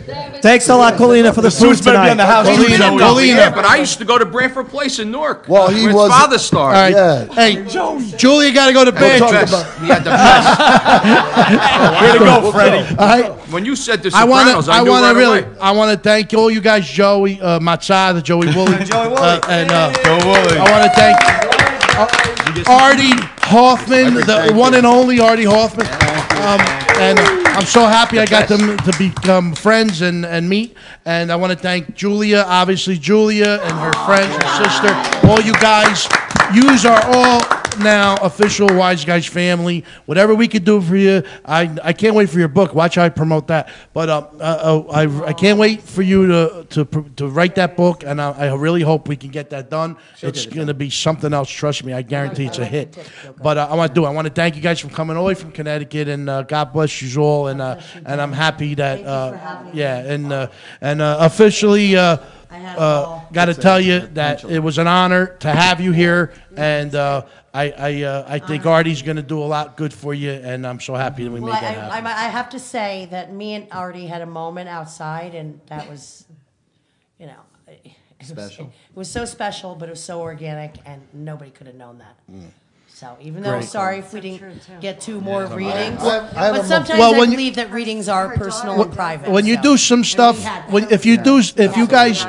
it. Thanks a lot, Colina, for the food tonight. in the house. Yeah, but I used to go to Branford Place in Newark. Well, he where his was- father started. All right. Yeah. Hey, Julia, got to go to bed. talk Best. about- He had the best. Way to go, Freddie. All right. When you said the I Sopranos, I knew right really, away. I want to thank all you guys, Joey, Matzah, Joey Woolley, Joey Woolley. and Joe Woolley. I want to thank Artie Hoffman, the one and only Artie Hoffman. And I'm so happy I got them to become friends and meet. And I want to thank Julia, obviously Julia and her friends, her sister, all you guys. Yous are all now official Wiseguyz family. Whatever we could do for you, I can't wait for your book. Watch how I promote that. But I can't wait for you to write that book, and I really hope we can get that done. It's going to be something else. Trust me, I guarantee it's a hit. But I want to thank you guys for coming all the way from Connecticut, and God bless you all. And I'm happy that officially. Got to tell you that it was an honor to have you here, and I think Artie's going to do a lot good for you, and I'm so happy that we made that happen. I have to say that me and Artie had a moment outside, and that was, special. It was so special, but it was so organic, and nobody could have known that. So even though I'm sorry if we didn't get 2 more readings, but sometimes I believe that readings are personal and private. When you do some stuff, if you guys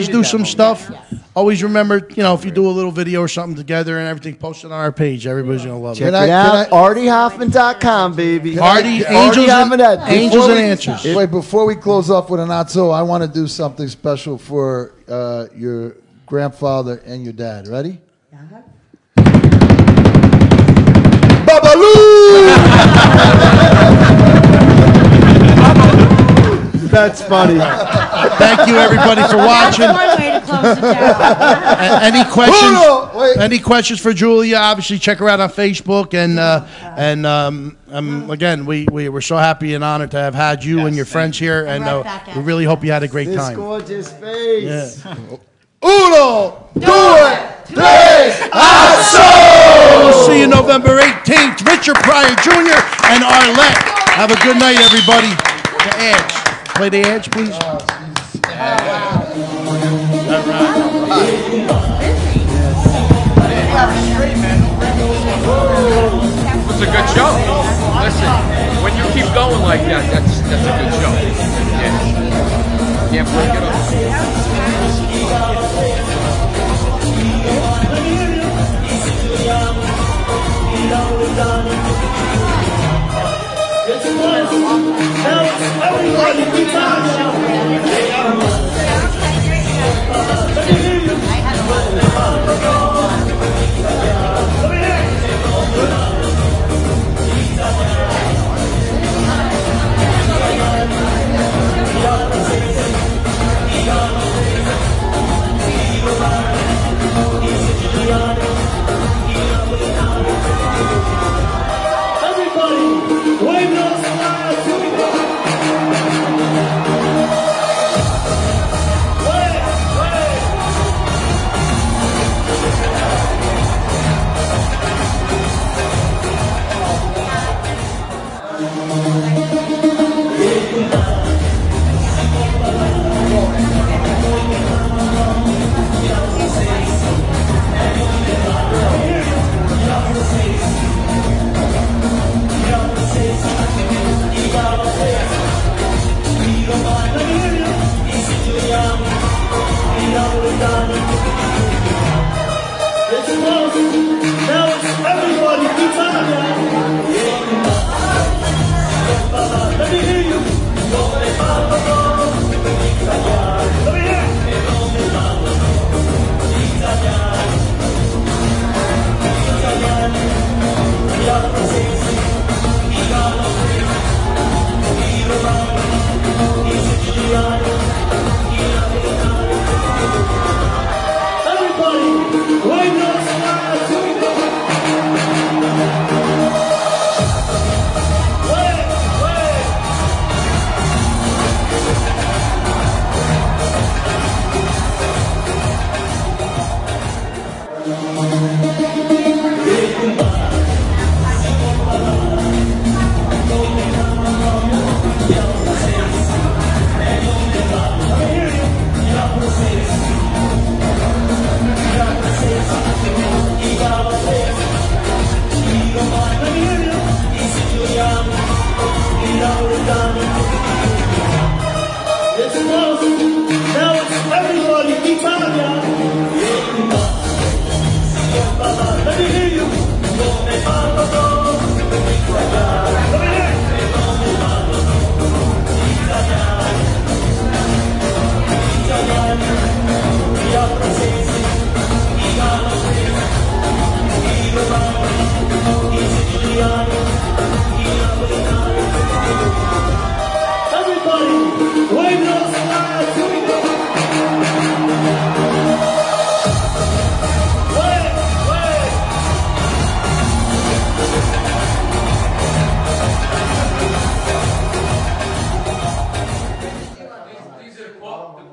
do some stuff, always remember, if you do a little video or something together and everything, post it on our page. Everybody's gonna love it. Check it out, ArtieHoffman.com, baby. Artie, Angels and Answers. Wait, before we close off with an Atzo, I want to do something special for your grandfather and your dad. Ready? That's funny. Thank you, everybody, for watching. That's one way to close it down. Any questions? Any questions for Julia? Obviously, check her out on Facebook. And again, we were so happy and honored to have had you and your friends here, and we really hope you had a great time. This gorgeous face. Yeah. Uno, due, tres, asso! We'll see you November 18th. Richard Pryor Jr. and Arlette. Have a good night, everybody. The Edge. Play the Edge, please. It's a good show. Listen, when you keep going like that, that's a good show. Yeah. Can't break it up.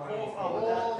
All